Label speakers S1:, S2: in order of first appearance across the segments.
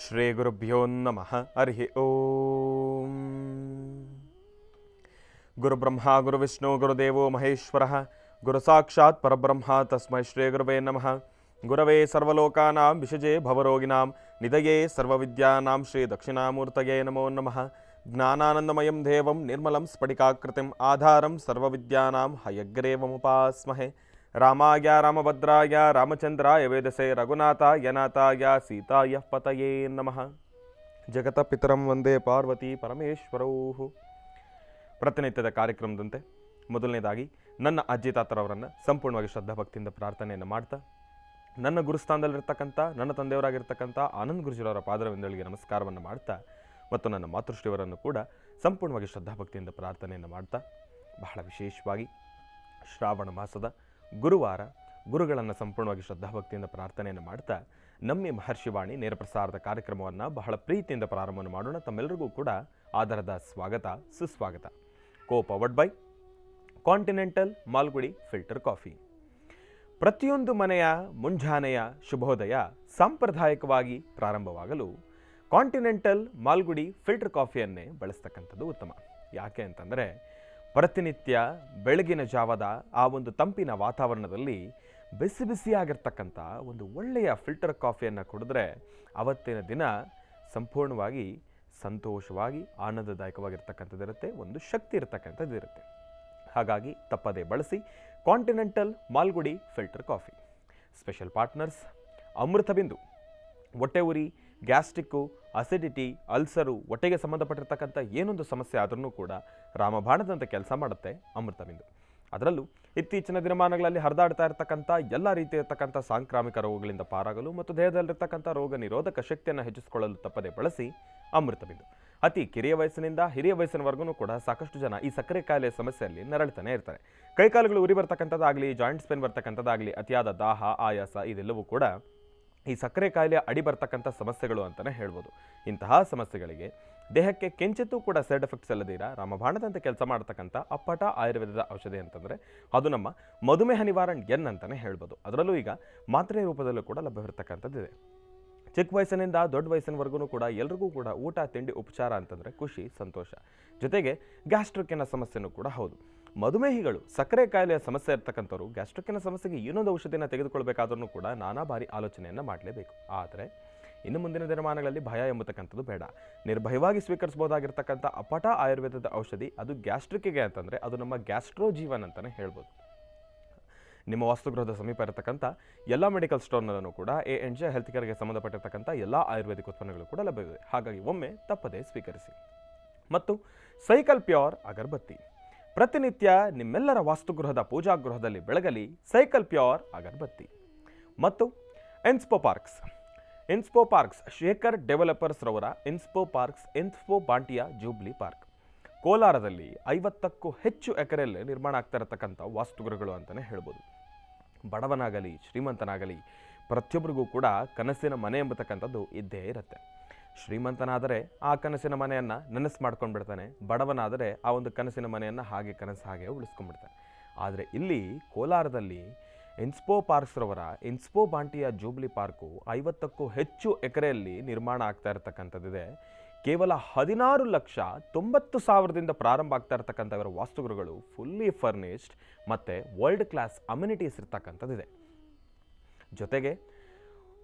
S1: ಶ್ರೀ ಗುರುಭ್ಯೋ ನಮಃ. ಹರಿ ಓಂ. ಗುರುಬ್ರಹ್ಮ ಗುರುವಿಷ್ಣು ಗುರುದೇವೋ ಮಹೇಶ್ವರ ಗುರು ಸಾಕ್ಷಾತ್ ಪರಬ್ರಹ್ಮ ತಸ್ಮೈ ಶ್ರೀ ಗುರುವೇ ನಮಃ. ಗುರವೇ ಸರ್ವಲೋಕಾನಾಂ ವಿಷಜೇ ಭವರೋಗಿಣಾಂ ನಿಧಯೇ ಸರ್ವವಿದ್ಯಾನಾಂ ಶ್ರೀ ದಕ್ಷಿಣಾಮೂರ್ತಯೇ ನಮೋ ನಮಃ. ಜ್ಞಾನಾನಂದಮಯಂ ದೇವಂ ನಿರ್ಮಲಂ ಸ್ಫಟಿಕಾಕೃತಿಂ ಆಧಾರಂ ಸರ್ವವಿದ್ಯಾನಾಂ ಹಯಗ್ರೀವಮುಪಾಸ್ಮಹೇ. ರಾಮಾಯ ರಾಮಭದ್ರಾಯ ರಾಮಚಂದ್ರಾಯ ವೇದಸೆ ರಘುನಾಥಾಯ ನಾಥಾಯ ಸೀತಾಯ ಪತಯೇ ನಮಃ. ಜಗತಪಿತರಂ ವಂದೇ ಪಾರ್ವತಿ ಪರಮೇಶ್ವರೌ. ಪ್ರತಿನಿತ್ಯದ ಕಾರ್ಯಕ್ರಮದಂತೆ ಮೊದಲನೇದಾಗಿ ನನ್ನ ಅಜ್ಜಿ ತಾತರವರನ್ನು ಸಂಪೂರ್ಣವಾಗಿ ಶ್ರದ್ಧಾಭಕ್ತಿಯಿಂದ ಪ್ರಾರ್ಥನೆಯನ್ನು ಮಾಡ್ತಾ, ನನ್ನ ಗುರುಸ್ಥಾನದಲ್ಲಿರ್ತಕ್ಕಂಥ ನನ್ನ ತಂದೆಯವರಾಗಿರ್ತಕ್ಕಂಥ ಆನಂದ್ ಗುರುಜಿಯವರ ಪಾದರವಿಂದಗಳಿಗೆ ನಮಸ್ಕಾರವನ್ನು ಮಾಡ್ತಾ, ಮತ್ತು ನನ್ನ ಮಾತೃಶ್ರೀಯವರನ್ನು ಕೂಡ ಸಂಪೂರ್ಣವಾಗಿ ಶ್ರದ್ಧಾಭಕ್ತಿಯಿಂದ ಪ್ರಾರ್ಥನೆಯನ್ನು ಮಾಡ್ತಾ, ಬಹಳ ವಿಶೇಷವಾಗಿ ಶ್ರಾವಣ ಮಾಸದ ಗುರುವಾರ ಗುರುಗಳನ್ನು ಸಂಪೂರ್ಣವಾಗಿ ಶ್ರದ್ಧಾಭಕ್ತಿಯಿಂದ ಪ್ರಾರ್ಥನೆಯನ್ನು ಮಾಡ್ತಾ, ನಮ್ಮಿ ಮಹರ್ಷಿವಾಣಿ ನೇರ ಪ್ರಸಾರದ ಕಾರ್ಯಕ್ರಮವನ್ನು ಬಹಳ ಪ್ರೀತಿಯಿಂದ ಪ್ರಾರಂಭವನ್ನು ಮಾಡೋಣ. ತಮ್ಮೆಲ್ಲರಿಗೂ ಕೂಡ ಆಧಾರದ ಸ್ವಾಗತ ಸುಸ್ವಾಗತ. Powered by continental Malgudi filter coffee. ಪ್ರತಿಯೊಂದು ಮನೆಯ ಮುಂಜಾನೆಯ ಶುಭೋದಯ ಸಾಂಪ್ರದಾಯಿಕವಾಗಿ ಪ್ರಾರಂಭವಾಗಲು ಕಾಂಟಿನೆಂಟಲ್ ಮಾಲ್ಗುಡಿ ಫಿಲ್ಟರ್ ಕಾಫಿಯನ್ನೇ ಬಳಸ್ತಕ್ಕಂಥದ್ದು ಉತ್ತಮ. ಯಾಕೆ ಅಂತಂದರೆ, ಪ್ರತಿನಿತ್ಯ ಬೆಳಗಿನ ಜಾವದ ಆ ಒಂದು ತಂಪಿನ ವಾತಾವರಣದಲ್ಲಿ ಬಿಸಿ ಬಿಸಿಯಾಗಿರ್ತಕ್ಕಂಥ ಒಂದು ಒಳ್ಳೆಯ ಫಿಲ್ಟರ್ ಕಾಫಿಯನ್ನು ಕುಡಿದ್ರೆ ಅವತ್ತಿನ ದಿನ ಸಂಪೂರ್ಣವಾಗಿ ಸಂತೋಷವಾಗಿ ಆನಂದದಾಯಕವಾಗಿರ್ತಕ್ಕಂಥದ್ದಿರುತ್ತೆ, ಒಂದು ಶಕ್ತಿ ಇರತಕ್ಕಂಥದ್ದು ಇರುತ್ತೆ. ಹಾಗಾಗಿ ತಪ್ಪದೇ ಬಳಸಿ Continental Malgudi filter coffee. Special partners Amrutabindu. ಹೊಟ್ಟೆ ಉರಿ, ಗ್ಯಾಸ್ಟ್ರಿಕ್ಕು, ಅಸಿಡಿಟಿ, ಅಲ್ಸರು, ಹೊಟ್ಟೆಗೆ ಸಂಬಂಧಪಟ್ಟಿರ್ತಕ್ಕಂಥ ಏನೊಂದು ಸಮಸ್ಯೆ ಆದ್ರೂ ಕೂಡ ರಾಮಬಾಣದಂತೆ ಕೆಲಸ ಮಾಡುತ್ತೆ ಅಮೃತಬಿಂದು. ಅದರಲ್ಲೂ ಇತ್ತೀಚಿನ ದಿನಮಾನಗಳಲ್ಲಿ ಹರಿದಾಡ್ತಾ ಇರತಕ್ಕಂಥ ಎಲ್ಲ ರೀತಿ ಇರತಕ್ಕಂಥ ಸಾಂಕ್ರಾಮಿಕ ರೋಗಗಳಿಂದ ಪಾರಾಗಲು ಮತ್ತು ದೇಹದಲ್ಲಿರ್ತಕ್ಕಂಥ ರೋಗ ನಿರೋಧಕ ಶಕ್ತಿಯನ್ನು ಹೆಚ್ಚಿಸಿಕೊಳ್ಳಲು ತಪ್ಪದೆ ಬಳಸಿ ಅಮೃತಬಿಂದು. ಅತಿ ಕಿರಿಯ ವಯಸ್ಸಿನಿಂದ ಹಿರಿಯ ವಯಸ್ಸಿನವರೆಗೂ ಕೂಡ ಸಾಕಷ್ಟು ಜನ ಈ ಸಕ್ಕರೆ ಕಾಯಿಲೆ ಸಮಸ್ಯೆಯಲ್ಲಿ ನರಳ್ತಾನೆ ಇರ್ತಾರೆ. ಕೈಕಾಲುಗಳು ಉರಿ ಬರ್ತಕ್ಕಂಥದ್ದಾಗಲಿ, ಜಾಯಿಂಟ್ಸ್ ಪೇನ್ ಬರ್ತಕ್ಕಂಥದ್ದಾಗಲಿ, ಅತಿಯಾದ ದಾಹ, ಆಯಾಸ ಇದೆಲ್ಲವೂ ಕೂಡ ಈ ಸಕ್ಕರೆ ಕಾಯಿಲೆ ಅಡಿ ಬರ್ತಕ್ಕಂಥ ಸಮಸ್ಯೆಗಳು ಅಂತಲೇ ಹೇಳ್ಬೋದು. ಇಂತಹ ಸಮಸ್ಯೆಗಳಿಗೆ ದೇಹಕ್ಕೆ ಕೆಂಚಿತ್ತೂ ಕೂಡ ಸೈಡ್ ಎಫೆಕ್ಟ್ಸ್ ಅಲ್ಲದಿರ ರಾಮಬಾಣದಂತೆ ಕೆಲಸ ಮಾಡತಕ್ಕಂಥ ಅಪ್ಪಟ ಆಯುರ್ವೇದದ ಔಷಧಿ ಅಂತಂದರೆ ಅದು ನಮ್ಮ ಮಧುಮೇಹ ನಿವಾರಣ್ ಎನ್ ಅಂತಲೇ ಹೇಳ್ಬೋದು. ಅದರಲ್ಲೂ ಈಗ ಮಾತ್ರೆ ರೂಪದಲ್ಲೂ ಕೂಡ ಲಭ್ಯವಿರ್ತಕ್ಕಂಥದ್ದಿದೆ. ಚಿಕ್ಕ ವಯಸ್ಸಿನಿಂದ ದೊಡ್ಡ ವಯಸ್ಸಿನವರೆಗೂ ಕೂಡ ಎಲ್ರಿಗೂ ಕೂಡ ಊಟ ತಿಂಡಿ ಉಪಚಾರ ಅಂತಂದರೆ ಖುಷಿ ಸಂತೋಷ. ಜೊತೆಗೆ ಗ್ಯಾಸ್ಟ್ರಿಕ್ಕಿನ ಸಮಸ್ಯೆನೂ ಕೂಡ ಹೌದು. ಮಧುಮೇಹಿಗಳು, ಸಕ್ಕರೆ ಕಾಯಿಲೆಯ ಸಮಸ್ಯೆ ಇರ್ತಕ್ಕಂಥವ್ರು ಗ್ಯಾಸ್ಟ್ರಿಕ್ಕಿನ ಸಮಸ್ಯೆಗೆ ಇನ್ನೊಂದು ಔಷಧಿನ ತೆಗೆದುಕೊಳ್ಬೇಕಾದ್ರೂ ಕೂಡ ನಾನಾ ಬಾರಿ ಆಲೋಚನೆಯನ್ನು ಮಾಡಲೇಬೇಕು. ಆದರೆ ಇನ್ನು ಮುಂದಿನ ದಿನಮಾನಗಳಲ್ಲಿ ಭಯ ಎಂಬತಕ್ಕಂಥದ್ದು ಬೇಡ. ನಿರ್ಭಯವಾಗಿ ಸ್ವೀಕರಿಸಬಹುದಾಗಿರ್ತಕ್ಕಂಥ ಅಪ್ಪಟ ಆಯುರ್ವೇದದ ಔಷಧಿ ಅದು ಗ್ಯಾಸ್ಟ್ರಿಕ್ಕಿಗೆ ಅಂತಂದರೆ ಅದು ನಮ್ಮ ಗ್ಯಾಸ್ಟ್ರೋಜೀವನ್ ಅಂತಲೇ ಹೇಳ್ಬೋದು. ನಿಮ್ಮ ವಾಸ್ತುಗೃಹದ ಸಮೀಪ ಇರತಕ್ಕಂಥ ಎಲ್ಲ ಮೆಡಿಕಲ್ ಸ್ಟೋರ್ನಲ್ಲೂ ಕೂಡ ANJ ಹೆಲ್ತ್ ಕೇರ್ಗೆ ಸಂಬಂಧಪಟ್ಟಿರ್ತಕ್ಕಂಥ ಎಲ್ಲ ಆಯುರ್ವೇದಿಕ್ ಉತ್ಪನ್ನಗಳು ಕೂಡ ಲಭ್ಯವಿದೆ. ಹಾಗಾಗಿ ಒಮ್ಮೆ ತಪ್ಪದೇ ಸ್ವೀಕರಿಸಿ. ಮತ್ತು ಸೈಕಲ್ ಪ್ಯೂರ್ ಅಗರಬತ್ತಿ. ಪ್ರತಿನಿತ್ಯ ನಿಮ್ಮೆಲ್ಲರ ವಾಸ್ತುಗೃಹದ ಪೂಜಾಗೃಹದಲ್ಲಿ ಬೆಳಗಲಿ ಸೈಕಲ್ ಪ್ಯೂರ್ ಅಗರಬತ್ತಿ. ಮತ್ತು ಇನ್ಸ್ಪೋ ಪಾರ್ಕ್ಸ್ ಶೇಖರ್ ಡೆವಲಪರ್ಸ್ ರವರ ಇನ್ಸ್ಪೋ ಬಾಂಟಿಯಾ ಜೂಬ್ಲಿ ಪಾರ್ಕ್. ಕೋಲಾರದಲ್ಲಿ 50ಕ್ಕೂ ಹೆಚ್ಚು ಎಕರೆಯಲ್ಲಿ ನಿರ್ಮಾಣ ಆಗ್ತಾ ಇರತಕ್ಕಂಥ ವಾಸ್ತುಗೃಹಗಳು ಅಂತಲೇ ಹೇಳ್ಬೋದು. ಬಡವನಾಗಲಿ ಶ್ರೀಮಂತನಾಗಲಿ ಪ್ರತಿಯೊಬ್ಬರಿಗೂ ಕೂಡ ಕನಸಿನ ಮನೆ ಎಂಬತಕ್ಕಂಥದ್ದು ಇದ್ದೇ ಇರುತ್ತೆ. ಶ್ರೀಮಂತನಾದರೆ ಆ ಕನಸಿನ ಮನೆಯನ್ನು ನನಸು ಮಾಡ್ಕೊಂಡು ಬಿಡ್ತಾನೆ, ಬಡವನಾದರೆ ಆ ಒಂದು ಕನಸಿನ ಮನೆಯನ್ನು ಹಾಗೆ ಉಳಿಸ್ಕೊಂಡ್ಬಿಡ್ತಾನೆ. ಆದರೆ ಇಲ್ಲಿ ಕೋಲಾರದಲ್ಲಿ ಇನ್ಸ್ಪೋ ಪಾರ್ಕ್ಸ್ ರವರ ಇನ್ಸ್ಪೋ ಬಾಂಟಿಯಾ ಜೂಬ್ಲಿ ಪಾರ್ಕು 50ಕ್ಕೂ ಹೆಚ್ಚು ಎಕರೆಯಲ್ಲಿ ನಿರ್ಮಾಣ ಆಗ್ತಾ ಇರತಕ್ಕಂಥದ್ದಿದೆ. ಕೇವಲ 16,90,000ದಿಂದ ಪ್ರಾರಂಭ ಆಗ್ತಾ ಇರತಕ್ಕಂಥ ಇವರ ವಾಸ್ತುಗೃಹಗಳು ಫುಲ್ಲಿ ಫರ್ನಿಶ್ಡ್ ಮತ್ತು ವರ್ಲ್ಡ್ ಕ್ಲಾಸ್ ಅಮ್ಯುನಿಟೀಸ್ ಇರ್ತಕ್ಕಂಥದ್ದಿದೆ. ಜೊತೆಗೆ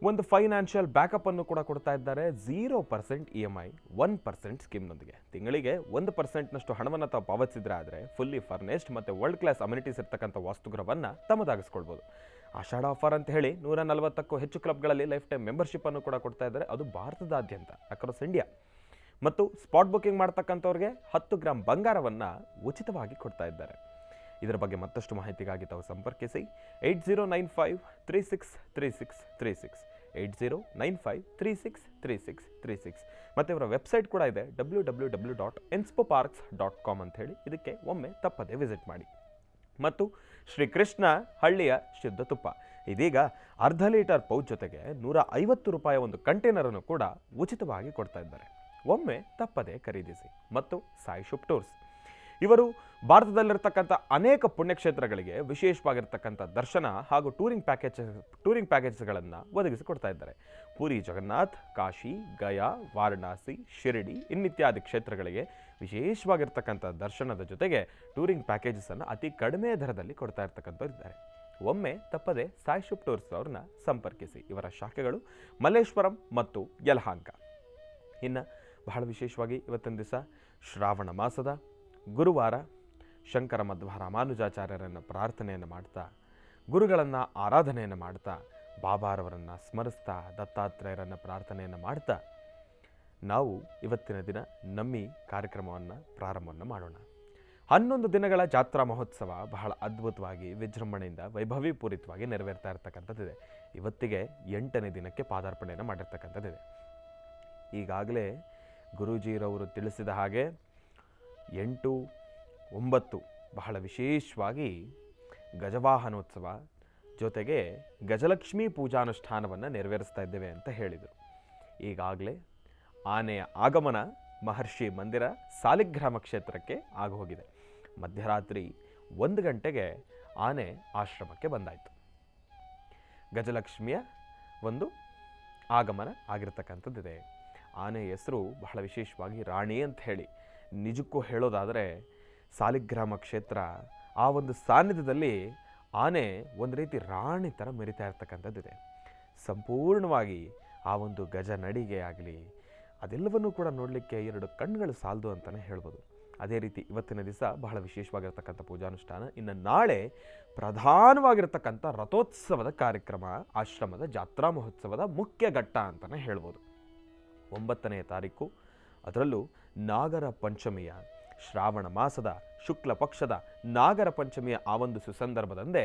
S1: ಒಂದು ಫೈನಾನ್ಷಿಯಲ್ ಬ್ಯಾಕಪ್ ಅನ್ನು ಕೂಡ ಕೊಡ್ತಾ ಇದ್ದಾರೆ. 0% EMI 1% ಸ್ಕೀಮ್ನೊಂದಿಗೆ ತಿಂಗಳಿಗೆ 1%ನಷ್ಟು ಹಣವನ್ನು ತಾವು ಪಾವತಿಸಿದ್ರೆ ಆದರೆ ಫುಲ್ಲಿ ಫರ್ನಿಶ್ಡ್ ಮತ್ತು ವರ್ಲ್ಡ್ ಕ್ಲಾಸ್ ಅಮ್ಯುನಿಟೀಸ್ ಇರ್ತಕ್ಕಂಥ ವಾಸ್ತುಗೃಹವನ್ನು ತಮ್ಮದಾಗಿಸ್ಕೊಳ್ಬೋದು. ಆಷಾಢ ಆಫರ್ ಅಂತ ಹೇಳಿ 140ಕ್ಕೂ ಹೆಚ್ಚು ಕ್ಲಬ್ಗಳಲ್ಲಿ ಲೈಫ್ ಟೈಮ್ ಮೆಂಬರ್ಶಿಪ್ ಅನ್ನು ಕೂಡ ಕೊಡ್ತಾ ಇದ್ದಾರೆ. ಅದು ಭಾರತದಾದ್ಯಂತ ಅಕ್ರಾಸ್ ಇಂಡಿಯಾ. ಮತ್ತು ಸ್ಪಾಟ್ ಬುಕಿಂಗ್ ಮಾಡ್ತಕ್ಕಂಥವ್ರಿಗೆ 10 ಗ್ರಾಂ ಬಂಗಾರವನ್ನು ಉಚಿತವಾಗಿ ಕೊಡ್ತಾ ಇದ್ದಾರೆ. ಇದರ ಬಗ್ಗೆ ಮತ್ತಷ್ಟು ಮಾಹಿತಿಗಾಗಿ ತಾವು ಸಂಪರ್ಕಿಸಿ 8095363636 8095363636 ಮತ್ತು ಇವರ ವೆಬ್ಸೈಟ್ ಕೂಡ ಇದೆ www.inspoparks.com ಅಂತ ಹೇಳಿ. ಇದಕ್ಕೆ ಒಮ್ಮೆ ತಪ್ಪದೆ ವಿಸಿಟ್ ಮಾಡಿ. ಮತ್ತು ಶ್ರೀಕೃಷ್ಣ ಹಳ್ಳಿಯ ಶುದ್ಧ ತುಪ್ಪ ಇದೀಗ ಅರ್ಧ ಲೀಟರ್ ಪೌಚ್ ಜೊತೆಗೆ 150 ರೂಪಾಯಿ ಒಂದು ಕಂಟೈನರನ್ನು ಕೂಡ ಉಚಿತವಾಗಿ ಕೊಡ್ತಾ ಇದ್ದಾರೆ. ಒಮ್ಮೆ ತಪ್ಪದೆ ಖರೀದಿಸಿ. ಮತ್ತು ಸಾಯಿ ಶುಪ್ ಟೂರ್ಸ್ ಇವರು ಭಾರತದಲ್ಲಿರ್ತಕ್ಕಂಥ ಅನೇಕ ಪುಣ್ಯಕ್ಷೇತ್ರಗಳಿಗೆ ವಿಶೇಷವಾಗಿರ್ತಕ್ಕಂಥ ದರ್ಶನ ಹಾಗೂ ಟೂರಿಂಗ್ ಪ್ಯಾಕೇಜ್ಗಳನ್ನು ಒದಗಿಸಿಕೊಡ್ತಾ ಇದ್ದಾರೆ. ಪುರಿ ಜಗನ್ನಾಥ್, ಕಾಶಿ, ಗಯಾ, ವಾರಣಾಸಿ, ಶಿರಡಿ ಇನ್ನಿತ್ಯಾದಿ ಕ್ಷೇತ್ರಗಳಿಗೆ ವಿಶೇಷವಾಗಿರ್ತಕ್ಕಂಥ ದರ್ಶನದ ಜೊತೆಗೆ ಟೂರಿಂಗ್ ಪ್ಯಾಕೇಜಸನ್ನು ಅತಿ ಕಡಿಮೆ ದರದಲ್ಲಿ ಕೊಡ್ತಾ ಇರ್ತಕ್ಕಂಥವ್ರು ಇದ್ದಾರೆ. ಒಮ್ಮೆ ತಪ್ಪದೆ ಸಾಯಿ ಶುಭ್ ಟೂರ್ಸ್ ಅವ್ರನ್ನ ಸಂಪರ್ಕಿಸಿ. ಇವರ ಶಾಖೆಗಳು ಮಲ್ಲೇಶ್ವರಂ ಮತ್ತು ಯಲಹಂಕ. ಇನ್ನು ಬಹಳ ವಿಶೇಷವಾಗಿ ಇವತ್ತಿನ ದಿವಸ ಶ್ರಾವಣ ಮಾಸದ ಗುರುವಾರ ಶಂಕರ ಮಧ್ವ ರಾಮಾನುಜಾಚಾರ್ಯರನ್ನು ಪ್ರಾರ್ಥನೆಯನ್ನು ಮಾಡ್ತಾ, ಗುರುಗಳನ್ನು ಆರಾಧನೆಯನ್ನು ಮಾಡ್ತಾ, ಬಾಬಾರವರನ್ನು ಸ್ಮರಿಸ್ತಾ, ದತ್ತಾತ್ರೇಯರನ್ನು ಪ್ರಾರ್ಥನೆಯನ್ನು ಮಾಡ್ತಾ ನಾವು ಇವತ್ತಿನ ದಿನ ನಮ್ಮಿ ಕಾರ್ಯಕ್ರಮವನ್ನು ಪ್ರಾರಂಭವನ್ನು ಮಾಡೋಣ. 11 ದಿನಗಳ ಜಾತ್ರಾ ಮಹೋತ್ಸವ ಬಹಳ ಅದ್ಭುತವಾಗಿ ವಿಜೃಂಭಣೆಯಿಂದ ವೈಭವೀಪೂರಿತವಾಗಿ ನೆರವೇರ್ತಾ ಇರ್ತಕ್ಕಂಥದ್ದಿದೆ. ಇವತ್ತಿಗೆ 8ನೇ ದಿನಕ್ಕೆ ಪಾದಾರ್ಪಣೆಯನ್ನು ಮಾಡಿರ್ತಕ್ಕಂಥದ್ದಿದೆ. ಈಗಾಗಲೇ ಗುರೂಜಿರವರು ತಿಳಿಸಿದ ಹಾಗೆ 8, 9 ಬಹಳ ವಿಶೇಷವಾಗಿ ಗಜವಾಹನೋತ್ಸವ ಜೊತೆಗೆ ಗಜಲಕ್ಷ್ಮೀ ಪೂಜಾನುಷ್ಠಾನವನ್ನು ನೆರವೇರಿಸ್ತಾ ಇದ್ದೇವೆ ಅಂತ ಹೇಳಿದರು. ಈಗಾಗಲೇ ಆನೆಯ ಆಗಮನ ಮಹರ್ಷಿ ಮಂದಿರ ಸಾಲಿಗ್ರಾಮ ಕ್ಷೇತ್ರಕ್ಕೆ ಆಗೋಗಿದೆ. ಮಧ್ಯರಾತ್ರಿ 1 ಗಂಟೆಗೆ ಆನೆ ಆಶ್ರಮಕ್ಕೆ ಬಂದಾಯಿತು. ಗಜಲಕ್ಷ್ಮಿಯ ಒಂದು ಆಗಮನ ಆಗಿರ್ತಕ್ಕಂಥದ್ದಿದೆ. ಆನೆ ಹೆಸರು ಬಹಳ ವಿಶೇಷವಾಗಿ ರಾಣಿ ಅಂತ ಹೇಳಿ. ನಿಜಕ್ಕೂ ಹೇಳೋದಾದರೆ ಸಾಲಿಗ್ರಾಮ ಕ್ಷೇತ್ರ ಆ ಒಂದು ಸಾನ್ನಿಧ್ಯದಲ್ಲಿ ಆನೆ ಒಂದು ರೀತಿ ರಾಣಿ ಥರ ಮೆರಿತಾ ಇರ್ತಕ್ಕಂಥದ್ದಿದೆ. ಸಂಪೂರ್ಣವಾಗಿ ಆ ಒಂದು ಗಜ ನಡಿಗೆ ಆಗಲಿ ಅದೆಲ್ಲವನ್ನೂ ಕೂಡ ನೋಡಲಿಕ್ಕೆ 2 ಕಣ್ಣುಗಳು ಸಾಲದು ಅಂತಲೇ ಹೇಳ್ಬೋದು. ಅದೇ ರೀತಿ ಇವತ್ತಿನ ದಿವಸ ಬಹಳ ವಿಶೇಷವಾಗಿರ್ತಕ್ಕಂಥ ಪೂಜಾನುಷ್ಠಾನ. ಇನ್ನು ನಾಳೆ ಪ್ರಧಾನವಾಗಿರ್ತಕ್ಕಂಥ ರಥೋತ್ಸವದ ಕಾರ್ಯಕ್ರಮ, ಆಶ್ರಮದ ಜಾತ್ರಾ ಮಹೋತ್ಸವದ ಮುಖ್ಯ ಘಟ್ಟ ಅಂತಲೇ ಹೇಳ್ಬೋದು. 9ನೇ ತಾರೀಕು, ಅದರಲ್ಲೂ ನಾಗರ ಪಂಚಮಿಯ ಶ್ರಾವಣ ಮಾಸದ ಶುಕ್ಲ ಪಕ್ಷದ ನಾಗರ ಪಂಚಮಿಯ ಆ ಒಂದು ಸುಸಂದರ್ಭದಂದೇ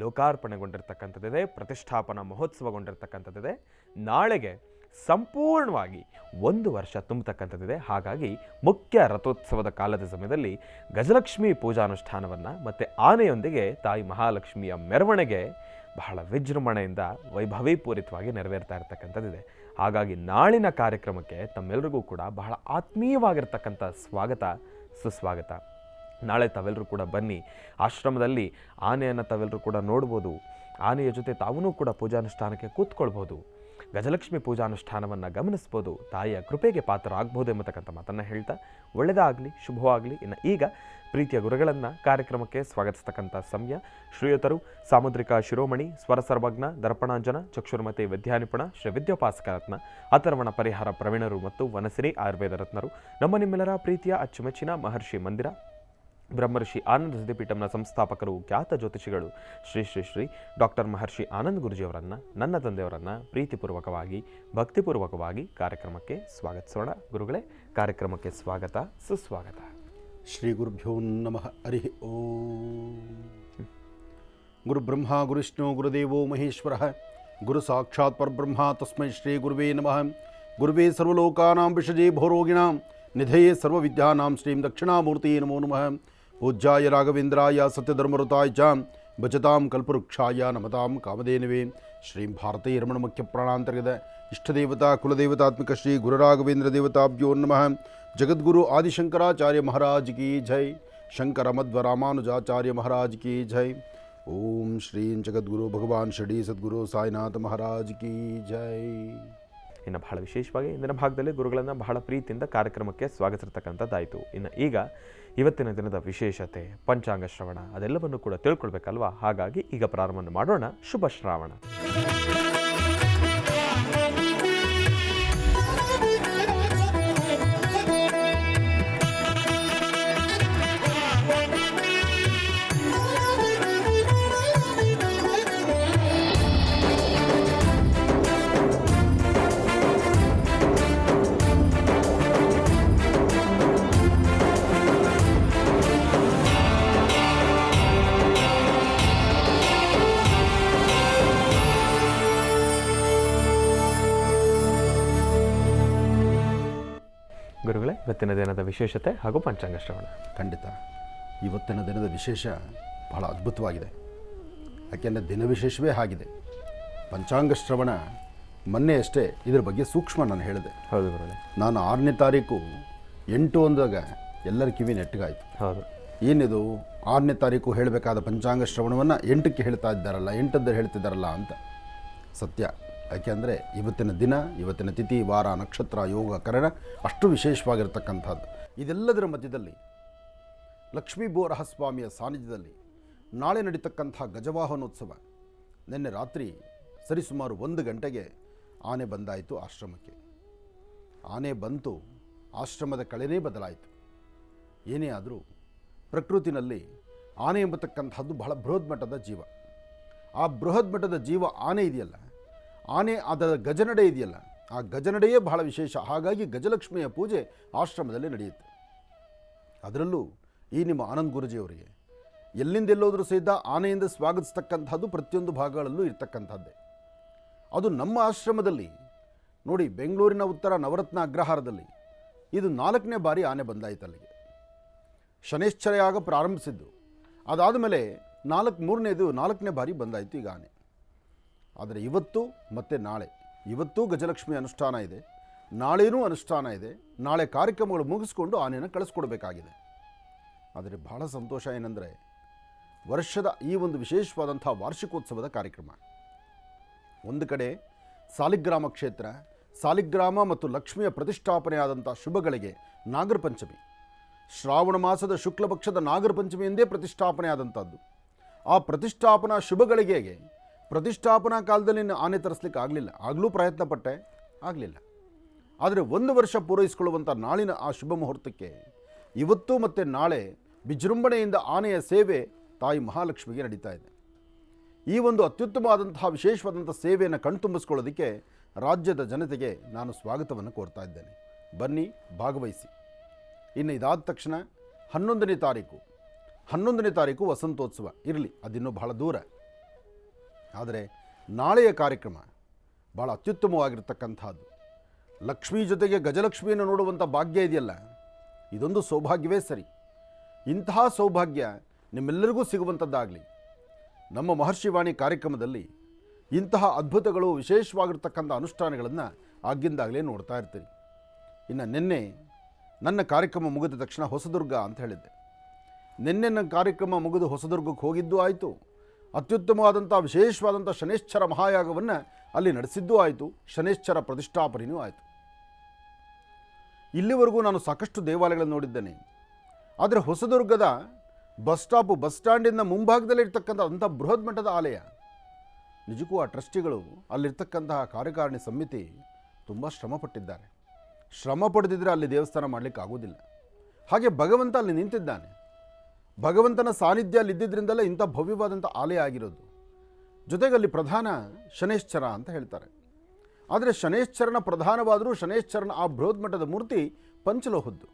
S1: ಲೋಕಾರ್ಪಣೆಗೊಂಡಿರ್ತಕ್ಕಂಥದ್ದಿದೆ, ಪ್ರತಿಷ್ಠಾಪನಾ ಮಹೋತ್ಸವಗೊಂಡಿರ್ತಕ್ಕಂಥದ್ದಿದೆ. ನಾಳೆಗೆ ಸಂಪೂರ್ಣವಾಗಿ 1 ವರ್ಷ ತುಂಬತಕ್ಕಂಥದ್ದಿದೆ. ಹಾಗಾಗಿ ಮುಖ್ಯ ರಥೋತ್ಸವದ ಕಾಲದ ಸಮಯದಲ್ಲಿ ಗಜಲಕ್ಷ್ಮಿ ಪೂಜಾನುಷ್ಠಾನವನ್ನು ಮತ್ತು ಆನೆಯೊಂದಿಗೆ ತಾಯಿ ಮಹಾಲಕ್ಷ್ಮಿಯ ಮೆರವಣಿಗೆ ಬಹಳ ವಿಜೃಂಭಣೆಯಿಂದ ವೈಭವೀಪೂರಿತವಾಗಿ ನೆರವೇರ್ತಾ ಇರ್ತಕ್ಕಂಥದ್ದಿದೆ. ಹಾಗಾಗಿ ನಾಳಿನ ಕಾರ್ಯಕ್ರಮಕ್ಕೆ ತಮ್ಮೆಲ್ಲರಿಗೂ ಕೂಡ ಬಹಳ ಆತ್ಮೀಯವಾಗಿರ್ತಕ್ಕಂಥ ಸ್ವಾಗತ, ಸುಸ್ವಾಗತ. ನಾಳೆ ತಾವೆಲ್ಲರೂ ಕೂಡ ಬನ್ನಿ. ಆಶ್ರಮದಲ್ಲಿ ಆನೆಯನ್ನು ತಾವೆಲ್ಲರೂ ಕೂಡ ನೋಡ್ಬೋದು. ಆನೆಯ ಜೊತೆ ತಾವೂ ಕೂಡ ಪೂಜಾನುಷ್ಠಾನಕ್ಕೆ ಕೂತ್ಕೊಳ್ಬೋದು. ಗಜಲಕ್ಷ್ಮಿ ಪೂಜಾನುಷ್ಠಾನವನ್ನು ಗಮನಿಸ್ಬೋದು. ತಾಯಿಯ ಕೃಪೆಗೆ ಪಾತ್ರ ಆಗ್ಬೋದು ಎಂಬತಕ್ಕಂಥ ಮಾತನ್ನು ಹೇಳ್ತಾ ಒಳ್ಳೆಯದಾಗಲಿ, ಶುಭವಾಗಲಿ. ಇನ್ನು ಈಗ ಪ್ರೀತಿಯ ಗುರುಗಳನ್ನು ಕಾರ್ಯಕ್ರಮಕ್ಕೆ ಸ್ವಾಗತಿಸ್ತಕ್ಕಂಥ ಸಮಯ. ಶ್ರೀಯುತರು ಸಾಮುದ್ರಿಕ ಶಿರೋಮಣಿ, ಸ್ವರ ಸರ್ವಜ್ಞ, ದರ್ಪಣಾಂಜನ, ಚಕ್ಷುರ್ಮತಿ ವಿದ್ಯಾನಿಪುಣ, ಶ್ರೀ ವಿದ್ಯೋಪಾಸಕ ರತ್ನ, ಅಥರ್ವಣ ಪರಿಹಾರ ಪ್ರವೀಣರು ಮತ್ತು ವನಸಿರಿ ಆಯುರ್ವೇದ ರತ್ನರು, ನಮ್ಮ ನಿಮ್ಮೆಲ್ಲರ ಪ್ರೀತಿಯ ಅಚ್ಚುಮೆಚ್ಚಿನ ಮಹರ್ಷಿ ಮಂದಿರ ಬ್ರಹ್ಮರ್ಷಿ ಆನಂದ ಸಿದ್ಧಿಪೀಠಂನ ಸಂಸ್ಥಾಪಕರು, ಖ್ಯಾತ ಜ್ಯೋತಿಷಿಗಳು ಶ್ರೀ ಶ್ರೀ ಶ್ರೀ ಡಾಕ್ಟರ್ ಮಹರ್ಷಿ ಆನಂದ್ ಗುರುಜಿಯವರನ್ನು, ನನ್ನ ತಂದೆಯವರನ್ನು ಪ್ರೀತಿಪೂರ್ವಕವಾಗಿ ಭಕ್ತಿಪೂರ್ವಕವಾಗಿ ಕಾರ್ಯಕ್ರಮಕ್ಕೆ ಸ್ವಾಗತಿಸೋಣ. ಗುರುಗಳೇ, ಕಾರ್ಯಕ್ರಮಕ್ಕೆ ಸ್ವಾಗತ, ಸುಸ್ವಾಗತ.
S2: ಶ್ರೀ ಗುರುಭ್ಯೋ ನಮಃ. ಹರಿ ಓಂ. ಗುರುಬ್ರಹ್ಮ ಗುರುವಿಷ್ಣು ಗುರುದೇವೋ ಮಹೇಶ್ವರ, ಗುರು ಸಾಕ್ಷಾತ್ ಪರಬ್ರಹ್ಮ ತಸ್ಮೈ ಶ್ರೀ ಗುರುವೇ ನಮಃ. ಗುರುವೇ ಸರ್ವಲೋಕಾನಾಂ ವಿಷಜೇ ಭೋರೋಗಿಣಾಂ ನಿಧಯೇ ಸರ್ವವಿದ್ಯಾನಾಂ ಶ್ರೀಂ ದಕ್ಷಿಣಾಮೂರ್ತಿ ನಮೋ ನಮಃ. ಪೂಜ್ಯಾಯ ರಾಘವೇಂದ್ರಾಯ ಸತ್ಯಧರ್ಮರತಾಯ ಚ ಭಜತಾಂ ಕಲ್ಪವೃಕ್ಷಾಯ ನಮತಾಂ ಕಾಮಧೇನವೇ. ಶ್ರೀಂ ಭಾರತೀಯ ರಮಣ ಮುಖ್ಯ ಪ್ರಾಣಾಂತರ್ಗತ ಇಷ್ಟದೇವತಾ ಕುಲದೇವತಾತ್ಮಕ ಶ್ರೀ ಗುರುರಾಘವೇಂದ್ರ ದೇವತಾಭ್ಯೋ ನಮಃ. ಜಗದ್ಗುರು ಆದಿಶಂಕರಾಚಾರ್ಯ ಮಹಾರಾಜ್ ಕಿ ಜೈ. ಶಂಕರ ಮಧ್ವ ರಾಮಾನುಜಾಚಾರ್ಯ ಮಹಾರಾಜ್ ಕಿ ಜೈ. ಓಂ ಶ್ರೀ ಜಗದ್ಗುರು ಭಗವಾನ್ ಶ್ರೀ ಸದ್ಗುರು ಸಾಯಿನಾಥ ಮಹಾರಾಜ್ ಕಿ ಜೈ.
S1: ಇನ್ನು ಬಹಳ ವಿಶೇಷವಾಗಿ ಇಂದಿನ ಭಾಗದಲ್ಲಿ ಗುರುಗಳನ್ನು ಬಹಳ ಪ್ರೀತಿಯಿಂದ ಕಾರ್ಯಕ್ರಮಕ್ಕೆ ಸ್ವಾಗತಿಸಿರ್ತಕ್ಕಂಥದ್ದಾಯಿತು. ಇನ್ನು ಈಗ ಇವತ್ತಿನ ದಿನದ ವಿಶೇಷತೆ, ಪಂಚಾಂಗ ಶ್ರವಣ ಅದೆಲ್ಲವನ್ನು ಕೂಡ ತಿಳ್ಕೊಳ್ಬೇಕಲ್ವಾ. ಹಾಗಾಗಿ ಈಗ ಪ್ರಾರಂಭ ಮಾಡೋಣ. ಶುಭ ಶ್ರಾವಣ. ಗುರುಗಳೇ, ಇವತ್ತಿನ ದಿನದ ವಿಶೇಷತೆ ಹಾಗೂ ಪಂಚಾಂಗ ಶ್ರವಣ.
S2: ಖಂಡಿತ ಇವತ್ತಿನ ದಿನದ ವಿಶೇಷ ಬಹಳ ಅದ್ಭುತವಾಗಿದೆ. ಯಾಕೆಂದರೆ ದಿನ ವಿಶೇಷವೇ ಆಗಿದೆ. ಪಂಚಾಂಗ ಶ್ರವಣ ಮೊನ್ನೆ ಅಷ್ಟೇ ಇದ್ರ ಬಗ್ಗೆ ಸೂಕ್ಷ್ಮ ನಾನು ಹೇಳಿದೆ.
S1: ಹೌದು ಗುರುಗಳೇ.
S2: ನಾನು 6ನೇ ತಾರೀಕು 8 ಅಂದಾಗ ಎಲ್ಲರ ಕಿವಿ ನೆಟ್ಟಗಾಯಿತು.
S1: ಹೌದು,
S2: ಏನಿದು 6ನೇ ತಾರೀಕು ಹೇಳಬೇಕಾದ ಪಂಚಾಂಗ ಶ್ರವಣವನ್ನು 8ಕ್ಕೆ ಹೇಳ್ತಾ ಇದ್ದಾರಲ್ಲ, 8ದ್ದು ಹೇಳ್ತಿದ್ದಾರಲ್ಲ ಅಂತ. ಸತ್ಯ. ಯಾಕೆಂದರೆ ಇವತ್ತಿನ ದಿನ, ಇವತ್ತಿನ ತಿಥಿ, ವಾರ, ನಕ್ಷತ್ರ, ಯೋಗ, ಕರಣ ಅಷ್ಟು ವಿಶೇಷವಾಗಿರ್ತಕ್ಕಂಥದ್ದು. ಇದೆಲ್ಲದರ ಮಧ್ಯದಲ್ಲಿ ಲಕ್ಷ್ಮೀ ಬೋರಹಸ್ವಾಮಿಯ ಸಾನ್ನಿಧ್ಯದಲ್ಲಿ ನಾಳೆ ನಡೀತಕ್ಕಂಥ ಗಜವಾಹನೋತ್ಸವ. ನಿನ್ನೆ ರಾತ್ರಿ ಸರಿಸುಮಾರು 1 ಗಂಟೆಗೆ ಆನೆ ಬಂದಾಯಿತು ಆಶ್ರಮಕ್ಕೆ. ಆನೆ ಬಂತು, ಆಶ್ರಮದ ಕಳೆನೇ ಬದಲಾಯಿತು. ಏನೇ ಆದರೂ ಪ್ರಕೃತಿನಲ್ಲಿ ಆನೆ ಎಂಬತಕ್ಕಂಥದ್ದು ಬಹಳ ಬೃಹತ್ ಮಟ್ಟದ ಜೀವ. ಆ ಬೃಹತ್ ಮಟ್ಟದ ಜೀವ ಆನೆ ಇದೆಯಲ್ಲ, ಆನೆ ಅದರ ಗಜನಡೆ ಇದೆಯಲ್ಲ, ಆ ಗಜನಡೆಯೇ ಬಹಳ ವಿಶೇಷ. ಹಾಗಾಗಿ ಗಜಲಕ್ಷ್ಮಿಯ ಪೂಜೆ ಆಶ್ರಮದಲ್ಲಿ ನಡೆಯುತ್ತೆ. ಅದರಲ್ಲೂ ಈ ನಿಮ್ಮ ಆನಂದ್ ಗುರೂಜಿಯವರಿಗೆ ಎಲ್ಲಿಂದೆಲ್ಲೋದ್ರೂ ಸಹಿತ ಆನೆಯಿಂದ ಸ್ವಾಗತಿಸ್ತಕ್ಕಂಥದ್ದು ಪ್ರತಿಯೊಂದು ಭಾಗಗಳಲ್ಲೂ ಇರ್ತಕ್ಕಂಥದ್ದೇ. ಅದು ನಮ್ಮ ಆಶ್ರಮದಲ್ಲಿ ನೋಡಿ, ಬೆಂಗಳೂರಿನ ಉತ್ತರ ನವರತ್ನ ಅಗ್ರಹಾರದಲ್ಲಿ ಇದು 4ನೇ ಬಾರಿ ಆನೆ ಬಂದಾಯಿತು ಅಲ್ಲಿಗೆ. ಶನೇಶ್ಚರಯಾಗ ಪ್ರಾರಂಭಿಸಿದ್ದು, ಅದಾದ ಮೇಲೆ 4ನೇ ಬಾರಿ ಬಂದಾಯಿತು ಈಗ ಆನೆ. ಆದರೆ ಇವತ್ತು ಮತ್ತು ನಾಳೆ, ಇವತ್ತೂ ಗಜಲಕ್ಷ್ಮಿ ಅನುಷ್ಠಾನ ಇದೆ, ನಾಳೆಯೂ ಅನುಷ್ಠಾನ ಇದೆ. ನಾಳೆ ಕಾರ್ಯಕ್ರಮಗಳು ಮುಗಿಸ್ಕೊಂಡು ಆನೆಯನ್ನು ಕಳಿಸ್ಕೊಡ್ಬೇಕಾಗಿದೆ. ಆದರೆ ಬಹಳ ಸಂತೋಷ ಏನೆಂದರೆ, ವರ್ಷದ ಈ ಒಂದು ವಿಶೇಷವಾದಂಥ ವಾರ್ಷಿಕೋತ್ಸವದ ಕಾರ್ಯಕ್ರಮ ಒಂದು ಕಡೆ ಸಾಲಿಗ್ರಾಮ ಕ್ಷೇತ್ರ, ಸಾಲಿಗ್ರಾಮ ಮತ್ತು ಲಕ್ಷ್ಮಿಯ ಪ್ರತಿಷ್ಠಾಪನೆಯಾದಂಥ ಶುಭಗಳಿಗೆ ನಾಗರ ಪಂಚಮಿ, ಶ್ರಾವಣ ಮಾಸದ ಶುಕ್ಲ ಪಕ್ಷದ ನಾಗರ ಪಂಚಮಿ ಎಂದೇ ಪ್ರತಿಷ್ಠಾಪನೆಯಾದಂಥದ್ದು. ಆ ಪ್ರತಿಷ್ಠಾಪನಾ ಶುಭಗಳಿಗೆಗೆ ಪ್ರತಿಷ್ಠಾಪನಾ ಕಾಲದಲ್ಲಿ ಆನೆ ತರಿಸ್ಲಿಕ್ಕೆ ಆಗಲಿಲ್ಲ, ಆಗಲೂ ಪ್ರಯತ್ನ ಪಟ್ಟೆ, ಆಗಲಿಲ್ಲ. ಆದರೆ 1 ವರ್ಷ ಪೂರೈಸಿಕೊಳ್ಳುವಂಥ ನಾಳಿನ ಆ ಶುಭ ಮುಹೂರ್ತಕ್ಕೆ ಇವತ್ತು ಮತ್ತು ನಾಳೆ ವಿಜೃಂಭಣೆಯಿಂದ ಆನೆಯ ಸೇವೆ ತಾಯಿ ಮಹಾಲಕ್ಷ್ಮಿಗೆ ನಡೀತಾ ಇದೆ. ಈ ಒಂದು ಅತ್ಯುತ್ತಮವಾದಂತಹ ವಿಶೇಷವಾದಂಥ ಸೇವೆಯನ್ನು ಕಣ್ತುಂಬಿಸ್ಕೊಳ್ಳೋದಕ್ಕೆ ರಾಜ್ಯದ ಜನತೆಗೆ ನಾನು ಸ್ವಾಗತವನ್ನು ಕೋರ್ತಾ ಇದ್ದೇನೆ. ಬನ್ನಿ, ಭಾಗವಹಿಸಿ. ಇನ್ನು ಇದಾದ ತಕ್ಷಣ 11ನೇ ತಾರೀಕು ವಸಂತೋತ್ಸವ ಇರಲಿ, ಅದಿನ್ನೂ ಬಹಳ ದೂರ. ಆದರೆ ನಾಳೆಯ ಕಾರ್ಯಕ್ರಮ ಭಾಳ ಅತ್ಯುತ್ತಮವಾಗಿರ್ತಕ್ಕಂಥದ್ದು. ಲಕ್ಷ್ಮೀ ಜೊತೆಗೆ ಗಜಲಕ್ಷ್ಮಿಯನ್ನು ನೋಡುವಂಥ ಭಾಗ್ಯ ಇದೆಯಲ್ಲ, ಇದೊಂದು ಸೌಭಾಗ್ಯವೇ ಸರಿ. ಇಂತಹ ಸೌಭಾಗ್ಯ ನಿಮ್ಮೆಲ್ಲರಿಗೂ ಸಿಗುವಂಥದ್ದಾಗಲಿ. ನಮ್ಮ ಮಹರ್ಷಿವಾಣಿ ಕಾರ್ಯಕ್ರಮದಲ್ಲಿ ಇಂತಹ ಅದ್ಭುತಗಳು, ವಿಶೇಷವಾಗಿರ್ತಕ್ಕಂಥ ಅನುಷ್ಠಾನಗಳನ್ನು ಆಗಿಂದಾಗಲೇ ನೋಡ್ತಾ ಇರ್ತೀರಿ. ಇನ್ನು ನಿನ್ನೆ ನನ್ನ ಕಾರ್ಯಕ್ರಮ ಮುಗಿದ ತಕ್ಷಣ ಹೊಸದುರ್ಗ ಅಂತ ಹೇಳಿದ್ದೆ. ನಿನ್ನೆ ನನ್ನ ಕಾರ್ಯಕ್ರಮ ಮುಗಿದು ಹೊಸದುರ್ಗಕ್ಕೆ ಹೋಗಿದ್ದೂ ಆಯಿತು, ಅತ್ಯುತ್ತಮವಾದಂಥ ವಿಶೇಷವಾದಂಥ ಶನೇಶ್ಚರ ಮಹಾಯಾಗವನ್ನು ಅಲ್ಲಿ ನಡೆಸಿದ್ದೂ ಆಯಿತು, ಶನೇಶ್ಚರ ಪ್ರತಿಷ್ಠಾಪನೆಯೂ ಆಯಿತು. ಇಲ್ಲಿವರೆಗೂ ನಾನು ಸಾಕಷ್ಟು ದೇವಾಲಯಗಳನ್ನು ನೋಡಿದ್ದೇನೆ. ಆದರೆ ಹೊಸದುರ್ಗದ ಬಸ್ ಸ್ಟ್ಯಾಂಡಿಂದ ಮುಂಭಾಗದಲ್ಲಿ ಇರ್ತಕ್ಕಂಥ ಅಂಥ ಬೃಹತ್ ಮಟ್ಟದ ಆಲಯ, ನಿಜಕ್ಕೂ ಆ ಟ್ರಸ್ಟಿಗಳು, ಅಲ್ಲಿರ್ತಕ್ಕಂತಹ ಕಾರ್ಯಕಾರಿಣಿ ಸಮಿತಿ ತುಂಬ ಶ್ರಮಪಟ್ಟಿದ್ದಾರೆ. ಶ್ರಮ ಪಡೆದಿದ್ದರೆ ಅಲ್ಲಿ ದೇವಸ್ಥಾನ ಮಾಡಲಿಕ್ಕೆ ಆಗೋದಿಲ್ಲ. ಹಾಗೆ ಭಗವಂತ ಅಲ್ಲಿ ನಿಂತಿದ್ದಾನೆ. ಭಗವಂತನ ಸಾನ್ನಿಧ್ಯ ಅಲ್ಲಿದ್ದರಿಂದಲೇ ಇಂಥ ಭವ್ಯವಾದಂಥ ಆಲಯ ಆಗಿರೋದು. ಜೊತೆಗೆ ಅಲ್ಲಿ ಪ್ರಧಾನ ಶನೇಶ್ಚರ ಅಂತ ಹೇಳ್ತಾರೆ. ಆದರೆ ಶನೇಶ್ಚರನ ಪ್ರಧಾನವಾದರೂ ಶನೇಶ್ಚರನ ಆ ಬೃಹತ್ ಮಟ್ಟದ ಮೂರ್ತಿ ಪಂಚಲೋಹದ್ದು.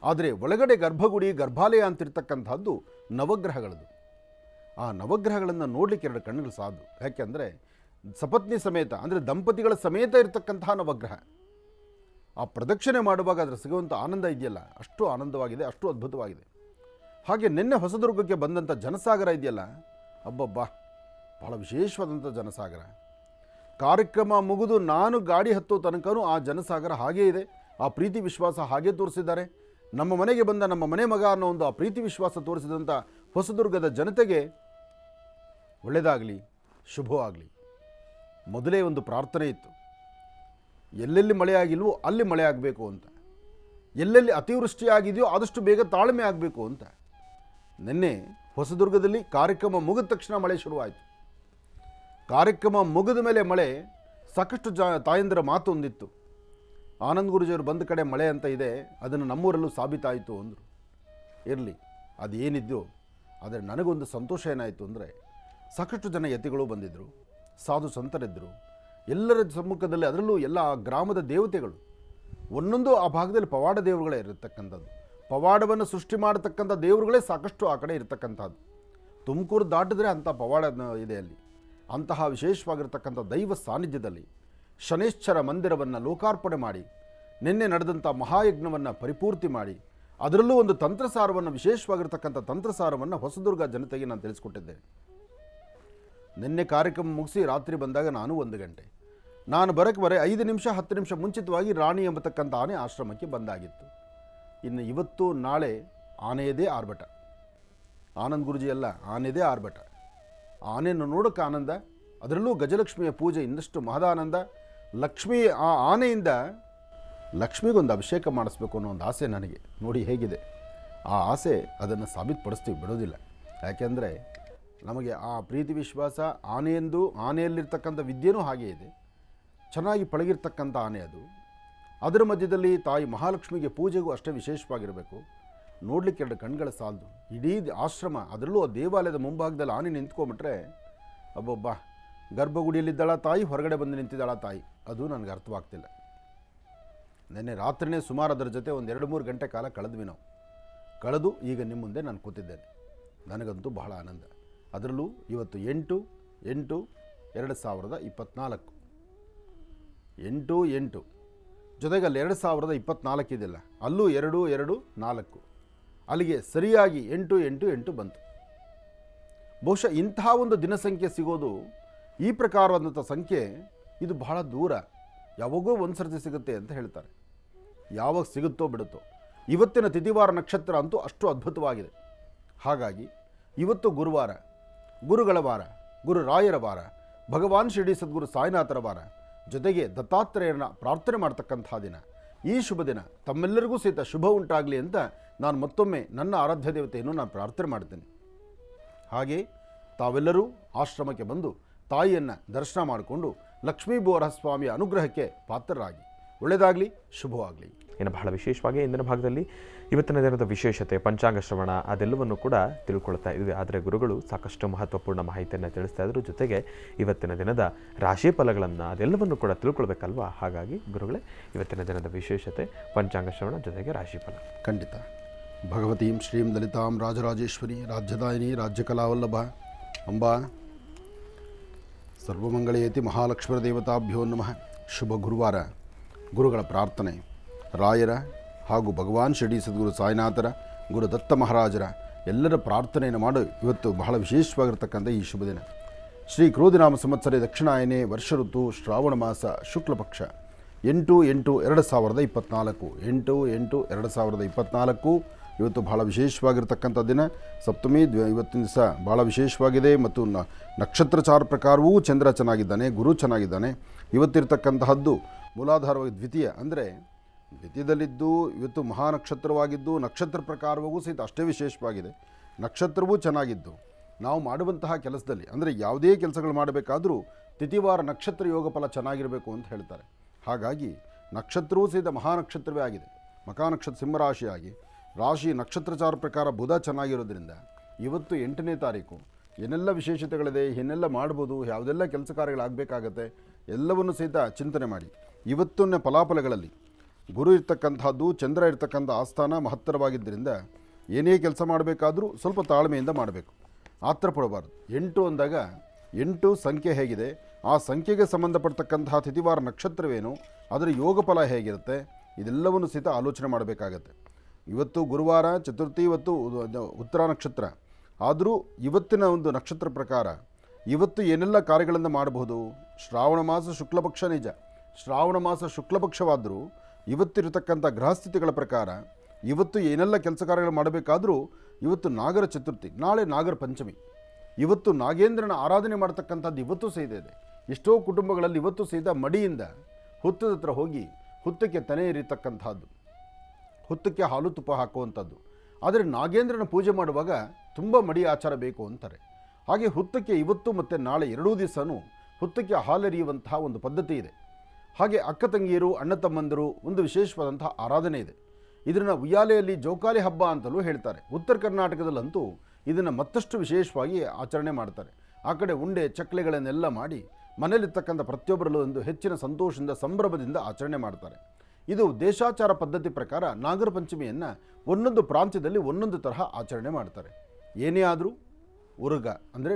S2: ಆದರೆ ಒಳಗಡೆ ಗರ್ಭಗುಡಿ, ಗರ್ಭಾಲಯ ಅಂತಿರ್ತಕ್ಕಂಥದ್ದು ನವಗ್ರಹಗಳದು. ಆ ನವಗ್ರಹಗಳನ್ನು ನೋಡಲಿಕ್ಕೆ 2 ಕಣ್ಣುಗಳು ಸಾಧು. ಯಾಕೆಂದರೆ ಸಪತ್ನಿ ಸಮೇತ, ಅಂದರೆ ದಂಪತಿಗಳ ಸಮೇತ ಇರತಕ್ಕಂತಹ ನವಗ್ರಹ. ಆ ಪ್ರದಕ್ಷಿಣೆ ಮಾಡುವಾಗ ಅದರ ಸಿಗುವಂಥ ಆನಂದ ಇದೆಯಲ್ಲ, ಅಷ್ಟು ಆನಂದವಾಗಿದೆ, ಅಷ್ಟು ಅದ್ಭುತವಾಗಿದೆ. ಹಾಗೆ ನಿನ್ನೆ ಹೊಸದುರ್ಗಕ್ಕೆ ಬಂದಂಥ ಜನಸಾಗರ ಇದೆಯಲ್ಲ, ಅಬ್ಬಬ್ಬಾ, ಬಹಳ ವಿಶೇಷವಾದಂಥ ಜನಸಾಗರ. ಕಾರ್ಯಕ್ರಮ ಮುಗಿದು ನಾನು ಗಾಡಿ ಹತ್ತೋ ತನಕನೂ ಆ ಜನಸಾಗರ ಹಾಗೇ ಇದೆ. ಆ ಪ್ರೀತಿ ವಿಶ್ವಾಸ ಹಾಗೇ ತೋರಿಸಿದ್ದಾರೆ. ನಮ್ಮ ಮನೆಗೆ ಬಂದ ನಮ್ಮ ಮನೆ ಮಗ ಅನ್ನೋ ಒಂದು ಆ ಪ್ರೀತಿ ವಿಶ್ವಾಸ ತೋರಿಸಿದಂಥ ಹೊಸದುರ್ಗದ ಜನತೆಗೆ ಒಳ್ಳೆಯದಾಗಲಿ, ಶುಭವಾಗಲಿ. ಮೊದಲೇ ಒಂದು ಪ್ರಾರ್ಥನೆ ಇತ್ತು, ಎಲ್ಲೆಲ್ಲಿ ಮಳೆಯಾಗಿಲ್ವೋ ಅಲ್ಲಿ ಮಳೆ ಆಗಬೇಕು ಅಂತ, ಎಲ್ಲೆಲ್ಲಿ ಅತಿವೃಷ್ಟಿಯಾಗಿದೆಯೋ ಆದಷ್ಟು ಬೇಗ ತಾಳ್ಮೆ ಆಗಬೇಕು ಅಂತ. ನಿನ್ನೆ ಹೊಸದುರ್ಗದಲ್ಲಿ ಕಾರ್ಯಕ್ರಮ ಮುಗಿದ ತಕ್ಷಣ ಮಳೆ ಶುರುವಾಯಿತು. ಕಾರ್ಯಕ್ರಮ ಮುಗಿದ ಮೇಲೆ ಮಳೆ, ಸಾಕಷ್ಟು ತಾಯಂದಿರ ಮಾತು ಒಂದಿತ್ತು, ಆನಂದ್ ಗುರೂಜಿಯವರು ಬಂದ ಕಡೆ ಮಳೆ ಅಂತ ಇದೆ, ಅದನ್ನು ನಮ್ಮೂರಲ್ಲೂ ಸಾಬೀತಾಯಿತು ಅಂದರು. ಇರಲಿ, ಅದೇನಿದ್ದು. ಆದರೆ ನನಗೊಂದು ಸಂತೋಷ ಏನಾಯಿತು ಅಂದರೆ, ಸಾಕಷ್ಟು ಜನ ಯತಿಗಳು ಬಂದಿದ್ದರು, ಸಾಧು ಸಂತರಿದ್ದರು. ಎಲ್ಲರ ಸಮ್ಮುಖದಲ್ಲಿ, ಅದರಲ್ಲೂ ಎಲ್ಲ ಗ್ರಾಮದ ದೇವತೆಗಳು, ಒಂದೊಂದು ಆ ಭಾಗದಲ್ಲಿ ಪವಾಡ ದೇವರುಗಳೇ ಇರತಕ್ಕಂಥದ್ದು. ಪವಾಡವನ್ನು ಸೃಷ್ಟಿ ಮಾಡತಕ್ಕಂಥ ದೇವರುಗಳೇ ಸಾಕಷ್ಟು ಆ ಕಡೆ ಇರತಕ್ಕಂಥದ್ದು. ತುಮಕೂರು ದಾಟಿದ್ರೆ ಅಂಥ ಪವಾಡ ಇದೆ ಅಲ್ಲಿ. ಅಂತಹ ವಿಶೇಷವಾಗಿರ್ತಕ್ಕಂಥ ದೈವ ಸಾನ್ನಿಧ್ಯದಲ್ಲಿ ಶನೇಶ್ಚರ ಮಂದಿರವನ್ನು ಲೋಕಾರ್ಪಣೆ ಮಾಡಿ, ನಿನ್ನೆ ನಡೆದಂಥ ಮಹಾಯಜ್ಞವನ್ನು ಪರಿಪೂರ್ತಿ ಮಾಡಿ, ಅದರಲ್ಲೂ ಒಂದು ತಂತ್ರಸಾರವನ್ನು, ವಿಶೇಷವಾಗಿರ್ತಕ್ಕಂಥ ತಂತ್ರಸಾರವನ್ನು ಹೊಸದುರ್ಗ ಜನತೆಗೆ ನಾನು ತಿಳಿಸ್ಕೊಟ್ಟಿದ್ದೇನೆ. ನಿನ್ನೆ ಕಾರ್ಯಕ್ರಮ ಮುಗಿಸಿ ರಾತ್ರಿ ಬಂದಾಗ ನಾನು 1 ಗಂಟೆ, ನಾನು ಬರೋಕ್ಕೆ 5 ನಿಮಿಷ 10 ನಿಮಿಷ ಮುಂಚಿತವಾಗಿ ರಾಣಿ ಎಂಬತಕ್ಕಂಥ ಆನೆ ಆಶ್ರಮಕ್ಕೆ ಬಂದಾಗಿತ್ತು. ಇನ್ನು ಇವತ್ತು ನಾಳೆ ಆನೆಯದೇ ಆರ್ಭಟ. ಆನಂದ್ ಗುರೂಜಿ ಎಲ್ಲ ಆನೆಯದೇ ಆರ್ಭಟ. ಆನೆಯನ್ನು ನೋಡೋಕ್ಕೆ ಆನಂದ, ಅದರಲ್ಲೂ ಗಜಲಕ್ಷ್ಮಿಯ ಪೂಜೆ ಇನ್ನಷ್ಟು ಮಹದಾನಂದ. ಲಕ್ಷ್ಮಿ ಆ ಆನೆಯಿಂದ ಲಕ್ಷ್ಮಿಗೊಂದು ಅಭಿಷೇಕ ಮಾಡಿಸ್ಬೇಕು ಅನ್ನೋ ಒಂದು ಆಸೆ ನನಗೆ. ನೋಡಿ ಹೇಗಿದೆ ಆ ಆಸೆ, ಅದನ್ನು ಸಾಬೀತುಪಡಿಸ್ತೀವಿ, ಬಿಡೋದಿಲ್ಲ. ಯಾಕೆಂದರೆ ನಮಗೆ ಆ ಪ್ರೀತಿ ವಿಶ್ವಾಸ, ಆನೆಯಲ್ಲಿರ್ತಕ್ಕಂಥ ವಿದ್ಯೆನೂ ಹಾಗೇ ಇದೆ, ಚೆನ್ನಾಗಿ ಪಳಗಿರ್ತಕ್ಕಂಥ ಆನೆ ಅದು. ಅದರ ಮಧ್ಯದಲ್ಲಿ ತಾಯಿ ಮಹಾಲಕ್ಷ್ಮಿಗೆ ಪೂಜೆಗೂ ಅಷ್ಟೇ ವಿಶೇಷವಾಗಿರಬೇಕು. ನೋಡಲಿಕ್ಕೆ 2 ಕಣ್ಗಳ ಸಾಲದು. ಇಡೀ ಆಶ್ರಮ, ಅದರಲ್ಲೂ ಆ ದೇವಾಲಯದ ಮುಂಭಾಗದಲ್ಲಿ ಆನೆ ನಿಂತ್ಕೊಂಡ್ಬಿಟ್ರೆ ಅಬ್ಬೊಬ್ಬ, ಗರ್ಭಗುಡಿಯಲ್ಲಿದ್ದಾಳ ತಾಯಿ, ಹೊರಗಡೆ ಬಂದು ನಿಂತಿದ್ದಾಳ ತಾಯಿ, ಅದು ನನಗೆ ಅರ್ಥವಾಗ್ತಿಲ್ಲ. ನೆನ್ನೆ ರಾತ್ರಿನೇ ಸುಮಾರು ಅದರ ಜೊತೆ ಒಂದು 2-3 ಗಂಟೆ ಕಾಲ ಕಳೆದ್ವಿ ನಾವು. ಕಳೆದು ಈಗ ನಿಮ್ಮ ಮುಂದೆ ನಾನು ಕೂತಿದ್ದೇನೆ. ನನಗಂತೂ ಬಹಳ ಆನಂದ. ಅದರಲ್ಲೂ ಇವತ್ತು 8/8/2024, 8/8 ಜೊತೆಗೆ ಅಲ್ಲಿ 2024 ಇದೆಯಲ್ಲ, ಅಲ್ಲೂ 2/2/4, ಅಲ್ಲಿಗೆ ಸರಿಯಾಗಿ 8/8/8 ಬಂತು. ಬಹುಶಃ ಇಂತಹ ಒಂದು ದಿನಸಂಖ್ಯೆ ಸಿಗೋದು, ಈ ಪ್ರಕಾರವಾದಂಥ ಸಂಖ್ಯೆ, ಇದು ಬಹಳ ದೂರ, ಯಾವಾಗೋ ಒಂದು ಸರ್ತಿ ಸಿಗುತ್ತೆ ಅಂತ ಹೇಳ್ತಾರೆ. ಯಾವಾಗ ಸಿಗುತ್ತೋ ಬಿಡುತ್ತೋ. ಇವತ್ತಿನ ತಿಥಿವಾರ ನಕ್ಷತ್ರ ಅಂತೂ ಅಷ್ಟು ಅದ್ಭುತವಾಗಿದೆ. ಹಾಗಾಗಿ ಇವತ್ತು ಗುರುವಾರ, ಗುರುಗಳ ವಾರ, ಗುರು ರಾಯರ ವಾರ, ಭಗವಾನ್ ಶಿರಡಿ ಸದ್ಗುರು ಸಾಯಿನಾಥರ ವಾರ, ಜೊತೆಗೆ ದತ್ತಾತ್ರೇಯರನ್ನ ಪ್ರಾರ್ಥನೆ ಮಾಡ್ತಕ್ಕಂಥ ದಿನ. ಈ ಶುಭ ದಿನ ತಮ್ಮೆಲ್ಲರಿಗೂ ಸಹಿತ ಶುಭ ಉಂಟಾಗಲಿ ಅಂತ ನಾನು ಮತ್ತೊಮ್ಮೆ ನನ್ನ ಆರಾಧ್ಯ ದೇವತೆಯನ್ನು ನಾನು ಪ್ರಾರ್ಥನೆ ಮಾಡ್ತೇನೆ. ಹಾಗೆ ತಾವೆಲ್ಲರೂ ಆಶ್ರಮಕ್ಕೆ ಬಂದು ತಾಯಿಯನ್ನು ದರ್ಶನ ಮಾಡಿಕೊಂಡು ಲಕ್ಷ್ಮೀಬೋರಸ್ವಾಮಿಯ ಅನುಗ್ರಹಕ್ಕೆ ಪಾತ್ರರಾಗಿ. ಒಳ್ಳೆಯದಾಗಲಿ, ಶುಭವಾಗಲಿ.
S1: ಇನ್ನು ಬಹಳ ವಿಶೇಷವಾಗಿ ಇಂದಿನ ಭಾಗದಲ್ಲಿ ಇವತ್ತಿನ ದಿನದ ವಿಶೇಷತೆ, ಪಂಚಾಂಗ ಶ್ರವಣ, ಅದೆಲ್ಲವನ್ನು ಕೂಡ ತಿಳ್ಕೊಳ್ತಾ ಇದ್ವಿ. ಆದರೆ ಗುರುಗಳು ಸಾಕಷ್ಟು ಮಹತ್ವಪೂರ್ಣ ಮಾಹಿತಿಯನ್ನು ತಿಳಿಸ್ತಾ ಇದ್ರು. ಜೊತೆಗೆ ಇವತ್ತಿನ ದಿನದ ರಾಶಿ ಫಲಗಳನ್ನು ಅದೆಲ್ಲವನ್ನು ಕೂಡ ತಿಳ್ಕೊಳ್ಬೇಕಲ್ವಾ. ಹಾಗಾಗಿ ಗುರುಗಳೇ, ಇವತ್ತಿನ ದಿನದ ವಿಶೇಷತೆ, ಪಂಚಾಂಗ ಶ್ರವಣ ಜೊತೆಗೆ ರಾಶಿ ಫಲ.
S2: ಖಂಡಿತ. ಭಗವತೀಂ ಶ್ರೀಂ ಲಲಿತಾಂ ರಾಜರಾಜೇಶ್ವರಿ ರಾಜ್ಯದಾಯಿನಿ ರಾಜ್ಯಕಲಾವಲ್ಲಭ ಅಂಬಾ ಸರ್ವಮಂಗಳೇತಿ ಮಹಾಲಕ್ಷ್ಮೀ ದೇವತಾಭ್ಯೋ ನಮಃ. ಶುಭ ಗುರುವಾರ. ಗುರುಗಳ ಪ್ರಾರ್ಥನೆ, ರಾಯರ ಹಾಗೂ ಭಗವಾನ್ ಶಿರಡಿ ಸದ್ಗುರು ಸಾಯಿನಾಥರ, ಗುರು ದತ್ತ ಮಹಾರಾಜರ ಎಲ್ಲರ ಪ್ರಾರ್ಥನೆಯನ್ನು ಮಾಡಿ ಇವತ್ತು ಬಹಳ ವಿಶೇಷವಾಗಿರ್ತಕ್ಕಂಥ ಈ ಶುಭ ದಿನ. ಶ್ರೀ ಕ್ರೋಧಿನಾಮ ಸಂವತ್ಸರ ದಕ್ಷಿಣಾಯನೆ, ವರ್ಷ ಋತು, ಶ್ರಾವಣ ಮಾಸ, ಶುಕ್ಲ ಪಕ್ಷ, 8/8/2024, 8/8/2024 ಇವತ್ತು ಬಹಳ ವಿಶೇಷವಾಗಿರ್ತಕ್ಕಂಥ ದಿನ. ಸಪ್ತಮಿ ಇವತ್ತಿನ ದಿವಸ ಬಹಳ ವಿಶೇಷವಾಗಿದೆ. ಮತ್ತು ನಕ್ಷತ್ರಚಾರ ಪ್ರಕಾರವೂ ಚಂದ್ರ ಚೆನ್ನಾಗಿದ್ದಾನೆ, ಗುರು ಚೆನ್ನಾಗಿದ್ದಾನೆ. ಇವತ್ತಿರ್ತಕ್ಕಂತಹದ್ದು ಮೂಲಾಧಾರವಾಗಿ ದ್ವಿತೀಯ, ಅಂದರೆ ದ್ವಿತೀಯದಲ್ಲಿದ್ದು ಇವತ್ತು ಮಹಾನಕ್ಷತ್ರವಾಗಿದ್ದು, ನಕ್ಷತ್ರ ಪ್ರಕಾರವಾಗೂ ಸಹಿತ ಅಷ್ಟೇ ವಿಶೇಷವಾಗಿದೆ. ನಕ್ಷತ್ರವೂ ಚೆನ್ನಾಗಿದ್ದು, ನಾವು ಮಾಡುವಂತಹ ಕೆಲಸದಲ್ಲಿ, ಅಂದರೆ ಯಾವುದೇ ಕೆಲಸಗಳು ಮಾಡಬೇಕಾದರೂ ತಿಥಿವಾರ ನಕ್ಷತ್ರ ಯೋಗ ಫಲ ಚೆನ್ನಾಗಿರಬೇಕು ಅಂತ ಹೇಳ್ತಾರೆ. ಹಾಗಾಗಿ ನಕ್ಷತ್ರವೂ ಸಹಿತ ಮಹಾನಕ್ಷತ್ರವೇ ಆಗಿದೆ. ಮಕಾನಕ್ಷತ್ರ ಸಿಂಹರಾಶಿಯಾಗಿ, ರಾಶಿ ನಕ್ಷತ್ರಚಾರ ಪ್ರಕಾರ ಬುಧ ಚೆನ್ನಾಗಿರೋದ್ರಿಂದ ಇವತ್ತು 8ನೇ ತಾರೀಕು ಏನೆಲ್ಲ ವಿಶೇಷತೆಗಳಿದೆ, ಏನೆಲ್ಲ ಮಾಡ್ಬೋದು, ಯಾವುದೆಲ್ಲ ಕೆಲಸ ಕಾರ್ಯಗಳಾಗಬೇಕಾಗತ್ತೆ, ಎಲ್ಲವನ್ನು ಸಹಿತ ಚಿಂತನೆ ಮಾಡಿ. ಇವತ್ತಿನ ಫಲಾಫಲಗಳಲ್ಲಿ ಗುರು ಇರ್ತಕ್ಕಂಥದ್ದು, ಚಂದ್ರ ಇರ್ತಕ್ಕಂಥ ಆಸ್ಥಾನ ಮಹತ್ತರವಾಗಿದ್ದರಿಂದ ಏನೇ ಕೆಲಸ ಮಾಡಬೇಕಾದ್ರೂ ಸ್ವಲ್ಪ ತಾಳ್ಮೆಯಿಂದ ಮಾಡಬೇಕು, ಆತ್ರ ಪಡಬಾರ್ದು. 8 ಅಂದಾಗ 8 ಸಂಖ್ಯೆ ಹೇಗಿದೆ, ಆ ಸಂಖ್ಯೆಗೆ ಸಂಬಂಧಪಡ್ತಕ್ಕಂತಹ ತಿಥಿವಾರ ನಕ್ಷತ್ರವೇನು, ಅದರ ಯೋಗ ಫಲ ಹೇಗಿರುತ್ತೆ, ಇದೆಲ್ಲವನ್ನು ಸಹಿತ ಆಲೋಚನೆ ಮಾಡಬೇಕಾಗತ್ತೆ. ಇವತ್ತು ಗುರುವಾರ ಚತುರ್ಥಿ, ಇವತ್ತು ಉತ್ತರ ನಕ್ಷತ್ರ. ಆದರೂ ಇವತ್ತಿನ ಒಂದು ನಕ್ಷತ್ರ ಪ್ರಕಾರ ಇವತ್ತು ಏನೆಲ್ಲ ಕಾರ್ಯಗಳನ್ನು ಮಾಡಬಹುದು. ಶ್ರಾವಣ ಮಾಸ ಶುಕ್ಲಪಕ್ಷ, ನಿಜ ಶ್ರಾವಣ ಮಾಸ ಶುಕ್ಲಪಕ್ಷವಾದರೂ ಇವತ್ತಿರತಕ್ಕಂಥ ಗ್ರಹಸ್ಥಿತಿಗಳ ಪ್ರಕಾರ ಇವತ್ತು ಏನೆಲ್ಲ ಕೆಲಸ ಕಾರ್ಯಗಳು ಮಾಡಬೇಕಾದರೂ ಇವತ್ತು ನಾಗರ ಚತುರ್ಥಿ, ನಾಳೆ ನಾಗರ ಪಂಚಮಿ. ಇವತ್ತು ನಾಗೇಂದ್ರನ ಆರಾಧನೆ ಮಾಡ್ತಕ್ಕಂಥದ್ದು ಇವತ್ತು ಸಹಿತ ಇದೆ. ಎಷ್ಟೋ ಕುಟುಂಬಗಳಲ್ಲಿ ಇವತ್ತು ಸಹಿತ ಮಡಿಯಿಂದ ಹುತ್ತದ ಹತ್ರ ಹೋಗಿ ಹುತ್ತಕ್ಕೆ ತೆನೆ ಇರತಕ್ಕಂಥದ್ದು, ಹುತ್ತಕ್ಕೆ ಹಾಲು ತುಪ್ಪ ಹಾಕುವಂಥದ್ದು. ಆದರೆ ನಾಗೇಂದ್ರನ ಪೂಜೆ ಮಾಡುವಾಗ ತುಂಬ ಮಡಿ ಆಚಾರ ಬೇಕು ಅಂತಾರೆ. ಹಾಗೆ ಹುತ್ತಕ್ಕೆ ಇವತ್ತು ಮತ್ತು ನಾಳೆ 2 ದಿವಸನೂ ಹುತ್ತಕ್ಕೆ ಹಾಲೆರಿಯುವಂತಹ ಒಂದು ಪದ್ಧತಿ ಇದೆ. ಹಾಗೆ ಅಕ್ಕ ತಂಗಿಯರು, ಅಣ್ಣ ತಮ್ಮಂದರು ಒಂದು ವಿಶೇಷವಾದಂತಹ ಆರಾಧನೆ ಇದೆ. ಇದನ್ನು ಉಯ್ಯಾಲೆಯಲ್ಲಿ ಜೋಕಾಲಿ ಹಬ್ಬ ಅಂತಲೂ ಹೇಳ್ತಾರೆ. ಉತ್ತರ ಕರ್ನಾಟಕದಲ್ಲಂತೂ ಇದನ್ನು ಮತ್ತಷ್ಟು ವಿಶೇಷವಾಗಿ ಆಚರಣೆ ಮಾಡ್ತಾರೆ. ಆ ಕಡೆ ಉಂಡೆ ಚಕ್ಲೆಗಳನ್ನೆಲ್ಲ ಮಾಡಿ ಮನೆಯಲ್ಲಿರ್ತಕ್ಕಂಥ ಪ್ರತಿಯೊಬ್ಬರಲ್ಲೂ ಒಂದು ಹೆಚ್ಚಿನ ಸಂತೋಷದಿಂದ, ಸಂಭ್ರಮದಿಂದ ಆಚರಣೆ ಮಾಡ್ತಾರೆ. ಇದು ದೇಶಾಚಾರ ಪದ್ಧತಿ ಪ್ರಕಾರ ನಾಗರ ಪಂಚಮಿಯನ್ನು ಒಂದೊಂದು ಪ್ರಾಂತ್ಯದಲ್ಲಿ ಒಂದೊಂದು ತರಹ ಆಚರಣೆ ಮಾಡ್ತಾರೆ. ಏನೇ ಆದರೂ ಉರುಗ ಅಂದರೆ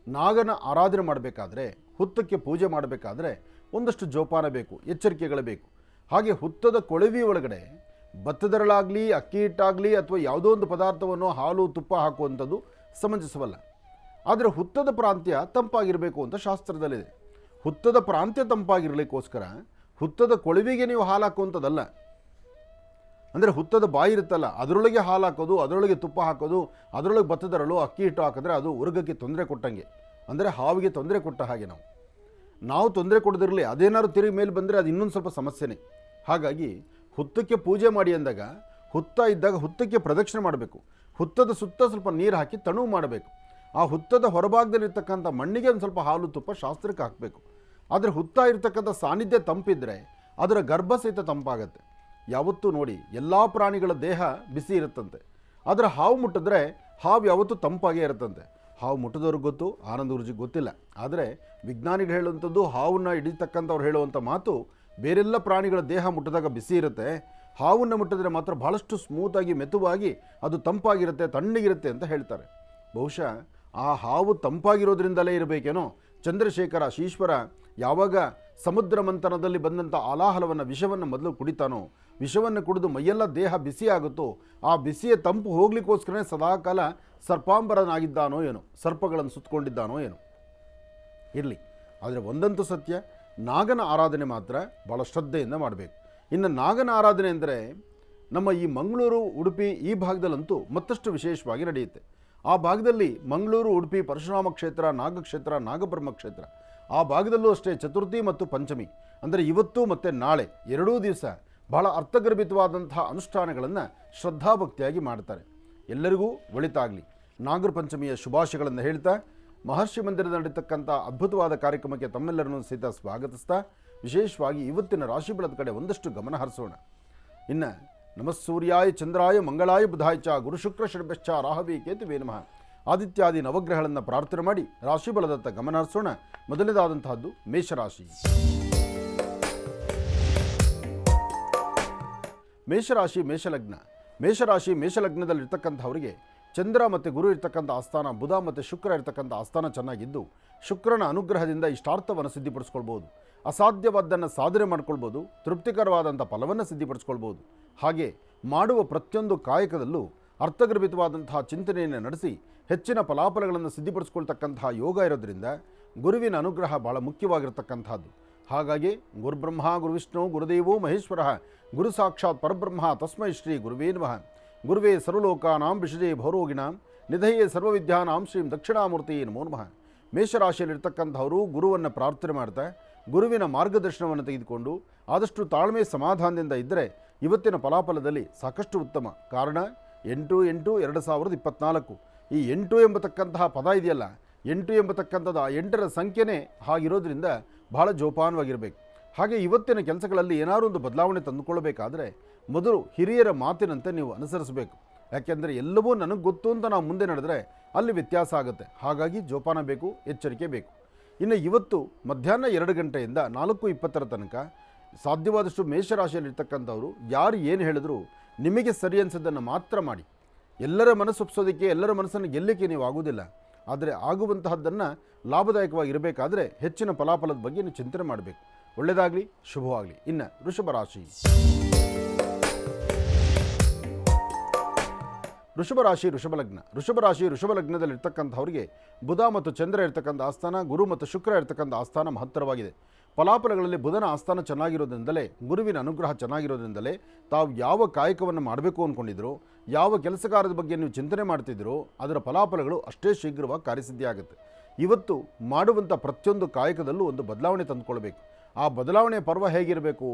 S2: ನಾಗನ ಆರಾಧನೆ ಮಾಡಬೇಕಾದ್ರೆ, ಹುತ್ತಕ್ಕೆ ಪೂಜೆ ಮಾಡಬೇಕಾದ್ರೆ ಒಂದಷ್ಟು ಜೋಪಾನ ಬೇಕು, ಎಚ್ಚರಿಕೆಗಳು ಬೇಕು. ಹಾಗೆ ಹುತ್ತದ ಕೊಳವಿ ಒಳಗಡೆ ಭತ್ತದರಳಾಗಲಿ, ಅಕ್ಕಿ ಹಿಟ್ಟಾಗಲಿ ಅಥವಾ ಯಾವುದೋ ಒಂದು ಪದಾರ್ಥವನ್ನು ಹಾಲು ತುಪ್ಪ ಹಾಕುವಂಥದ್ದು ಸಮಂಜಸವಲ್ಲ. ಆದರೆ ಹುತ್ತದ ಪ್ರಾಂತ್ಯ ತಂಪಾಗಿರಬೇಕು ಅಂತ ಶಾಸ್ತ್ರದಲ್ಲಿದೆ. ಹುತ್ತದ ಪ್ರಾಂತ್ಯ ತಂಪಾಗಿರಲಿಕ್ಕೋಸ್ಕರ ಹುತ್ತದ ಕೊಳವಿಗೆ ನೀವು ಹಾಲು ಹಾಕುವಂಥದ್ದಲ್ಲ. ಅಂದರೆ ಹುತ್ತದ ಬಾಯಿ ಇರುತ್ತಲ್ಲ, ಅದರೊಳಗೆ ಹಾಲು ಹಾಕೋದು, ಅದರೊಳಗೆ ತುಪ್ಪ ಹಾಕೋದು, ಅದರೊಳಗೆ ಭತ್ತದರಳು ಅಕ್ಕಿ ಹಿಟ್ಟು ಹಾಕಿದ್ರೆ ಅದು ಉರುಗಕ್ಕೆ ತೊಂದರೆ ಕೊಟ್ಟಂಗೆ. ಅಂದರೆ ಹಾವಿಗೆ ತೊಂದರೆ ಕೊಟ್ಟ ಹಾಗೆ ನಾವು ತೊಂದರೆ ಕೊಡದಿರಲಿ, ಅದೇನಾದ್ರು ತಿರುಗಿ ಮೇಲೆ ಬಂದರೆ ಅದು ಇನ್ನೊಂದು ಸ್ವಲ್ಪ ಸಮಸ್ಯೆನೇ. ಹಾಗಾಗಿ ಹುತ್ತಕ್ಕೆ ಪೂಜೆ ಮಾಡಿ ಅಂದಾಗ ಹುತ್ತ ಇದ್ದಾಗ ಹುತ್ತಕ್ಕೆ ಪ್ರದಕ್ಷಿಣೆ ಮಾಡಬೇಕು. ಹುತ್ತದ ಸುತ್ತ ಸ್ವಲ್ಪ ನೀರು ಹಾಕಿ ತಣುವು ಮಾಡಬೇಕು. ಆ ಹುತ್ತದ ಹೊರಭಾಗದಲ್ಲಿರ್ತಕ್ಕಂಥ ಮಣ್ಣಿಗೆ ಒಂದು ಸ್ವಲ್ಪ ಹಾಲು ತುಪ್ಪ ಶಾಸ್ತ್ರಕ್ಕೆ ಹಾಕಬೇಕು. ಆದರೆ ಹುತ್ತ ಇರ್ತಕ್ಕಂಥ ಸಾನ್ನಿಧ್ಯ ತಂಪಿದ್ದರೆ ಅದರ ಗರ್ಭ ಸಹಿತ ತಂಪಾಗತ್ತೆ. ಯಾವತ್ತೂ ನೋಡಿ, ಎಲ್ಲ ಪ್ರಾಣಿಗಳ ದೇಹ ಬಿಸಿ ಇರುತ್ತಂತೆ, ಆದರೆ ಹಾವು ಮುಟ್ಟಿದ್ರೆ ಹಾವು ಯಾವತ್ತೂ ತಂಪಾಗೇ ಇರುತ್ತಂತೆ. ಹಾವು ಮುಟ್ಟಿದವ್ರಿಗೆ ಗೊತ್ತು, ಆನಂದ ಗುರುಜಿಗೆ ಗೊತ್ತಿಲ್ಲ. ಆದರೆ ವಿಜ್ಞಾನಿಗಳು ಹೇಳುವಂಥದ್ದು, ಹಾವನ್ನು ಹಿಡಿತಕ್ಕಂಥವ್ರು ಹೇಳುವಂಥ ಮಾತು, ಬೇರೆಲ್ಲ ಪ್ರಾಣಿಗಳ ದೇಹ ಮುಟ್ಟಿದಾಗ ಬಿಸಿ ಇರುತ್ತೆ, ಹಾವನ್ನು ಮುಟ್ಟಿದ್ರೆ ಮಾತ್ರ ಭಾಳಷ್ಟು ಸ್ಮೂತಾಗಿ ಮೆತುವಾಗಿ ಅದು ತಂಪಾಗಿರುತ್ತೆ, ತಣ್ಣಗಿರುತ್ತೆ ಅಂತ ಹೇಳ್ತಾರೆ. ಬಹುಶಃ ಆ ಹಾವು ತಂಪಾಗಿರೋದ್ರಿಂದಲೇ ಇರಬೇಕೇನೋ ಚಂದ್ರಶೇಖರ ಶೀಶ್ವರ ಯಾವಾಗ ಸಮುದ್ರ ಮಂಥನದಲ್ಲಿ ಬಂದಂಥ ಆಲಾಹಲವನ್ನು ವಿಷವನ್ನು ಮೊದಲು ಕುಡಿತಾನೋ, ವಿಷವನ್ನು ಕುಡಿದು ಮೈಯೆಲ್ಲ ದೇಹ ಬಿಸಿ ಆಗುತ್ತೋ, ಆ ಬಿಸಿಯ ತಂಪು ಹೋಗ್ಲಿಕ್ಕೋಸ್ಕರನೇ ಸದಾಕಾಲ ಸರ್ಪಾಂಬರನಾಗಿದ್ದಾನೋ ಏನೋ, ಸರ್ಪಗಳನ್ನು ಸುತ್ತಕೊಂಡಿದ್ದಾನೋ ಏನೋ ಇರಲಿ. ಆದರೆ ಒಂದಂತೂ ಸತ್ಯ, ನಾಗನ ಆರಾಧನೆ ಮಾತ್ರ ಭಾಳ ಶ್ರದ್ಧೆಯಿಂದ ಮಾಡಬೇಕು. ಇನ್ನು ನಾಗನ ಆರಾಧನೆ ಅಂದರೆ ನಮ್ಮ ಈ ಮಂಗಳೂರು, ಉಡುಪಿ ಈ ಭಾಗದಲ್ಲಂತೂ ಮತ್ತಷ್ಟು ವಿಶೇಷವಾಗಿ ನಡೆಯುತ್ತೆ. ಆ ಭಾಗದಲ್ಲಿ ಮಂಗಳೂರು, ಉಡುಪಿ, ಪರಶುರಾಮ ಕ್ಷೇತ್ರ, ನಾಗಕ್ಷೇತ್ರ, ನಾಗಬ್ರಹ್ಮ ಕ್ಷೇತ್ರ, ಆ ಭಾಗದಲ್ಲೂ ಅಷ್ಟೇ ಚತುರ್ಥಿ ಮತ್ತು ಪಂಚಮಿ ಅಂದರೆ ಇವತ್ತು ಮತ್ತು ನಾಳೆ ಎರಡೂ ದಿವಸ ಬಹಳ ಅರ್ಥಗರ್ಭಿತವಾದಂತಹ ಅನುಷ್ಠಾನಗಳನ್ನು ಶ್ರದ್ಧಾಭಕ್ತಿಯಾಗಿ ಮಾಡ್ತಾರೆ. ಎಲ್ಲರಿಗೂ ಒಳಿತಾಗಲಿ. ನಾಗರ ಪಂಚಮಿಯ ಶುಭಾಶಯಗಳನ್ನು ಹೇಳ್ತಾ ಮಹರ್ಷಿ ಮಂದಿರದ ನಡೀತಕ್ಕಂಥ ಅದ್ಭುತವಾದ ಕಾರ್ಯಕ್ರಮಕ್ಕೆ ತಮ್ಮೆಲ್ಲರನ್ನು ಸಹಿತ ಸ್ವಾಗತಿಸ್ತಾ ವಿಶೇಷವಾಗಿ ಇವತ್ತಿನ ರಾಶಿಫಲದ ಕಡೆ ಒಂದಷ್ಟು ಗಮನ ಹರಿಸೋಣ. ಇನ್ನು ನಮಸ್ಸೂರ್ಯಾಯ ಚಂದ್ರಾಯ ಮಂಗಳಾಯ ಬುಧಾಯ ಚ ಗುರು ಶುಕ್ರ ಶರ್ಭಶ್ಚ ರಾಹವೇ ಕೇತುವೇ ನಮಃ ಆದಿತ್ಯಾದಿ ನವಗ್ರಹಗಳನ್ನು ಪ್ರಾರ್ಥನೆ ಮಾಡಿ ರಾಶಿಫಲದತ್ತ ಗಮನ ಹರಿಸೋಣ. ಮೊದಲನೇದಾದಂತಹದ್ದು ಮೇಷರಾಶಿ. ಮೇಷರಾಶಿ ಮೇಷಲಗ್ನ. ಮೇಷರಾಶಿ ಮೇಷಲಗ್ನದಲ್ಲಿರ್ತಕ್ಕಂಥವರಿಗೆ ಚಂದ್ರ ಮತ್ತು ಗುರು ಇರ್ತಕ್ಕಂಥ ಆಸ್ಥಾನ, ಬುಧ ಮತ್ತು ಶುಕ್ರ ಇರ್ತಕ್ಕಂಥ ಆಸ್ಥಾನ ಚೆನ್ನಾಗಿದ್ದು ಶುಕ್ರನ ಅನುಗ್ರಹದಿಂದ ಇಷ್ಟಾರ್ಥವನ್ನು ಸಿದ್ಧಿಪಡಿಸ್ಕೊಳ್ಬೋದು. ಅಸಾಧ್ಯವಾದ್ದನ್ನು ಸಾಧನೆ ಮಾಡ್ಕೊಳ್ಬೋದು. ತೃಪ್ತಿಕರವಾದಂಥ ಫಲವನ್ನು ಸಿದ್ಧಿಪಡಿಸ್ಕೊಳ್ಬೋದು. ಹಾಗೆ ಮಾಡುವ ಪ್ರತಿಯೊಂದು ಕಾಯಕದಲ್ಲೂ ಅರ್ಥಗರ್ಭಿತವಾದಂತಹ ಚಿಂತನೆಯನ್ನು ನಡೆಸಿ ಹೆಚ್ಚಿನ ಫಲಾಫಲಗಳನ್ನು ಸಿದ್ಧಿಪಡಿಸ್ಕೊಳ್ತಕ್ಕಂತಹ ಯೋಗ ಇರೋದ್ರಿಂದ ಗುರುವಿನ ಅನುಗ್ರಹ ಭಾಳ ಮುಖ್ಯವಾಗಿರ್ತಕ್ಕಂಥದ್ದು. ಹಾಗಾಗಿ ಗುರುಬ್ರಹ್ಮ ಗುರುವಿಷ್ಣು ಗುರುದೇವೋ ಮಹೇಶ್ವರ ಗುರು ಸಾಕ್ಷಾತ್ ಪರಬ್ರಹ್ಮ ತಸ್ಮೈ ಶ್ರೀ ಗುರುವೇ ನಮಃ. ಗುರುವೇ ಸರ್ವಲೋಕಾನಾಂ ವಿಷಜೇ ಭವರೋಗಿಣಾಂ ನಿಧಯೇ ಸರ್ವವಿದ್ಯಾನಾಂ ಶ್ರೀಂ ದಕ್ಷಿಣಾಮೂರ್ತಿ ನಮೋ ನಮಃ. ಮೇಷರಾಶಿಯಲ್ಲಿರ್ತಕ್ಕಂಥವರು ಗುರುವನ್ನು ಪ್ರಾರ್ಥನೆ ಮಾಡ್ತಾ ಗುರುವಿನ ಮಾರ್ಗದರ್ಶನವನ್ನು ತೆಗೆದುಕೊಂಡು ಆದಷ್ಟು ತಾಳ್ಮೆ ಸಮಾಧಾನದಿಂದ ಇದ್ದರೆ ಇವತ್ತಿನ ಫಲಾಫಲದಲ್ಲಿ ಸಾಕಷ್ಟು ಉತ್ತಮ. ಕಾರಣ 8/8/2024. ಈ 8 ಎಂಬತಕ್ಕಂತಹ ಪದ ಇದೆಯಲ್ಲ, 8 ಎಂಬತಕ್ಕಂಥದ್ದು, ಆ 8ರ ಸಂಖ್ಯೆನೇ ಹಾಗಿರೋದ್ರಿಂದ ಬಹಳ ಜೋಪಾನವಾಗಿರಬೇಕು. ಹಾಗೆ ಇವತ್ತಿನ ಕೆಲಸಗಳಲ್ಲಿ ಏನಾದರೂ ಒಂದು ಬದಲಾವಣೆ ತಂದುಕೊಳ್ಳಬೇಕಾದ್ರೆ ಮೊದಲು ಹಿರಿಯರ ಮಾತಿನಂತೆ ನೀವು ಅನುಸರಿಸಬೇಕು. ಯಾಕೆಂದರೆ ಎಲ್ಲವೂ ನನಗೆ ಗೊತ್ತು ಅಂತ ನಾವು ಮುಂದೆ ನಡೆದರೆ ಅಲ್ಲಿ ವ್ಯತ್ಯಾಸ ಆಗುತ್ತೆ. ಹಾಗಾಗಿ ಜೋಪಾನ ಬೇಕು, ಎಚ್ಚರಿಕೆ ಬೇಕು. ಇನ್ನು ಇವತ್ತು ಮಧ್ಯಾಹ್ನ 2 ಗಂಟೆಯಿಂದ 4:20 ತನಕ ಸಾಧ್ಯವಾದಷ್ಟು ಮೇಷರಾಶಿಯಲ್ಲಿರ್ತಕ್ಕಂಥವರು ಯಾರು ಏನು ಹೇಳಿದ್ರು ನಿಮಗೆ ಸರಿ ಅನಿಸೋದನ್ನು ಮಾತ್ರ ಮಾಡಿ. ಎಲ್ಲರ ಮನಸ್ಸು ಒಪ್ಪಿಸೋದಕ್ಕೆ, ಎಲ್ಲರ ಮನಸ್ಸನ್ನು ಗೆಲ್ಲಕ್ಕೆ ನೀವು ಆಗೋದಿಲ್ಲ. ಆದರೆ ಆಗುವಂತಹದ್ದನ್ನು ಲಾಭದಾಯಕವಾಗಿರಬೇಕಾದ್ರೆ ಹೆಚ್ಚಿನ ಫಲಾಫಲದ ಬಗ್ಗೆ ನೀವು ಚಿಂತನೆ ಮಾಡಬೇಕು. ಒಳ್ಳೆಯದಾಗಲಿ, ಶುಭವಾಗಲಿ. ಇನ್ನು ವೃಷಭ ರಾಶಿ. ವೃಷಭ ರಾಶಿ ವೃಷಭ ಲಗ್ನದಲ್ಲಿರ್ತಕ್ಕಂಥವರಿಗೆ ಬುಧ ಮತ್ತು ಚಂದ್ರ ಇರ್ತಕ್ಕಂಥ ಆಸ್ಥಾನ, ಗುರು ಮತ್ತು ಶುಕ್ರ ಇರ್ತಕ್ಕಂಥ ಆಸ್ಥಾನ ಮಹತ್ತರವಾಗಿದೆ. ಫಲಾಫಲಗಳಲ್ಲಿ ಬುಧನ ಆಸ್ಥಾನ ಚೆನ್ನಾಗಿರೋದ್ರಿಂದಲೇ, ಗುರುವಿನ ಅನುಗ್ರಹ ಚೆನ್ನಾಗಿರೋದ್ರಿಂದಲೇ ತಾವು ಯಾವ ಕಾಯಕವನ್ನು ಮಾಡಬೇಕು ಅಂದ್ಕೊಂಡಿದ್ರು, ಯಾವ ಕೆಲಸ ಕಾರ್ಯದ ಬಗ್ಗೆ ನೀವು ಚಿಂತನೆ ಮಾಡ್ತಿದ್ದೀರೋ ಅದರ ಫಲಾಫಲಗಳು ಅಷ್ಟೇ ಶೀಘ್ರವಾಗಿ ಕಾರ್ಯಸಿದ್ಧಿಯಾಗುತ್ತೆ. ಇವತ್ತು ಮಾಡುವಂಥ ಪ್ರತಿಯೊಂದು ಕಾಯಕದಲ್ಲೂ ಒಂದು ಬದಲಾವಣೆ ತಂದುಕೊಳ್ಬೇಕು. ಆ ಬದಲಾವಣೆಯ ಪರ್ವ ಹೇಗಿರಬೇಕು?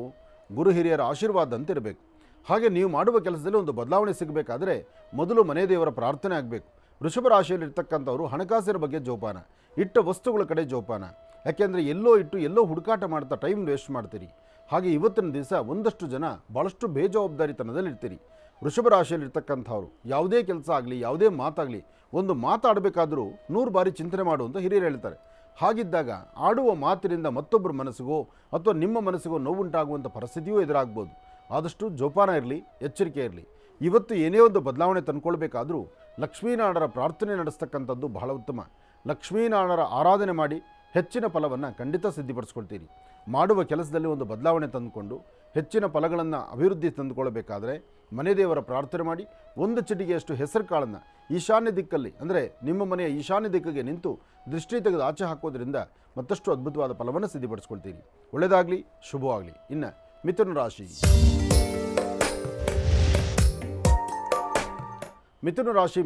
S2: ಗುರು ಹಿರಿಯರ ಆಶೀರ್ವಾದ ಅಂತಿರಬೇಕು. ಹಾಗೆ ನೀವು ಮಾಡುವ ಕೆಲಸದಲ್ಲಿ ಒಂದು ಬದಲಾವಣೆ ಸಿಗಬೇಕಾದ್ರೆ ಮೊದಲು ಮನೆ ದೇವರ ಪ್ರಾರ್ಥನೆ ಆಗಬೇಕು. ವೃಷಭ ರಾಶಿಯಲ್ಲಿರ್ತಕ್ಕಂಥವರು ಹಣಕಾಸಿನ ಬಗ್ಗೆ ಜೋಪಾನ, ಇಟ್ಟ ವಸ್ತುಗಳ ಕಡೆ ಜೋಪಾನ. ಯಾಕೆಂದರೆ ಎಲ್ಲೋ ಇಟ್ಟು ಎಲ್ಲೋ ಹುಡುಕಾಟ ಮಾಡ್ತಾ ಟೈಮ್ ವೇಸ್ಟ್ ಮಾಡ್ತೀರಿ. ಹಾಗೆ ಇವತ್ತಿನ ದಿವಸ ಒಂದಷ್ಟು ಜನ ಭಾಳಷ್ಟು ಬೇಜವಾಬ್ದಾರಿತನದಲ್ಲಿರ್ತೀರಿ. ವೃಷಭ ರಾಶಿಯಲ್ಲಿರ್ತಕ್ಕಂಥವ್ರು ಯಾವುದೇ ಕೆಲಸ ಆಗಲಿ, ಯಾವುದೇ ಮಾತಾಗಲಿ, ಒಂದು ಮಾತಾಡಬೇಕಾದರೂ 100 ಬಾರಿ ಚಿಂತನೆ ಮಾಡುವಂಥ ಹಿರಿಯರು ಹೇಳ್ತಾರೆ. ಹಾಗಿದ್ದಾಗ ಆಡುವ ಮಾತಿನಿಂದ ಮತ್ತೊಬ್ಬರ ಮನಸ್ಸಿಗೋ ಅಥವಾ ನಿಮ್ಮ ಮನಸ್ಸಿಗೋ ನೋವುಂಟಾಗುವಂಥ ಪರಿಸ್ಥಿತಿಯೂ ಎದುರಾಗ್ಬೋದು. ಆದಷ್ಟು ಜೋಪಾನ ಇರಲಿ, ಎಚ್ಚರಿಕೆ ಇರಲಿ. ಇವತ್ತು ಏನೇ ಒಂದು ಬದಲಾವಣೆ ತಂದುಕೊಳ್ಬೇಕಾದ್ರೂ ಲಕ್ಷ್ಮೀನಾರಾಯಣರ ಪ್ರಾರ್ಥನೆ ನಡೆಸ್ತಕ್ಕಂಥದ್ದು ಬಹಳ ಉತ್ತಮ. ಲಕ್ಷ್ಮೀನಾರಾಯಣರ ಆರಾಧನೆ ಮಾಡಿ ಹೆಚ್ಚಿನ ಫಲವನ್ನು ಖಂಡಿತ ಸಿದ್ಧಿಪಡಿಸ್ಕೊಳ್ತೀರಿ. ಮಾಡುವ ಕೆಲಸದಲ್ಲಿ ಒಂದು ಬದಲಾವಣೆ ತಂದುಕೊಂಡು ಹೆಚ್ಚಿನ ಫಲಗಳನ್ನು ಅಭಿವೃದ್ಧಿ ತಂದುಕೊಳ್ಳಬೇಕಾದ್ರೆ ಮನೆ ದೇವರ ಪ್ರಾರ್ಥನೆ ಮಾಡಿ ಒಂದು ಚಿಟಿಗೆಯಷ್ಟು ಹೆಸರು ಕಾಳನ್ನು ಈಶಾನ್ಯ ದಿಕ್ಕಲ್ಲಿ, ಅಂದರೆ ನಿಮ್ಮ ಮನೆಯ ಈಶಾನ್ಯ ದಿಕ್ಕಿಗೆ ನಿಂತು ದೃಷ್ಟಿ ತೆಗೆದು ಆಚೆ ಹಾಕೋದ್ರಿಂದ ಮತ್ತಷ್ಟು ಅದ್ಭುತವಾದ ಫಲವನ್ನು ಸಿದ್ಧಿಪಡಿಸ್ಕೊಳ್ತೀರಿ. ಒಳ್ಳೆಯದಾಗಲಿ, ಶುಭವಾಗಲಿ. ಇನ್ನು ಮಿಥುನ ರಾಶಿ. ಮಿಥುನ ರಾಶಿ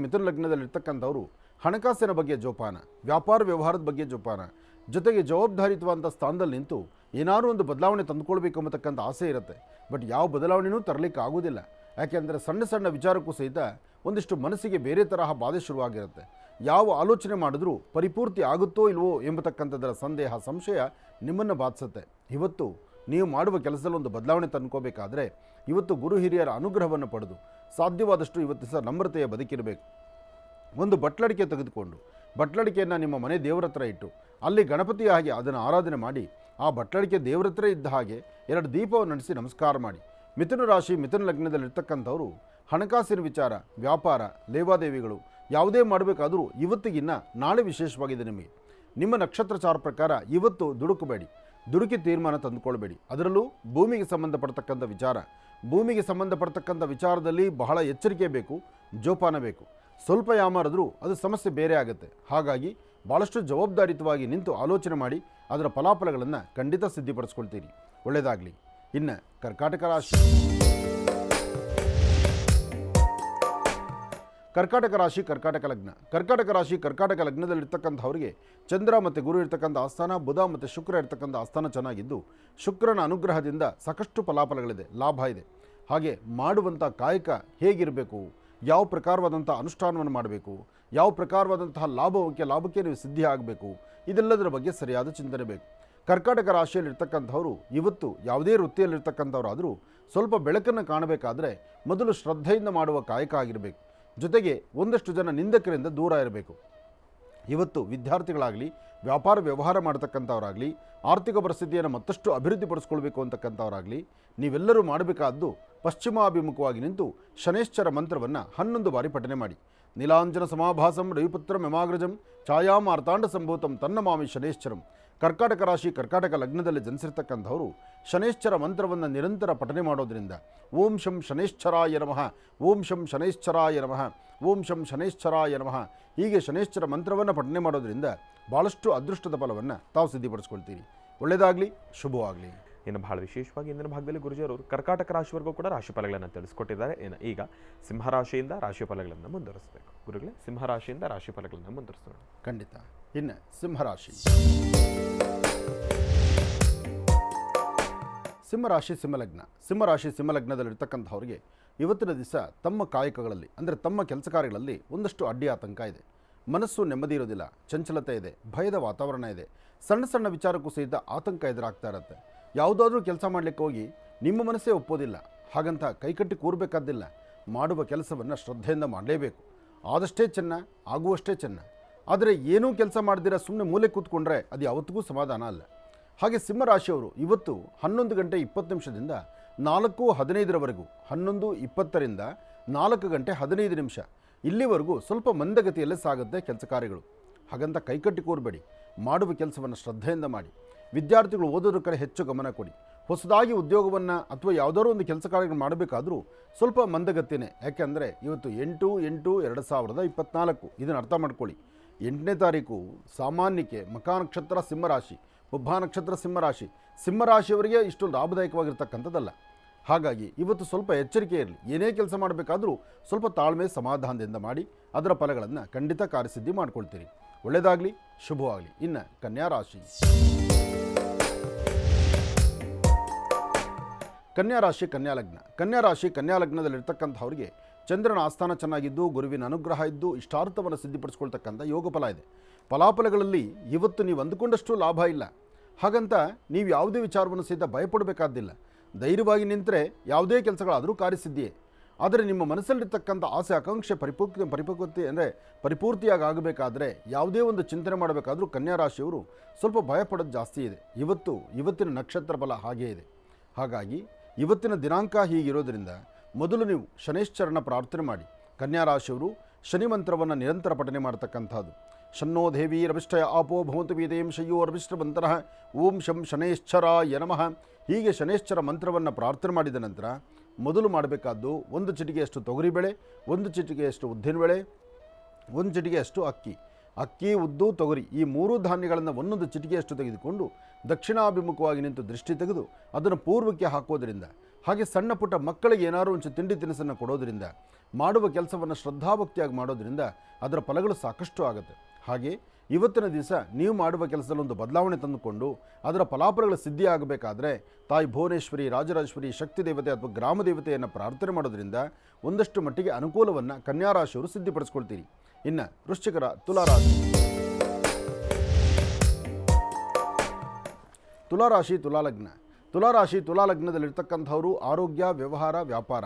S2: ಮಿಥುನ ಲಗ್ನದಲ್ಲಿರ್ತಕ್ಕಂಥವರು ಹಣಕಾಸಿನ ಬಗ್ಗೆ ಜೋಪಾನ, ವ್ಯಾಪಾರ ವ್ಯವಹಾರದ ಬಗ್ಗೆ ಜೋಪಾನ, ಜೊತೆಗೆ ಜವಾಬ್ದಾರಿಯುತವಾದಂಥ ಸ್ಥಾನದಲ್ಲಿ ನಿಂತು ಏನಾದರೂ ಒಂದು ಬದಲಾವಣೆ ತಂದುಕೊಳ್ಬೇಕು ಎಂಬತಕ್ಕಂಥ ಆಸೆ ಇರುತ್ತೆ. ಬಟ್ ಯಾವ ಬದಲಾವಣೆಯೂ ತರಲಿಕ್ಕೆ ಆಗೋದಿಲ್ಲ. ಯಾಕೆಂದರೆ ಸಣ್ಣ ಸಣ್ಣ ವಿಚಾರಕ್ಕೂ ಸಹಿತ ಒಂದಿಷ್ಟು ಮನಸ್ಸಿಗೆ ಬೇರೆ ತರಹ ಬಾಧೆ ಶುರುವಾಗಿರುತ್ತೆ. ಯಾವ ಆಲೋಚನೆ ಮಾಡಿದ್ರೂ ಪರಿಪೂರ್ತಿ ಆಗುತ್ತೋ ಇಲ್ವೋ ಎಂಬತಕ್ಕಂಥದ್ದರ ಸಂದೇಹ, ಸಂಶಯ ನಿಮ್ಮನ್ನು ಬಾಧಿಸುತ್ತೆ. ಇವತ್ತು ನೀವು ಮಾಡುವ ಕೆಲಸದಲ್ಲಿ ಒಂದು ಬದಲಾವಣೆ ತಂದ್ಕೋಬೇಕಾದ್ರೆ ಇವತ್ತು ಗುರು ಹಿರಿಯರ ಅನುಗ್ರಹವನ್ನು ಪಡೆದು ಸಾಧ್ಯವಾದಷ್ಟು ಇವತ್ತು ಸಹ ನಮ್ರತೆಯ ಬದುಕಿರಬೇಕು. ಒಂದು ಬಟ್ಲಡಿಕೆ ತೆಗೆದುಕೊಂಡು ಬಟ್ಲಡಿಕೆಯನ್ನು ನಿಮ್ಮ ಮನೆ ದೇವರ ಹತ್ರ ಇಟ್ಟು ಅಲ್ಲಿ ಗಣಪತಿಯ ಹಾಗೆ ಅದನ್ನು ಆರಾಧನೆ ಮಾಡಿ ಆ ಬಟ್ಲಡಿಕೆ ದೇವರ ಹತ್ರ ಇದ್ದ ಹಾಗೆ 2 ದೀಪವನ್ನು ನಡೆಸಿ ನಮಸ್ಕಾರ ಮಾಡಿ. ಮಿಥುನ ರಾಶಿ ಮಿಥುನ ಲಗ್ನದಲ್ಲಿರ್ತಕ್ಕಂಥವರು ಹಣಕಾಸಿನ ವಿಚಾರ, ವ್ಯಾಪಾರ, ಲೇವಾದೇವಿಗಳು ಯಾವುದೇ ಮಾಡಬೇಕಾದರೂ ಇವತ್ತಿಗಿನ್ನ ನಾಳೆ ವಿಶೇಷವಾಗಿದೆ ನಿಮಗೆ. ನಿಮ್ಮ ನಕ್ಷತ್ರಚಾರ ಪ್ರಕಾರ ಇವತ್ತು ದುಡುಕಬೇಡಿ, ದುಡುಕಿ ತೀರ್ಮಾನ ತಂದುಕೊಳ್ಬೇಡಿ. ಅದರಲ್ಲೂ ಭೂಮಿಗೆ ಸಂಬಂಧಪಡ್ತಕ್ಕಂಥ ವಿಚಾರ, ಭೂಮಿಗೆ ಸಂಬಂಧಪಡ್ತಕ್ಕಂಥ ವಿಚಾರದಲ್ಲಿ ಬಹಳ ಎಚ್ಚರಿಕೆ ಬೇಕು, ಜೋಪಾನ ಬೇಕು. ಸ್ವಲ್ಪ ಯಾಮಾರಿದ್ರೂ ಅದು ಸಮಸ್ಯೆ ಬೇರೆ ಆಗುತ್ತೆ. ಹಾಗಾಗಿ ಭಾಳಷ್ಟು ಜವಾಬ್ದಾರಿಯುತವಾಗಿ ನಿಂತು ಆಲೋಚನೆ ಮಾಡಿ ಅದರ ಫಲಾಫಲಗಳನ್ನು ಖಂಡಿತ ಸಿದ್ಧಿಪಡಿಸ್ಕೊಳ್ತೀರಿ. ಒಳ್ಳೆಯದಾಗಲಿ. ಇನ್ನು ಕರ್ಕಾಟಕ ರಾಶಿ. ಕರ್ಕಾಟಕ ರಾಶಿ ಕರ್ಕಾಟಕ ಲಗ್ನ. ಕರ್ಕಾಟಕ ರಾಶಿ ಕರ್ಕಾಟಕ ಲಗ್ನದಲ್ಲಿರ್ತಕ್ಕಂಥವ್ರಿಗೆ ಚಂದ್ರ ಮತ್ತು ಗುರು ಇರ್ತಕ್ಕಂಥ ಆಸ್ಥಾನ, ಬುಧ ಮತ್ತು ಶುಕ್ರ ಇರ್ತಕ್ಕಂಥ ಆಸ್ಥಾನ ಚೆನ್ನಾಗಿದ್ದು ಶುಕ್ರನ ಅನುಗ್ರಹದಿಂದ ಸಾಕಷ್ಟು ಫಲಾಫಲಗಳಿದೆ, ಲಾಭ ಇದೆ. ಹಾಗೆ ಮಾಡುವಂಥ ಕಾಯಕ ಹೇಗಿರಬೇಕು, ಯಾವ ಪ್ರಕಾರವಾದಂಥ ಅನುಷ್ಠಾನವನ್ನು ಮಾಡಬೇಕು, ಯಾವ ಪ್ರಕಾರವಾದಂತಹ ಲಾಭಕ್ಕೆ ನೀವು ಸಿದ್ಧಿ ಆಗಬೇಕು, ಇದೆಲ್ಲದರ ಬಗ್ಗೆ ಸರಿಯಾದ ಚಿಂತನೆ ಬೇಕು. ಕರ್ಕಾಟಕ ರಾಶಿಯಲ್ಲಿರ್ತಕ್ಕಂಥವರು ಇವತ್ತು ಯಾವುದೇ ವೃತ್ತಿಯಲ್ಲಿರ್ತಕ್ಕಂಥವರಾದರೂ ಸ್ವಲ್ಪ ಬೆಳಕನ್ನು ಕಾಣಬೇಕಾದ್ರೆ ಮೊದಲು ಶ್ರದ್ಧೆಯಿಂದ ಮಾಡುವ ಕಾಯಕ ಆಗಿರಬೇಕು. ಜೊತೆಗೆ ಒಂದಷ್ಟು ಜನ ನಿಂದಕರಿಂದ ದೂರ ಇರಬೇಕು. ಇವತ್ತು ವಿದ್ಯಾರ್ಥಿಗಳಾಗಲಿ, ವ್ಯಾಪಾರ ವ್ಯವಹಾರ ಮಾಡತಕ್ಕಂಥವರಾಗಲಿ, ಆರ್ಥಿಕ ಪರಿಸ್ಥಿತಿಯನ್ನು ಮತ್ತಷ್ಟು ಅಭಿವೃದ್ಧಿಪಡಿಸ್ಕೊಳ್ಬೇಕು ಅಂತಕ್ಕಂಥವರಾಗಲಿ, ನೀವೆಲ್ಲರೂ ಮಾಡಬೇಕಾದ್ದು ಪಶ್ಚಿಮಾಭಿಮುಖವಾಗಿ ನಿಂತು ಶನೇಶ್ಚರ ಮಂತ್ರವನ್ನು 11 ಬಾರಿ ಪಠನೆ ಮಾಡಿ. ನೀಲಾಂಜನ ಸಮಾಭಾಸಂ ರವಿಪುತ್ರಂ ಯಮಾಗ್ರಜಂ ಛಾಯಾಮಾರ್ತಾಂಡ ಸಂಭೂತಂ ತನ್ನಮಾಮಿ ಶನೇಶ್ಚರಂ. ಕರ್ಕಾಟಕ ರಾಶಿ ಕರ್ಕಾಟಕ ಲಗ್ನದಲ್ಲಿ ಜನಿಸಿರ್ತಕ್ಕಂಥವರು ಶನೇಶ್ಚರ ಮಂತ್ರವನ್ನು ನಿರಂತರ ಪಠನೆ ಮಾಡೋದ್ರಿಂದ ಓಂ ಶಂ ಶನೇಶ್ಚರಾಯ ನಮಃ, ಓಂ ಶಂ ಶನೇಶ್ಚರಾಯ ನಮಃ, ಓಂ ಶಂ ಶನೇಶ್ಚರಾಯ ನಮಃ, ಹೀಗೆ ಶನೇಶ್ಚರ ಮಂತ್ರವನ್ನು ಪಠನೆ ಮಾಡೋದ್ರಿಂದ ಭಾಳಷ್ಟು ಅದೃಷ್ಟದ ಫಲವನ್ನು ತಾವು ಸಿದ್ಧಿಪಡಿಸ್ಕೊಳ್ತೀರಿ. ಒಳ್ಳೆಯದಾಗಲಿ, ಶುಭವಾಗಲಿ.
S1: ಇನ್ನು ಬಹಳ ವಿಶೇಷವಾಗಿ ಇಂದಿನ ಭಾಗದಲ್ಲಿ ಗುರುಜಿಯವರು ಕರ್ಕಾಟಕ ರಾಶಿವರೆಗೂ ಕೂಡ ರಾಶಿ ಫಲಗಳನ್ನು ತಿಳಿಸ್ಕೊಟ್ಟಿದ್ದಾರೆ. ಇನ್ನು ಈಗ ಸಿಂಹರಾಶಿಯಿಂದ ರಾಶಿ ಫಲಗಳನ್ನು ಮುಂದುವರಿಸಬೇಕು. ಗುರುಗಳೇ, ಸಿಂಹರಾಶಿಯಿಂದ ರಾಶಿ ಫಲಗಳನ್ನು ಮುಂದುವರಿಸೋಣ.
S2: ಖಂಡಿತ. ಇನ್ನು ಸಿಂಹರಾಶಿ. ಸಿಂಹರಾಶಿ ಸಿಂಹಲಗ್ನ. ಸಿಂಹರಾಶಿ ಸಿಂಹಲಗ್ನದಲ್ಲಿರ್ತಕ್ಕಂಥವ್ರಿಗೆ ಇವತ್ತಿನ ದಿವಸ ತಮ್ಮ ಕಾಯಕಗಳಲ್ಲಿ ಅಂದರೆ ತಮ್ಮ ಕೆಲಸ ಕಾರ್ಯಗಳಲ್ಲಿ ಒಂದಷ್ಟು ಅಡ್ಡಿ ಆತಂಕ ಇದೆ. ಮನಸ್ಸು ನೆಮ್ಮದಿ ಇರೋದಿಲ್ಲ, ಚಂಚಲತೆ ಇದೆ, ಭಯದ ವಾತಾವರಣ ಇದೆ. ಸಣ್ಣ ಸಣ್ಣ ವಿಚಾರಕ್ಕೂ ಸಹಿತ ಆತಂಕ ಎದುರಾಗ್ತಾ ಇರುತ್ತೆ. ಯಾವುದಾದ್ರೂ ಕೆಲಸ ಮಾಡಲಿಕ್ಕೆ ಹೋಗಿ ನಿಮ್ಮ ಮನಸ್ಸೇ ಒಪ್ಪೋದಿಲ್ಲ. ಹಾಗಂತ ಕೈಕಟ್ಟಿ ಕೂರಬೇಕಾದ್ದಿಲ್ಲ. ಮಾಡುವ ಕೆಲಸವನ್ನು ಶ್ರದ್ಧೆಯಿಂದ ಮಾಡಲೇಬೇಕು. ಆದಷ್ಟೇ ಚೆನ್ನ, ಆಗುವಷ್ಟೇ ಚೆನ್ನ. ಆದರೆ ಏನೂ ಕೆಲಸ ಮಾಡ್ದಿರ ಸುಮ್ಮನೆ ಮೂಲೆ ಕೂತ್ಕೊಂಡ್ರೆ ಅದು ಯಾವತ್ತಿಗೂ ಸಮಾಧಾನ ಅಲ್ಲ. ಹಾಗೆ ಸಿಂಹರಾಶಿಯವರು ಇವತ್ತು 11 ಗಂಟೆ 20 ನಿಮಿಷದಿಂದ 4:15 11:20ರಿಂದ 4 ಗಂಟೆ 15 ನಿಮಿಷ ಇಲ್ಲಿವರೆಗೂ ಸ್ವಲ್ಪ ಮಂದಗತಿಯಲ್ಲೇ ಸಾಗುತ್ತೆ ಕೆಲಸ ಕಾರ್ಯಗಳು. ಹಾಗಂತ ಕೈಕಟ್ಟಿ ಕೂರಬೇಡಿ, ಮಾಡುವ ಕೆಲಸವನ್ನು ಶ್ರದ್ಧೆಯಿಂದ ಮಾಡಿ. ವಿದ್ಯಾರ್ಥಿಗಳು ಓದೋದ್ರ ಕಡೆ ಹೆಚ್ಚು ಗಮನ ಕೊಡಿ. ಹೊಸದಾಗಿ ಉದ್ಯೋಗವನ್ನು ಅಥವಾ ಯಾವುದಾದ್ರೂ ಒಂದು ಕೆಲಸ ಕಾರ್ಯಗಳು ಮಾಡಬೇಕಾದ್ರೂ ಸ್ವಲ್ಪ ಮಂದಗತಿನೇ. ಯಾಕೆಂದರೆ ಇವತ್ತು 8/8/2024 ಇದನ್ನು ಅರ್ಥ ಮಾಡ್ಕೊಳ್ಳಿ. 8ನೇ ತಾರೀಕು ಸಾಮಾನ್ಯಕ್ಕೆ ಮಕಾ ನಕ್ಷತ್ರ ಸಿಂಹರಾಶಿ, ಪುಬ್ಬ ನಕ್ಷತ್ರ ಸಿಂಹರಾಶಿ, ಸಿಂಹರಾಶಿಯವರಿಗೆ ಇಷ್ಟು ಲಾಭದಾಯಕವಾಗಿರ್ತಕ್ಕಂಥದ್ದಲ್ಲ. ಹಾಗಾಗಿ ಇವತ್ತು ಸ್ವಲ್ಪ ಎಚ್ಚರಿಕೆ ಇರಲಿ. ಏನೇ ಕೆಲಸ ಮಾಡಬೇಕಾದ್ರೂ ಸ್ವಲ್ಪ ತಾಳ್ಮೆ ಸಮಾಧಾನದಿಂದ ಮಾಡಿ ಅದರ ಫಲಗಳನ್ನು ಖಂಡಿತ ಕಾರ್ಯಸಿದ್ಧಿ ಮಾಡ್ಕೊಳ್ತೀರಿ. ಒಳ್ಳೆಯದಾಗಲಿ, ಶುಭವಾಗಲಿ. ಇನ್ನು ಕನ್ಯಾ ರಾಶಿ. ಕನ್ಯಾ ರಾಶಿ ಕನ್ಯಾ ಲಗ್ನ. ಕನ್ಯಾ ರಾಶಿ ಕನ್ಯಾ ಲಗ್ನದಲ್ಲಿರ್ತಕ್ಕಂಥವ್ರಿಗೆ ಚಂದ್ರನ ಆಸ್ಥಾನ ಚೆನ್ನಾಗಿದ್ದು ಗುರುವಿನ ಅನುಗ್ರಹ ಇದ್ದು ಇಷ್ಟಾರ್ಥವನ್ನು ಸಿದ್ಧಿಪಡಿಸ್ಕೊಳ್ತಕ್ಕಂಥ ಯೋಗ ಫಲ ಇದೆ. ಫಲಾಫಲಗಳಲ್ಲಿ ಇವತ್ತು ನೀವು ಅಂದುಕೊಂಡಷ್ಟು ಲಾಭ ಇಲ್ಲ. ಹಾಗಂತ ನೀವು ಯಾವುದೇ ವಿಚಾರವನ್ನು ಸಹಿತ ಭಯಪಡಬೇಕಾದ್ದಿಲ್ಲ. ಧೈರ್ಯವಾಗಿ ನಿಂತರೆ ಯಾವುದೇ ಕೆಲಸಗಳಾದರೂ ಕಾರ್ಯಸಿದ್ಧಿಯೇ. ಆದರೆ ನಿಮ್ಮ ಮನಸ್ಸಲ್ಲಿರ್ತಕ್ಕಂಥ ಆಸೆ ಆಕಾಂಕ್ಷೆ ಪರಿಪಕ್ವತೆ ಅಂದರೆ ಪರಿಪೂರ್ತಿಯಾಗಿ ಆಗಬೇಕಾದ್ರೆ ಯಾವುದೇ ಒಂದು ಚಿಂತನೆ ಮಾಡಬೇಕಾದ್ರೂ ಕನ್ಯಾ ರಾಶಿಯವರು ಸ್ವಲ್ಪ ಭಯಪಡೋದು ಜಾಸ್ತಿ ಇದೆ. ಇವತ್ತಿನ ನಕ್ಷತ್ರ ಫಲ ಹಾಗೇ ಇದೆ. ಹಾಗಾಗಿ ಇವತ್ತಿನ ದಿನಾಂಕ ಹೀಗಿರೋದ್ರಿಂದ ಮೊದಲು ನೀವು ಶನೇಶ್ಚರನ ಪ್ರಾರ್ಥನೆ ಮಾಡಿ. ಕನ್ಯಾ ರಾಶಿಯವರು ಶನಿ ಮಂತ್ರವನ್ನು ನಿರಂತರ ಪಠನೆ ಮಾಡತಕ್ಕಂಥದ್ದು. ಶನ್ನೋ ದೇವಿ ರವಿಷ್ಠಯ ಆಪೋ ಭವಂತು ವೀದೇಂ ಶಯ್ಯೋ ರವಿಷ್ಠವಂತರಃ ಓಂ ಶಂ ಶನೇಶ್ಚರಾಯ ನಮಃ. ಹೀಗೆ ಶನೇಶ್ಚರ ಮಂತ್ರವನ್ನು ಪ್ರಾರ್ಥನೆ ಮಾಡಿದ ನಂತರ ಮೊದಲು ಮಾಡಬೇಕಾದ್ದು 1 ಚಿಟಿಕೆಯಷ್ಟು ತೊಗರಿಬೇಳೆ, 1 ಚಿಟಿಕೆಯಷ್ಟು ಉದ್ದಿನಬೇಳೆ, 1 ಚಿಟಿಕೆಯಷ್ಟು ಅಕ್ಕಿ, ಉದ್ದು, ತೊಗರಿ ಈ 3 ಧಾನ್ಯಗಳನ್ನು 1 ಚಿಟಿಕೆಯಷ್ಟು ತೆಗೆದುಕೊಂಡು ದಕ್ಷಿಣಾಭಿಮುಖವಾಗಿ ನಿಂತು ದೃಷ್ಟಿ ತೆಗೆದು ಅದನ್ನು ಪೂರ್ವಕ್ಕೆ ಹಾಕೋದ್ರಿಂದ ಹಾಗೆ ಸಣ್ಣ ಪುಟ್ಟ ಮಕ್ಕಳಿಗೆ ಏನಾದರೂ ಒಂಚೂರು ತಿಂಡಿ ತಿನಿಸನ್ನು ಕೊಡೋದ್ರಿಂದ, ಮಾಡುವ ಕೆಲಸವನ್ನು ಶ್ರದ್ಧಾಭಕ್ತಿಯಾಗಿ ಮಾಡೋದ್ರಿಂದ ಅದರ ಫಲಗಳು ಸಾಕಷ್ಟು ಆಗುತ್ತೆ. ಹಾಗೆ ಇವತ್ತಿನ ದಿವಸ ನೀವು ಮಾಡುವ ಕೆಲಸದಲ್ಲಿ ಒಂದು ಬದಲಾವಣೆ ತಂದುಕೊಂಡು ಅದರ ಫಲಾಫಲಗಳ ಸಿದ್ಧಿ ಆಗಬೇಕಾದ್ರೆ ತಾಯಿ ಭುವನೇಶ್ವರಿ, ರಾಜರಾಜೇಶ್ವರಿ, ಶಕ್ತಿ ದೇವತೆ ಅಥವಾ ಗ್ರಾಮ ದೇವತೆಯನ್ನು ಪ್ರಾರ್ಥನೆ ಮಾಡೋದ್ರಿಂದ ಒಂದಷ್ಟು ಮಟ್ಟಿಗೆ ಅನುಕೂಲವನ್ನು ಕನ್ಯಾ ರಾಶಿಯವರು ಸಿದ್ಧಿಪಡಿಸ್ಕೊಳ್ತೀರಿ. ಇನ್ನು ತುಲಾರಾಶಿ. ತುಲಾರಾಶಿ ತುಲಾಲಗ್ನದಲ್ಲಿರ್ತಕ್ಕಂಥವರು ಆರೋಗ್ಯ, ವ್ಯವಹಾರ, ವ್ಯಾಪಾರ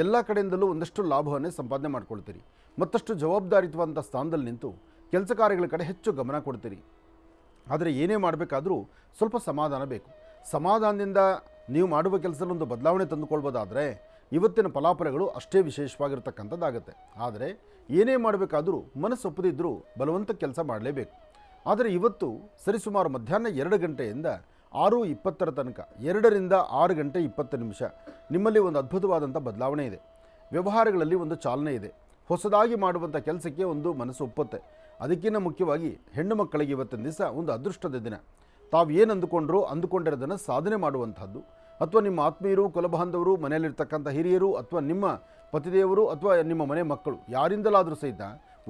S2: ಎಲ್ಲ ಕಡೆಯಿಂದಲೂ ಒಂದಷ್ಟು ಲಾಭವನ್ನೇ ಸಂಪಾದನೆ ಮಾಡ್ಕೊಳ್ತೀರಿ. ಮತ್ತಷ್ಟು ಜವಾಬ್ದಾರಿತ್ವಂಥ ಸ್ಥಾನದಲ್ಲಿ ನಿಂತು ಕೆಲಸ ಕಾರ್ಯಗಳ ಕಡೆ ಹೆಚ್ಚು ಗಮನ ಕೊಡ್ತೀರಿ. ಆದರೆ ಏನೇ ಮಾಡಬೇಕಾದ್ರೂ ಸ್ವಲ್ಪ ಸಮಾಧಾನ ಬೇಕು. ಸಮಾಧಾನದಿಂದ ನೀವು ಮಾಡುವ ಕೆಲಸದಲ್ಲಿ ಒಂದು ಬದಲಾವಣೆ ತಂದುಕೊಳ್ಬೋದಾದರೆ ಇವತ್ತಿನ ಫಲಾಫಲಗಳು ಅಷ್ಟೇ ವಿಶೇಷವಾಗಿರ್ತಕ್ಕಂಥದ್ದಾಗುತ್ತೆ. ಆದರೆ ಏನೇ ಮಾಡಬೇಕಾದ್ರೂ ಮನಸ್ಸು ಒಪ್ಪದಿದ್ದರೂ ಬಲವಂತ ಕೆಲಸ ಮಾಡಲೇಬೇಕು. ಆದರೆ ಇವತ್ತು ಸರಿಸುಮಾರು ಮಧ್ಯಾಹ್ನ 2 ಗಂಟೆಯಿಂದ 6:20 ತನಕ 2 ರಿಂದ 6 ಗಂಟೆ 20 ನಿಮಿಷ ನಿಮ್ಮಲ್ಲಿ ಒಂದು ಅದ್ಭುತವಾದಂಥ ಬದಲಾವಣೆ ಇದೆ. ವ್ಯವಹಾರಗಳಲ್ಲಿ ಒಂದು ಚಾಲನೆ ಇದೆ. ಹೊಸದಾಗಿ ಮಾಡುವಂಥ ಕೆಲಸಕ್ಕೆ ಒಂದು ಮನಸ್ಸು ಒಪ್ಪುತ್ತೆ. ಅದಕ್ಕಿಂತ ಮುಖ್ಯವಾಗಿ ಹೆಣ್ಣು ಮಕ್ಕಳಿಗೆ ಇವತ್ತಿನ ದಿವಸ ಒಂದು ಅದೃಷ್ಟದ ದಿನ. ತಾವು ಏನು ಅಂದುಕೊಂಡಿರೋದನ್ನು ಸಾಧನೆ ಮಾಡುವಂಥದ್ದು, ಅಥವಾ ನಿಮ್ಮ ಆತ್ಮೀಯರು, ಕುಲಬಾಂಧವರು, ಮನೆಯಲ್ಲಿರ್ತಕ್ಕಂಥ ಹಿರಿಯರು, ಅಥವಾ ನಿಮ್ಮ ಪತಿದೇವರು, ಅಥವಾ ನಿಮ್ಮ ಮನೆ ಮಕ್ಕಳು ಯಾರಿಂದಲಾದರೂ ಸಹಿತ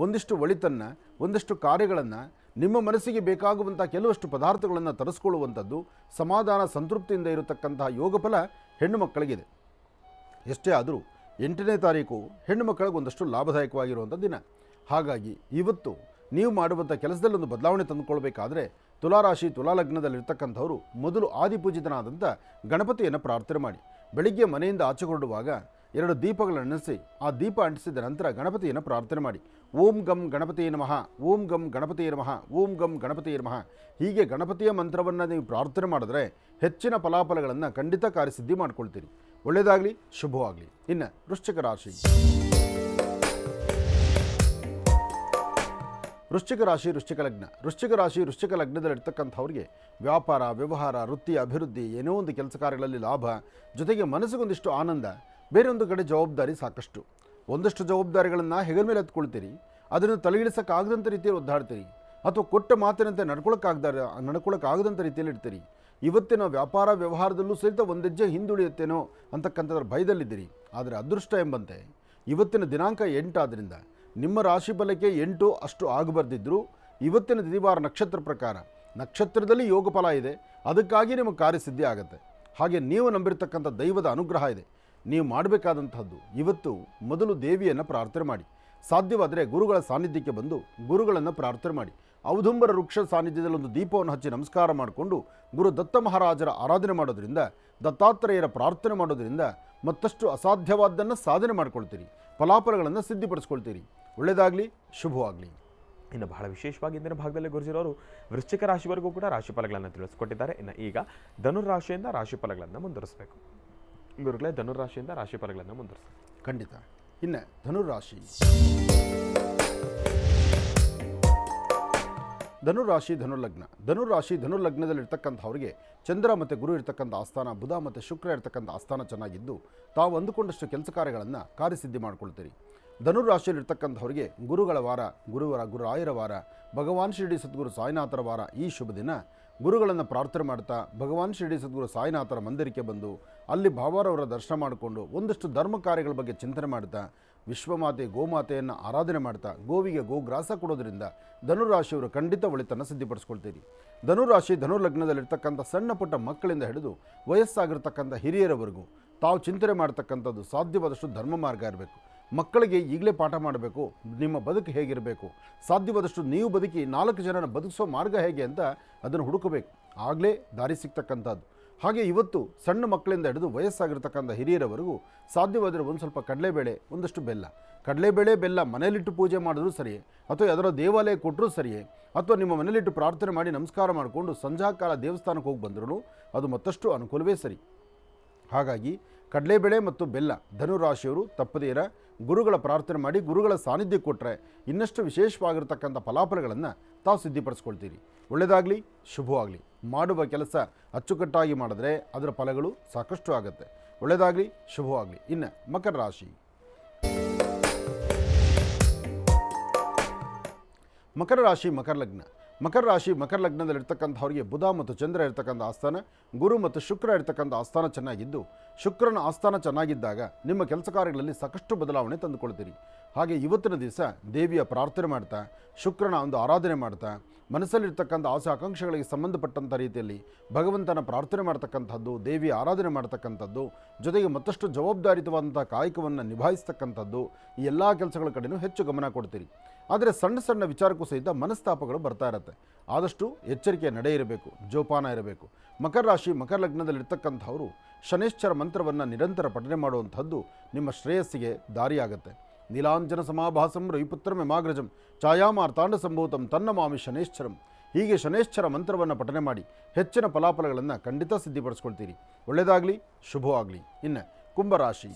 S2: ಒಂದಿಷ್ಟು ಒಳಿತನ್ನು, ಒಂದಷ್ಟು ಕಾರ್ಯಗಳನ್ನು, ನಿಮ್ಮ ಮನಸ್ಸಿಗೆ ಬೇಕಾಗುವಂಥ ಕೆಲವಷ್ಟು ಪದಾರ್ಥಗಳನ್ನು ತರಿಸ್ಕೊಳ್ಳುವಂಥದ್ದು, ಸಮಾಧಾನ ಸಂತೃಪ್ತಿಯಿಂದ ಇರತಕ್ಕಂತಹ ಯೋಗಫಲ ಹೆಣ್ಣು ಮಕ್ಕಳಿಗಿದೆ. ಎಷ್ಟೇ ಆದರೂ 8ನೇ ತಾರೀಕು ಹೆಣ್ಣು ಮಕ್ಕಳಿಗೆ ಒಂದಷ್ಟು ಲಾಭದಾಯಕವಾಗಿರುವಂಥ ದಿನ. ಹಾಗಾಗಿ ಇವತ್ತು ನೀವು ಮಾಡುವಂಥ ಕೆಲಸದಲ್ಲಿ ಒಂದು ಬದಲಾವಣೆ ತಂದುಕೊಳ್ಬೇಕಾದ್ರೆ ತುಲಾರಾಶಿ ತುಲಾಲಗ್ನದಲ್ಲಿರ್ತಕ್ಕಂಥವರು ಮೊದಲು ಆದಿಪೂಜಿತನಾದಂಥ ಗಣಪತಿಯನ್ನು ಪ್ರಾರ್ಥನೆ ಮಾಡಿ. ಬೆಳಿಗ್ಗೆ ಮನೆಯಿಂದ ಆಚೆ ಹೊರಡುವಾಗ 2 ದೀಪಗಳನ್ನು ನೆನೆಸಿ ಆ ದೀಪ ಅಂಟಿಸಿದ ನಂತರ ಗಣಪತಿಯನ್ನು ಪ್ರಾರ್ಥನೆ ಮಾಡಿ. ಓಂ ಗಂ ಗಣಪತಿಯೇ ನಮಃ, ಓಂ ಗಂ ಗಣಪತಿಯೇ ನಮಃ, ಓಂ ಗಂ ಗಣಪತಿಯೇ ನಮಃ. ಹೀಗೆ ಗಣಪತಿಯ ಮಂತ್ರವನ್ನು ನೀವು ಪ್ರಾರ್ಥನೆ ಮಾಡಿದ್ರೆ ಹೆಚ್ಚಿನ ಫಲಾಫಲಗಳನ್ನು ಖಂಡಿತ ಕಾರ್ಯಸಿದ್ಧಿ ಮಾಡ್ಕೊಳ್ತೀರಿ. ಒಳ್ಳೆಯದಾಗಲಿ, ಶುಭವಾಗಲಿ. ಇನ್ನು ವೃಶ್ಚಿಕ ವೃಶ್ಚಿಕ ಲಗ್ನದಲ್ಲಿರ್ತಕ್ಕಂಥವ್ರಿಗೆ ವ್ಯಾಪಾರ, ವ್ಯವಹಾರ, ವೃತ್ತಿ, ಅಭಿವೃದ್ಧಿ, ಏನೋ ಒಂದು ಕೆಲಸ ಕಾರ್ಯಗಳಲ್ಲಿ ಲಾಭ, ಜೊತೆಗೆ ಮನಸ್ಸಿಗೊಂದಿಷ್ಟು ಆನಂದ, ಬೇರೊಂದು ಕಡೆ ಜವಾಬ್ದಾರಿ ಸಾಕಷ್ಟು. ಒಂದಷ್ಟು ಜವಾಬ್ದಾರಿಗಳನ್ನು ಹೆಗಲ ಮೇಲೆ ಎತ್ಕೊಳ್ತೀರಿ. ಅದನ್ನು ತಲೆಗಿಳಿಸೋಕ್ಕಾಗದಂಥ ರೀತಿಯಲ್ಲಿ ಒದ್ದಾಡ್ತೀರಿ, ಅಥವಾ ಕೊಟ್ಟ ಮಾತಿನಂತೆ ನಡ್ಕೊಳ್ಳೋಕ್ಕಾಗದಂಥ ರೀತಿಯಲ್ಲಿ ಇರ್ತೀರಿ. ಇವತ್ತಿನ ವ್ಯಾಪಾರ ವ್ಯವಹಾರದಲ್ಲೂ ಸಹಿತ ಒಂದೆಜ್ಜೆ ಹಿಂದುಳಿಯುತ್ತೇನೋ ಅಂತಕ್ಕಂಥದ್ರ ಭಯದಲ್ಲಿದ್ದೀರಿ. ಆದರೆ ಅದೃಷ್ಟ ಎಂಬಂತೆ ಇವತ್ತಿನ ದಿನಾಂಕ 8 ಆದ್ದರಿಂದ ನಿಮ್ಮ ರಾಶಿ ಫಲಕ್ಕೆ 8 ಅಷ್ಟು ಆಗಬಾರ್ದಿದ್ರು ಇವತ್ತಿನ ದಿವಾರ ನಕ್ಷತ್ರ ಪ್ರಕಾರ ನಕ್ಷತ್ರದಲ್ಲಿ ಯೋಗ ಫಲ ಇದೆ. ಅದಕ್ಕಾಗಿ ನಿಮಗೆ ಕಾರ್ಯಸಿದ್ಧಿ ಆಗುತ್ತೆ. ಹಾಗೆ ನೀವು ನಂಬಿರ್ತಕ್ಕಂಥ ದೈವದ ಅನುಗ್ರಹ ಇದೆ. ನೀವು ಮಾಡಬೇಕಾದಂಥದ್ದು ಇವತ್ತು ಮೊದಲು ದೇವಿಯನ್ನು ಪ್ರಾರ್ಥನೆ ಮಾಡಿ. ಸಾಧ್ಯವಾದರೆ ಗುರುಗಳ ಸಾನ್ನಿಧ್ಯಕ್ಕೆ ಬಂದು ಗುರುಗಳನ್ನು ಪ್ರಾರ್ಥನೆ ಮಾಡಿ. ಔದುಂಬರ ವೃಕ್ಷ ಸಾನ್ನಿಧ್ಯದಲ್ಲಿ ಒಂದು ದೀಪವನ್ನು ಹಚ್ಚಿ ನಮಸ್ಕಾರ ಮಾಡಿಕೊಂಡು ಗುರು ದತ್ತ ಮಹಾರಾಜರ ಆರಾಧನೆ ಮಾಡೋದ್ರಿಂದ, ದತ್ತಾತ್ರೇಯರ ಪ್ರಾರ್ಥನೆ ಮಾಡೋದ್ರಿಂದ ಮತ್ತಷ್ಟು ಅಸಾಧ್ಯವಾದ್ದನ್ನು ಸಾಧನೆ ಮಾಡ್ಕೊಳ್ತೀರಿ. ಫಲಾಫಲಗಳನ್ನು ಸಿದ್ಧಿಪಡಿಸ್ಕೊಳ್ತೀರಿ. ಒಳ್ಳೆಯದಾಗಲಿ, ಶುಭವಾಗಲಿ.
S1: ಇನ್ನು ಬಹಳ ವಿಶೇಷವಾಗಿ ಇಂದಿನ ಭಾಗದಲ್ಲಿ ಗುರುಜಿರೋರು ವೃಶ್ಚಿಕ ರಾಶಿವರೆಗೂ ಕೂಡ ರಾಶಿಫಲಗಳನ್ನು ತಿಳಿಸ್ಕೊಟ್ಟಿದ್ದಾರೆ. ಇನ್ನು ಈಗ ಧನುರಾಶಿಯಿಂದ ರಾಶಿಫಲಗಳನ್ನು ಮುಂದುವರಿಸಬೇಕು. ಗುರುಗಳೇ, ಧನುರಾಶಿಯಿಂದ ರಾಶಿಫಲಗಳನ್ನು ಮುಂದುವರಿಸಿ.
S2: ಖಂಡಿತ. ಇನ್ನು ಧನುರಾಶಿ ಧನುರ್ಲಗ್ನದಲ್ಲಿರ್ತಕ್ಕಂಥವ್ರಿಗೆ ಚಂದ್ರ ಮತ್ತು ಗುರು ಇರ್ತಕ್ಕಂಥ ಆಸ್ಥಾನ, ಬುಧ ಮತ್ತು ಶುಕ್ರ ಇರ್ತಕ್ಕಂಥ ಆಸ್ಥಾನ ಚೆನ್ನಾಗಿದ್ದು ತಾವು ಅಂದುಕೊಂಡಷ್ಟು ಕೆಲಸ ಕಾರ್ಯಗಳನ್ನು ಕಾರ್ಯಸಿದ್ಧಿ ಮಾಡ್ಕೊಳ್ತೀರಿ. ಧನುರಾಶಿಯಲ್ಲಿರ್ತಕ್ಕಂಥವ್ರಿಗೆ ಗುರುಗಳ ವಾರ, ಗುರುರಾಯರ ವಾರ, ಭಗವಾನ್ ಶಿರಡಿ ಸದ್ಗುರು ಸಾಯಿನಾಥರ ವಾರ. ಈ ಶುಭ ದಿನ ಗುರುಗಳನ್ನು ಪ್ರಾರ್ಥನೆ ಮಾಡ್ತಾ ಭಗವಾನ್ ಶಿರಡಿ ಸದ್ಗುರು ಸಾಯಿನಾಥರ ಮಂದಿರಕ್ಕೆ ಬಂದು ಅಲ್ಲಿ ಭಾವಾರವರ ದರ್ಶನ ಮಾಡಿಕೊಂಡು ಒಂದಷ್ಟು ಧರ್ಮ ಕಾರ್ಯಗಳ ಬಗ್ಗೆ ಚಿಂತನೆ ಮಾಡ್ತಾ ವಿಶ್ವಮಾತೆ ಗೋಮಾತೆಯನ್ನು ಆರಾಧನೆ ಮಾಡ್ತಾ ಗೋವಿಗೆ ಗೋಗ್ರಾಸ ಕೊಡೋದ್ರಿಂದ ಧನುರಾಶಿಯವರು ಖಂಡಿತ ಒಳಿತನ್ನು ಸಿದ್ಧಿಪಡಿಸ್ಕೊಳ್ತೀರಿ. ಧನುರ್ಲಗ್ನದಲ್ಲಿರ್ತಕ್ಕಂಥ ಸಣ್ಣ ಪುಟ್ಟ ಮಕ್ಕಳಿಂದ ಹಿಡಿದು ವಯಸ್ಸಾಗಿರ್ತಕ್ಕಂಥ ಹಿರಿಯರವರೆಗೂ ತಾವು ಚಿಂತನೆ ಮಾಡ್ತಕ್ಕಂಥದ್ದು ಸಾಧ್ಯವಾದಷ್ಟು ಧರ್ಮ ಮಾರ್ಗ ಇರಬೇಕು. ಮಕ್ಕಳಿಗೆ ಈಗಲೇ ಪಾಠ ಮಾಡಬೇಕು. ನಿಮ್ಮ ಬದುಕು ಹೇಗಿರಬೇಕು, ಸಾಧ್ಯವಾದಷ್ಟು ನೀವು ಬದುಕಿ 4 ಜನನ ಬದುಕಿಸೋ ಮಾರ್ಗ ಹೇಗೆ ಅಂತ ಅದನ್ನು ಹುಡುಕಬೇಕು. ಆಗಲೇ ದಾರಿ ಸಿಗ್ತಕ್ಕಂಥದ್ದು. ಹಾಗೆ ಇವತ್ತು ಸಣ್ಣ ಮಕ್ಕಳಿಂದ ಹಿಡಿದು ವಯಸ್ಸಾಗಿರ್ತಕ್ಕಂಥ ಹಿರಿಯರವರೆಗೂ ಸಾಧ್ಯವಾದರೆ ಒಂದು ಸ್ವಲ್ಪ ಕಡಲೆಬೇಳೆ, ಒಂದಷ್ಟು ಬೆಲ್ಲ ಮನೆಯಲ್ಲಿಟ್ಟು ಪೂಜೆ ಮಾಡಿದ್ರೂ ಸರಿಯೇ, ಅಥವಾ ಅದರ ದೇವಾಲಯ ಕೊಟ್ಟರೂ ಸರಿಯೇ, ಅಥವಾ ನಿಮ್ಮ ಮನೆಯಲ್ಲಿಟ್ಟು ಪ್ರಾರ್ಥನೆ ಮಾಡಿ ನಮಸ್ಕಾರ ಮಾಡಿಕೊಂಡು ಸಂಧ್ಯಾಕಾಲ ದೇವಸ್ಥಾನಕ್ಕೆ ಹೋಗಿ ಬಂದ್ರೂ ಅದು ಮತ್ತಷ್ಟು ಅನುಕೂಲವೇ ಸರಿ. ಹಾಗಾಗಿ ಕಡಲೆಬೇಳೆ ಮತ್ತು ಬೆಲ್ಲ ಧನುರಾಶಿಯವರು ತಪ್ಪದೇರ ಗುರುಗಳ ಪ್ರಾರ್ಥನೆ ಮಾಡಿ ಗುರುಗಳ ಸಾನ್ನಿಧ್ಯ ಕೊಟ್ಟರೆ ಇನ್ನಷ್ಟು ವಿಶೇಷವಾಗಿರ್ತಕ್ಕಂಥ ಫಲಾಫಲಗಳನ್ನು ತಾವು ಸಿದ್ಧಿಪಡಿಸ್ಕೊಳ್ತೀರಿ. ಒಳ್ಳೆಯದಾಗಲಿ, ಶುಭವಾಗಲಿ. ಮಾಡುವ ಕೆಲಸ ಅಚ್ಚುಕಟ್ಟಾಗಿ ಮಾಡಿದ್ರೆ ಅದರ ಫಲಗಳು ಸಾಕಷ್ಟು ಆಗುತ್ತೆ. ಒಳ್ಳೆಯದಾಗಲಿ, ಶುಭವಾಗಲಿ. ಇನ್ನು ಮಕರ ರಾಶಿ ಮಕರ ಲಗ್ನ. ಮಕರ ರಾಶಿ ಮಕರ ಲಗ್ನದಲ್ಲಿರ್ತಕ್ಕಂಥವ್ರಿಗೆ ಬುಧ ಮತ್ತು ಚಂದ್ರ ಇರ್ತಕ್ಕಂಥ ಆಸ್ಥಾನ, ಗುರು ಮತ್ತು ಶುಕ್ರ ಇರ್ತಕ್ಕಂಥ ಆಸ್ಥಾನ ಚೆನ್ನಾಗಿದ್ದು, ಶುಕ್ರನ ಆಸ್ಥಾನ ಚೆನ್ನಾಗಿದ್ದಾಗ ನಿಮ್ಮ ಕೆಲಸ ಕಾರ್ಯಗಳಲ್ಲಿ ಸಾಕಷ್ಟು ಬದಲಾವಣೆ ತಂದುಕೊಳ್ತೀರಿ. ಹಾಗೆ ಇವತ್ತಿನ ದಿವಸ ದೇವಿಯ ಪ್ರಾರ್ಥನೆ ಮಾಡ್ತಾ, ಶುಕ್ರನ ಒಂದು ಆರಾಧನೆ ಮಾಡ್ತಾ, ಮನಸ್ಸಲ್ಲಿರ್ತಕ್ಕಂಥ ಆಸೆ ಆಕಾಂಕ್ಷೆಗಳಿಗೆ ಸಂಬಂಧಪಟ್ಟಂಥ ರೀತಿಯಲ್ಲಿ ಭಗವಂತನ ಪ್ರಾರ್ಥನೆ ಮಾಡ್ತಕ್ಕಂಥದ್ದು, ದೇವಿಯ ಆರಾಧನೆ ಮಾಡ್ತಕ್ಕಂಥದ್ದು, ಜೊತೆಗೆ ಮತ್ತಷ್ಟು ಜವಾಬ್ದಾರಿತವಾದಂಥ ಕಾಯಕವನ್ನು ನಿಭಾಯಿಸ್ತಕ್ಕಂಥದ್ದು, ಈ ಎಲ್ಲ ಕೆಲಸಗಳ ಕಡೆಯೂ ಹೆಚ್ಚು ಗಮನ ಕೊಡ್ತೀರಿ. ಆದರೆ ಸಣ್ಣ ಸಣ್ಣ ವಿಚಾರಕ್ಕೂ ಸಹಿತ ಮನಸ್ತಾಪಗಳು ಬರ್ತಾ ಇರುತ್ತೆ. ಆದಷ್ಟು ಎಚ್ಚರಿಕೆಯ ನಡೆ ಇರಬೇಕು, ಜೋಪಾನ ಇರಬೇಕು. ಮಕರ ರಾಶಿ ಮಕರ ಲಗ್ನದಲ್ಲಿರ್ತಕ್ಕಂಥವರು ಶನೈಶ್ಚರ ಮಂತ್ರವನ್ನು ನಿರಂತರ ಪಠನೆ ಮಾಡುವಂಥದ್ದು ನಿಮ್ಮ ಶ್ರೇಯಸ್ಸಿಗೆ ದಾರಿಯಾಗುತ್ತೆ. ನೀಲಾಂಜನ ಸಮಾಭಾಸಂ ರವಿಪುತ್ರಮೆಮಾಗ್ರಜಂ ಛಾಯಾಮಾರ್ತಾಂಡ ಸಂಭೂತಂ ತನ್ನ ಮಾಮಿ ಶನೈಶ್ಚರಂ. ಹೀಗೆ ಶನೈಶ್ಚರ ಮಂತ್ರವನ್ನು ಪಠನೆ ಮಾಡಿ ಹೆಚ್ಚಿನ ಫಲಾಫಲಗಳನ್ನು ಖಂಡಿತ ಸಿದ್ಧಿಪಡಿಸ್ಕೊಳ್ತೀರಿ. ಒಳ್ಳೆಯದಾಗಲಿ, ಶುಭವಾಗಲಿ. ಇನ್ನು ಕುಂಭರಾಶಿ.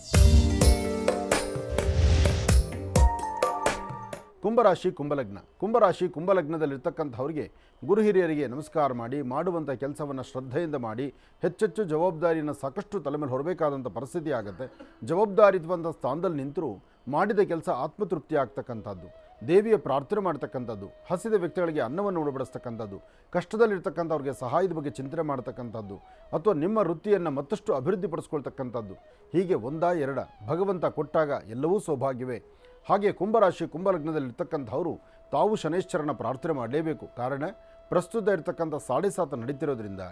S2: ಕುಂಭರಾಶಿ ಕುಂಭಲಗ್ನ. ಕುಂಭರಾಶಿ ಕುಂಭಲಗ್ನದಲ್ಲಿರ್ತಕ್ಕಂಥವ್ರಿಗೆ ಗುರು ಹಿರಿಯರಿಗೆ ನಮಸ್ಕಾರ ಮಾಡಿ, ಮಾಡುವಂಥ ಕೆಲಸವನ್ನು ಶ್ರದ್ಧೆಯಿಂದ ಮಾಡಿ, ಹೆಚ್ಚೆಚ್ಚು ಜವಾಬ್ದಾರಿಯನ್ನು ಸಾಕಷ್ಟು ತಲೆ ಮೇಲೆ ಹೊರಬೇಕಾದಂಥ ಪರಿಸ್ಥಿತಿ ಆಗುತ್ತೆ. ಜವಾಬ್ದಾರಿತ್ವಂಥ ಸ್ಥಾನದಲ್ಲಿ ನಿಂತರೂ ಮಾಡಿದ ಕೆಲಸ ಆತ್ಮತೃಪ್ತಿ ಆಗ್ತಕ್ಕಂಥದ್ದು, ದೇವಿಯ ಪ್ರಾರ್ಥನೆ ಮಾಡ್ತಕ್ಕಂಥದ್ದು, ಹಸಿದ ವ್ಯಕ್ತಿಗಳಿಗೆ ಅನ್ನವನ್ನು ಉಣಬಡಿಸ್ತಕ್ಕಂಥದ್ದು, ಕಷ್ಟದಲ್ಲಿರ್ತಕ್ಕಂಥವ್ರಿಗೆ ಸಹಾಯದ ಬಗ್ಗೆ ಚಿಂತನೆ ಮಾಡ್ತಕ್ಕಂಥದ್ದು, ಅಥವಾ ನಿಮ್ಮ ವೃತ್ತಿಯನ್ನು ಮತ್ತಷ್ಟು ಅಭಿವೃದ್ಧಿಪಡಿಸ್ಕೊಳ್ತಕ್ಕಂಥದ್ದು, ಹೀಗೆ ಒಂದ ಎರಡ ಭಗವಂತ ಕೊಟ್ಟಾಗ ಎಲ್ಲವೂ ಸೌಭಾಗ್ಯವೇ. ಹಾಗೆ ಕುಂಭರಾಶಿ ಕುಂಭಲಗ್ನದಲ್ಲಿರ್ತಕ್ಕಂಥವರು ತಾವು ಶನೈಶ್ಚರನ ಪ್ರಾರ್ಥನೆ ಮಾಡಲೇಬೇಕು. ಕಾರಣ ಪ್ರಸ್ತುತ ಇರತಕ್ಕಂಥ 7.5 ನಡೀತಿರೋದ್ರಿಂದ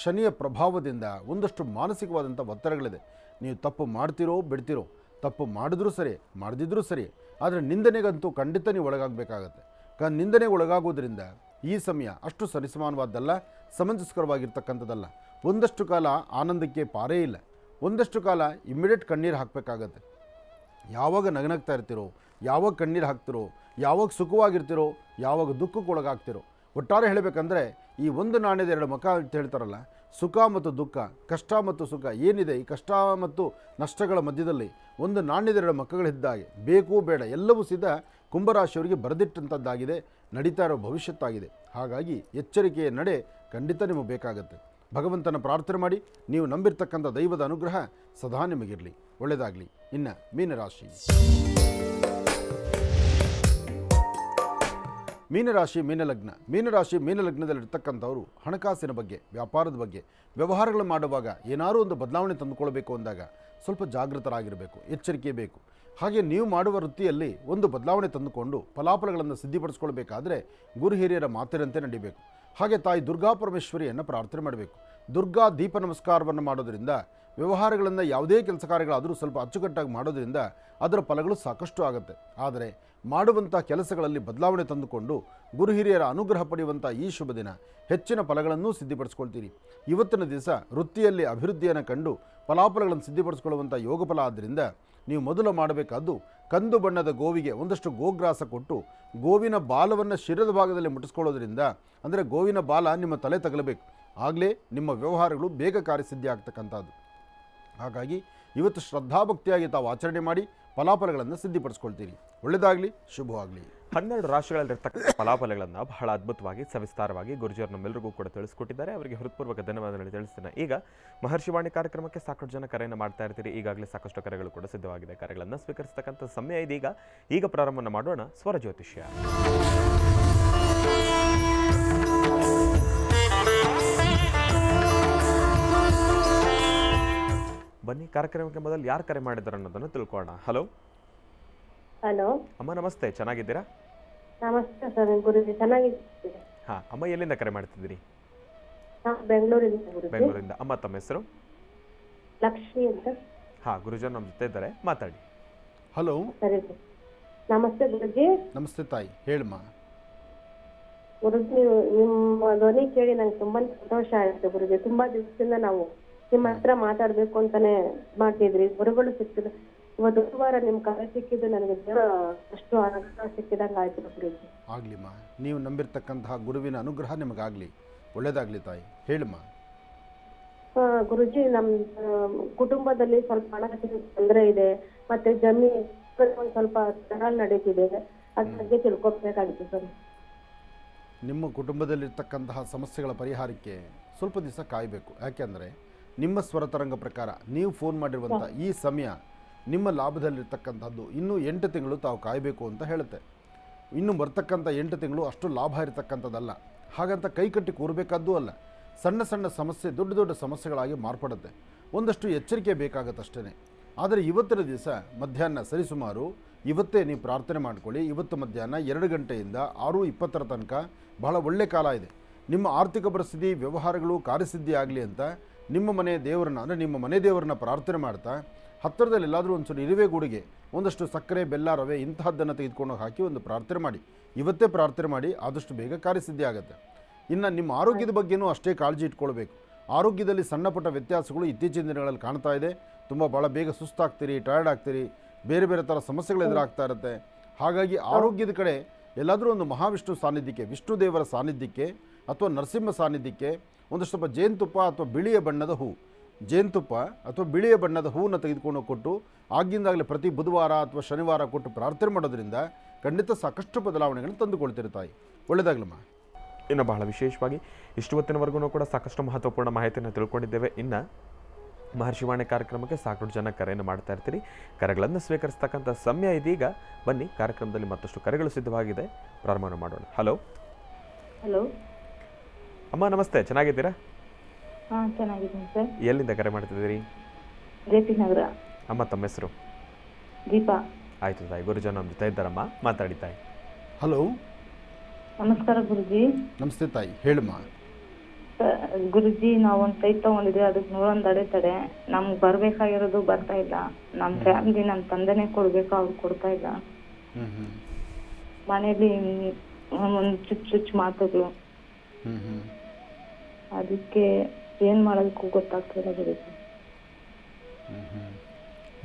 S2: ಶನಿಯ ಪ್ರಭಾವದಿಂದ ಒಂದಷ್ಟು ಮಾನಸಿಕವಾದಂಥ ಒತ್ತಡಗಳಿದೆ. ನೀವು ತಪ್ಪು ಮಾಡ್ತಿರೋ ಬಿಡ್ತಿರೋ, ತಪ್ಪು ಮಾಡಿದ್ರೂ ಸರಿ ಮಾಡದಿದ್ರೂ ಸರಿ, ಆದರೆ ನಿಂದನೆಗಂತೂ ಖಂಡಿತ ನೀವು ಒಳಗಾಗಬೇಕಾಗತ್ತೆ. ನಿಂದನೆಗೆ ಒಳಗಾಗೋದ್ರಿಂದ ಈ ಸಮಯ ಅಷ್ಟು ಸರಿಸಮಾನವಾದ್ದಲ್ಲ, ಸಮಂಜಸ್ಕರವಾಗಿರ್ತಕ್ಕಂಥದ್ದಲ್ಲ. ಒಂದಷ್ಟು ಕಾಲ ಆನಂದಕ್ಕೆ ಪಾರೇ ಇಲ್ಲ, ಒಂದಷ್ಟು ಕಾಲ ಇಮ್ಮಿಡಿಯೇಟ್ ಕಣ್ಣೀರು ಹಾಕಬೇಕಾಗತ್ತೆ. ಯಾವಾಗ ನಗನಗ್ತಾ ಇರ್ತಿರೋ, ಯಾವಾಗ ಕಣ್ಣೀರು ಹಾಕ್ತಿರೋ, ಯಾವಾಗ ಸುಖವಾಗಿರ್ತಿರೋ, ಯಾವಾಗ ದುಃಖಕ್ಕೊಳಗಾಗ್ತಿರೋ. ಒಟ್ಟಾರೆ ಹೇಳಬೇಕಂದ್ರೆ ಈ ಒಂದು ನಾಣ್ಯದ ಎರಡು ಮುಖ ಅಂತ ಹೇಳ್ತಾರಲ್ಲ, ಸುಖ ಮತ್ತು ದುಃಖ, ಕಷ್ಟ ಮತ್ತು ಸುಖ ಏನಿದೆ, ಈ ಕಷ್ಟ ಮತ್ತು ನಷ್ಟಗಳ ಮಧ್ಯದಲ್ಲಿ ಒಂದು ನಾಣ್ಯದ ಎರಡು ಮುಖಗಳಿದ್ದಾಗೆ ಬೇಕು ಬೇಡ ಎಲ್ಲವೂ ಸಹಿತ ಕುಂಭರಾಶಿಯವರಿಗೆ ಬರೆದಿಟ್ಟಂಥದ್ದಾಗಿದೆ, ನಡೀತಾ ಇರೋ ಭವಿಷ್ಯತ್ತಾಗಿದೆ. ಹಾಗಾಗಿ ಎಚ್ಚರಿಕೆಯ ನಡೆ ಖಂಡಿತ ನಿಮಗೆ ಬೇಕಾಗುತ್ತೆ. ಭಗವಂತನ ಪ್ರಾರ್ಥನೆ ಮಾಡಿ, ನೀವು ನಂಬಿರ್ತಕ್ಕಂಥ ದೈವದ ಅನುಗ್ರಹ ಸದಾ ನಿಮಗಿರಲಿ. ಒಳ್ಳೆಯದಾಗಲಿ. ಇನ್ನು ಮೀನರಾಶಿ. ಮೀನರಾಶಿ ಮೀನಲಗ್ನ. ಮೀನರಾಶಿ ಮೀನಲಗ್ನದಲ್ಲಿರ್ತಕ್ಕಂಥವರು ಹಣಕಾಸಿನ ಬಗ್ಗೆ, ವ್ಯಾಪಾರದ ಬಗ್ಗೆ, ವ್ಯವಹಾರಗಳು ಮಾಡುವಾಗ ಏನಾದರೂ ಒಂದು ಬದಲಾವಣೆ ತಂದುಕೊಳ್ಬೇಕು ಅಂದಾಗ ಸ್ವಲ್ಪ ಜಾಗೃತರಾಗಿರಬೇಕು, ಎಚ್ಚರಿಕೆ ಬೇಕು. ಹಾಗೆ ನೀವು ಮಾಡುವ ವೃತ್ತಿಯಲ್ಲಿ ಒಂದು ಬದಲಾವಣೆ ತಂದುಕೊಂಡು ಫಲಾಫಲಗಳನ್ನು ಸಿದ್ಧಿಪಡಿಸ್ಕೊಳ್ಬೇಕಾದ್ರೆ ಗುರು ಹಿರಿಯರ ಮಾತಿನಂತೆ ನಡಿಬೇಕು. ಹಾಗೆ ತಾಯಿ ದುರ್ಗಾ ಪರಮೇಶ್ವರಿಯನ್ನು ಪ್ರಾರ್ಥನೆ ಮಾಡಬೇಕು. ದುರ್ಗಾ ದೀಪ ನಮಸ್ಕಾರವನ್ನು ಮಾಡೋದರಿಂದ ವ್ಯವಹಾರಗಳನ್ನು ಯಾವುದೇ ಕೆಲಸ ಕಾರ್ಯಗಳಾದರೂ ಸ್ವಲ್ಪ ಅಚ್ಚುಕಟ್ಟಾಗಿ ಮಾಡೋದರಿಂದ ಅದರ ಫಲಗಳು ಸಾಕಷ್ಟು ಆಗುತ್ತೆ. ಆದರೆ ಮಾಡುವಂಥ ಕೆಲಸಗಳಲ್ಲಿ ಬದಲಾವಣೆ ತಂದುಕೊಂಡು ಗುರು ಹಿರಿಯರ ಅನುಗ್ರಹ ಪಡೆಯುವಂಥ ಈ ಶುಭ ದಿನ ಹೆಚ್ಚಿನ ಫಲಗಳನ್ನು ಸಿದ್ಧಿಪಡಿಸ್ಕೊಳ್ತೀರಿ. ಇವತ್ತಿನ ದಿವಸ ವೃತ್ತಿಯಲ್ಲಿ ಅಭಿವೃದ್ಧಿಯನ್ನು ಕಂಡು ಫಲಾಫಲಗಳನ್ನು ಸಿದ್ಧಿಪಡಿಸ್ಕೊಳ್ಳುವಂಥ ಯೋಗ ಫಲ ಆದ್ದರಿಂದ ನೀವು ಮೊದಲು ಮಾಡಬೇಕಾದ್ದು ಕಂದು ಬಣ್ಣದ ಗೋವಿಗೆ ಒಂದಷ್ಟು ಗೋಗ್ರಾಸ ಕೊಟ್ಟು ಗೋವಿನ ಬಾಲವನ್ನು ಶಿರದ ಭಾಗದಲ್ಲಿ ಮುಟ್ಟಿಸ್ಕೊಳ್ಳೋದ್ರಿಂದ, ಅಂದರೆ ಗೋವಿನ ಬಾಲ ನಿಮ್ಮ ತಲೆ ತಗಲಬೇಕು, ಆಗಲೇ ನಿಮ್ಮ ವ್ಯವಹಾರಗಳು ಬೇಗ ಕಾರ್ಯಸಿದ್ಧಿ ಆಗ್ತಕ್ಕಂಥದ್ದು. ಹಾಗಾಗಿ ಇವತ್ತು ಶ್ರದ್ಧಾಭಕ್ತಿಯಾಗಿ ತಾವು ಆಚರಣೆ ಮಾಡಿ ಫಲಾಫಲಗಳನ್ನು ಸಿದ್ಧಿಪಡಿಸ್ಕೊಳ್ತೀರಿ. ಒಳ್ಳೆಯದಾಗಲಿ, ಶುಭವಾಗಲಿ.
S1: 12 ರಾಶಿಗಳಲ್ಲಿರ್ತಕ್ಕಂಥ ಫಲಾಫಲಗಳನ್ನು ಬಹಳ ಅದ್ಭುತವಾಗಿ ಸವಿಸ್ತಾರವಾಗಿ ಗುರುಜಿಯವರು ನಮ್ಮೆಲ್ಲರಿಗೂ ಕೂಡ ತಿಳಿಸ್ಕೊಟ್ಟಿದ್ದಾರೆ. ಅವರಿಗೆ ಹೃತ್ಪೂರ್ವಕ ಧನ್ಯವಾದಗಳು ತಿಳಿಸ್ತೇನೆ. ಈಗ ಮಹರ್ಷಿವಾಣಿ ಕಾರ್ಯಕ್ರಮಕ್ಕೆ ಸಾಕಷ್ಟು ಜನ ಕರೆಯನ್ನು ಮಾಡ್ತಾ ಇರ್ತೀರಿ. ಈಗಾಗಲೇ ಸಾಕಷ್ಟು ಕರೆಗಳು ಕೂಡ ಸಿದ್ಧವಾಗಿದೆ. ಕರೆಗಳನ್ನು ಸ್ವೀಕರಿಸ್ತಕ್ಕಂಥ ಸಮಯ ಇದೀಗ. ಈಗ ಪ್ರಾರಂಭವನ್ನು ಮಾಡೋಣ ಸ್ವರ ಜ್ಯೋತಿಷ್ಯ. ಬನ್ನಿ, ಕಾರ್ಯಕ್ರಮಕ್ಕೆ ಮೊದಲು ಯಾರು ಕರೆ ಮಾಡಿದ್ದಾರೆ ಅನ್ನೋದನ್ನು ತಿಳ್ಕೊಳ್ಳೋಣ. ಹಲೋ
S3: ಹಲೋ
S1: ಅಮ್ಮ, ನಮಸ್ತೆ. ಚೆನ್ನಾಗಿದ್ದೀರಾ?
S3: ನಮಸ್ತೆ ಸರ್, ಗುರುಜಿ ಚೆನ್ನಾಗಿದ್ದೀರಿ?
S1: ಹಾ ಅಮ್ಮ, ಎಲ್ಲಿಂದ ಕರೆ ಮಾಡ್ತಿದ್ದೀರಿ?
S3: ಬೆಂಗಳೂರಿಂದ ಗುರುಜಿ.
S1: ಬೆಂಗಳೂರಿಂದ. ಅಮ್ಮ, ತಮ್ಮ ಹೆಸರು?
S3: ಲಕ್ಷ್ಮಿ ಅಂತ.
S1: ಹಾ, ಗುರುಜನ್ ನಮ್ಮ ಜೊತೆ ಇದ್ದಾರೆ, ಮಾತಾಡಿ.
S2: ಹಲೋ.
S3: ಸರಿ ನಮಸ್ತೆ ಗುರುಜಿ.
S2: ನಮಸ್ತೆ ತಾಯಿ, ಹೇಳಮ್ಮ.
S3: ಗುರುಜಿ, ನಿಮ್ಮ ಧ್ವನಿ ಕೇಳಿ ನಂಗೆ ತುಂಬಾ ಸಂತೋಷ ಆಯ್ತು ಗುರುಜಿ. ತುಂಬಾ ದಿವಸದಿಂದ ನಾವು ನಿಮ್ಮ ಹತ್ರ ಮಾತಾಡ್ಬೇಕು ಅಂತಾನೆ ಮಾಡ್ತಿದ್ರಿ, ಗುರುಗಳು ಸಿಕ್ಕಿದ್ರು. ಇವತ್ತು ಗುರುವಾರ ನಿಮ್ ಕರೆ ಸಿಕ್ಕಿದ್ದು ನನಗೆ ಅಷ್ಟು ಅನುಗ್ರಹ ಸಿಕ್ಕಿದಂಗ ಆಯ್ತು ಗುರುಜಿ.
S2: ಆಗ್ಲಿಮ್ಮ, ನೀವು ನಂಬಿರ್ತಕ್ಕಂತಹ ಗುರುವಿನ ಅನುಗ್ರಹ ನಿಮಗಾಗ್ಲಿ. ಒಳ್ಳೇದಾಗ್ಲಿ ತಾಯಿ, ಹೇಳಮ್ಮ.
S3: ಗುರುಜಿ, ನಮ್ ಕುಟುಂಬದಲ್ಲಿ ಸ್ವಲ್ಪ ಹಣಕಾಸಿನ ತೊಂದರೆ ಇದೆ, ಮತ್ತೆ ಜಮೀನು ಒಂದ್ ಸ್ವಲ್ಪ ತರಾಲ್ ನಡೀತಿದೆ, ಅದ್ರ ಬಗ್ಗೆ ತಿಳ್ಕೊಬೇಕಾಗಿತ್ತು ಸರ್.
S2: ನಿಮ್ಮ ಕುಟುಂಬದಲ್ಲಿರ್ತಕ್ಕಂತಹ ಸಮಸ್ಯೆಗಳ ಪರಿಹಾರಕ್ಕೆ ಸ್ವಲ್ಪ ದಿವಸ ಕಾಯಬೇಕು. ಯಾಕೆಂದರೆ ನಿಮ್ಮ ಸ್ವರತರಂಗ ಪ್ರಕಾರ ನೀವು ಫೋನ್ ಮಾಡಿರುವಂಥ ಈ ಸಮಯ ನಿಮ್ಮ ಲಾಭದಲ್ಲಿರ್ತಕ್ಕಂಥದ್ದು ಇನ್ನೂ 8 ತಿಂಗಳು ತಾವು ಕಾಯಬೇಕು ಅಂತ ಹೇಳುತ್ತೆ. ಇನ್ನು ಬರ್ತಕ್ಕಂಥ 8 ತಿಂಗಳು ಅಷ್ಟು ಲಾಭ ಇರತಕ್ಕಂಥದ್ದಲ್ಲ. ಹಾಗಂತ ಕೈ ಕಟ್ಟಿ ಕೂರಬೇಕಾದ್ದೂ ಅಲ್ಲ. ಸಣ್ಣ ಸಣ್ಣ ಸಮಸ್ಯೆ ದೊಡ್ಡ ದೊಡ್ಡ ಸಮಸ್ಯೆಗಳಾಗಿ ಮಾರ್ಪಡುತ್ತೆ. ಒಂದಷ್ಟು ಎಚ್ಚರಿಕೆ ಬೇಕಾಗತ್ತಷ್ಟೇ. ಆದರೆ ಇವತ್ತಿನ ದಿವಸ ಮಧ್ಯಾಹ್ನ ಸರಿಸುಮಾರು ಇವತ್ತೇ ನೀವು ಪ್ರಾರ್ಥನೆ ಮಾಡ್ಕೊಳ್ಳಿ. ಇವತ್ತು ಮಧ್ಯಾಹ್ನ 2 ಗಂಟೆಯಿಂದ 6:20 ತನಕ ಬಹಳ ಒಳ್ಳೆ ಕಾಲ ಇದೆ. ನಿಮ್ಮ ಆರ್ಥಿಕ ಪರಿಸ್ಥಿತಿ, ವ್ಯವಹಾರಗಳು ಕಾರ್ಯಸಿದ್ಧಿ ಆಗಲಿ ಅಂತ ನಿಮ್ಮ ಮನೆ ದೇವರನ್ನ ಅಂದರೆ ನಿಮ್ಮ ಮನೆ ದೇವರನ್ನ ಪ್ರಾರ್ಥನೆ ಮಾಡ್ತಾ ಹತ್ತಿರದಲ್ಲಿ ಎಲ್ಲಾದರೂ ಒಂಚೂರು ಇರುವೆ ಗೂಡಿಗೆ ಒಂದಷ್ಟು ಸಕ್ಕರೆ, ಬೆಲ್ಲ, ರವೆ ಇಂತಹದ್ದನ್ನು ತೆಗೆದುಕೊಂಡು ಹಾಕಿ ಒಂದು ಪ್ರಾರ್ಥನೆ ಮಾಡಿ. ಇವತ್ತೇ ಪ್ರಾರ್ಥನೆ ಮಾಡಿ, ಆದಷ್ಟು ಬೇಗ ಕಾರ್ಯಸಿದ್ಧಿ ಆಗುತ್ತೆ. ಇನ್ನು ನಿಮ್ಮ ಆರೋಗ್ಯದ ಬಗ್ಗೆನೂ ಅಷ್ಟೇ ಕಾಳಜಿ ಇಟ್ಕೊಳ್ಬೇಕು. ಆರೋಗ್ಯದಲ್ಲಿ ಸಣ್ಣ ಪುಟ್ಟ ವ್ಯತ್ಯಾಸಗಳು ಇತ್ತೀಚಿನ ದಿನಗಳಲ್ಲಿ ಕಾಣ್ತಾ ಇದೆ. ಭಾಳ ಬೇಗ ಸುಸ್ತಾಗ್ತೀರಿ, ಟಯರ್ಡ್ ಆಗ್ತೀರಿ, ಬೇರೆ ಬೇರೆ ಥರ ಸಮಸ್ಯೆಗಳು ಎದುರಾಗ್ತಾ ಇರುತ್ತೆ. ಹಾಗಾಗಿ ಆರೋಗ್ಯದ ಕಡೆ ಎಲ್ಲಾದರೂ ಒಂದು ಮಹಾವಿಷ್ಣು ಸಾನ್ನಿಧ್ಯಕ್ಕೆ, ವಿಷ್ಣು ದೇವರ ಸಾನ್ನಿಧ್ಯಕ್ಕೆ ಅಥವಾ ನರಸಿಂಹ ಸಾನ್ನಿಧ್ಯಕ್ಕೆ ಒಂದಷ್ಟು ಸ್ವಲ್ಪ ಜೇನುತುಪ್ಪ ಅಥವಾ ಬಿಳಿಯ ಬಣ್ಣದ ಹೂ, ಜೇನುತುಪ್ಪ ಅಥವಾ ಬಿಳಿಯ ಬಣ್ಣದ ಹೂವನ್ನು ತೆಗೆದುಕೊಂಡು ಕೊಟ್ಟು ಆಗಿಂದಾಗಲೇ ಪ್ರತಿ ಬುಧವಾರ ಅಥವಾ ಶನಿವಾರ ಕೊಟ್ಟು ಪ್ರಾರ್ಥನೆ ಮಾಡೋದ್ರಿಂದ ಖಂಡಿತ ಸಾಕಷ್ಟು ಬದಲಾವಣೆಗಳನ್ನು ತಂದುಕೊಳ್ತಿರ್ತಾಯಿ. ಒಳ್ಳೆಯದಾಗಲಮ್ಮ.
S1: ಇನ್ನು ಬಹಳ ವಿಶೇಷವಾಗಿ ಇಷ್ಟು ಹೊತ್ತಿನವರೆಗೂ ಕೂಡ ಸಾಕಷ್ಟು ಮಹತ್ವಪೂರ್ಣ ಮಾಹಿತಿಯನ್ನು ತಿಳ್ಕೊಂಡಿದ್ದೇವೆ. ಇನ್ನು ಮಹರ್ಷಿವಾಣಿ ಕಾರ್ಯಕ್ರಮಕ್ಕೆ ಸಾಕಷ್ಟು ಜನ ಕರೆಯನ್ನು ಮಾಡ್ತಾ ಇರ್ತೀರಿ. ಕರೆಗಳನ್ನು ಸ್ವೀಕರಿಸ್ತಕ್ಕಂಥ ಸಮಯ ಇದೀಗ. ಬನ್ನಿ, ಕಾರ್ಯಕ್ರಮದಲ್ಲಿ ಮತ್ತಷ್ಟು ಕರೆಗಳು ಸಿದ್ಧವಾಗಿದೆ, ಪ್ರಾರಂಭ ಮಾಡೋಣ. ಹಲೋ
S4: ಹಲೋ
S1: ಅಮ್ಮ, ನಮಸ್ತೆ, ಚೆನ್ನಾಗಿದ್ದೀರಾ?
S4: ಹಾಂ, ಚೆನ್ನಾಗಿದ್ದೀನಿ ಸರ್.
S1: ಎಲ್ಲಿಂದ ಕರೆ ಮಾಡ್ತಿದ್ದೀರಿ?
S4: ಜೆ.ಪಿ. ನಗರ.
S1: ಅಮ್ಮ, ತಮ್ಮ ಹೆಸರು?
S4: ದೀಪಾ.
S1: ಆಯಿತು ತಾಯಿ, ಗುರುಜನ ನಮ್ಮ ಜೊತೆ ಇದ್ದಾರಮ್ಮ, ಮಾತಾಡಿ ತಾಯಿ.
S2: ಹಲೋ,
S4: ನಮಸ್ಕಾರ ಗುರುಜಿ.
S2: ನಮಸ್ತೆ ತಾಯಿ, ಹೇಳಮ್ಮ.
S4: ಗುರುಜಿ, ನಾವೊಂದು ಸೈಟ್ ತೊಗೊಂಡಿದ್ವಿ, ಅದಕ್ಕೆ 101 ಅಡೆತಡೆ. ನಮ್ಗೆ ಬರಬೇಕಾಗಿರೋದು ಬರ್ತಾ ಇಲ್ಲ. ನಮ್ಮ ಫ್ಯಾಮಿಲಿ, ನಮ್ಮ ತಂದೆನೇ ಕೊಡಬೇಕು, ಅವ್ರು ಕೊಡ್ತಾ ಇಲ್ಲ. ಮನೇಲಿ ಒಂದು ಚುಚ್ಚು ಮಾತುಗಳು. ಅದಕ್ಕೆ ಏನು ಮಾಡೋದಕ್ಕೂ ಗೊತ್ತಾಗ್ತಿಲ್ಲ ಗುರುಜಿ.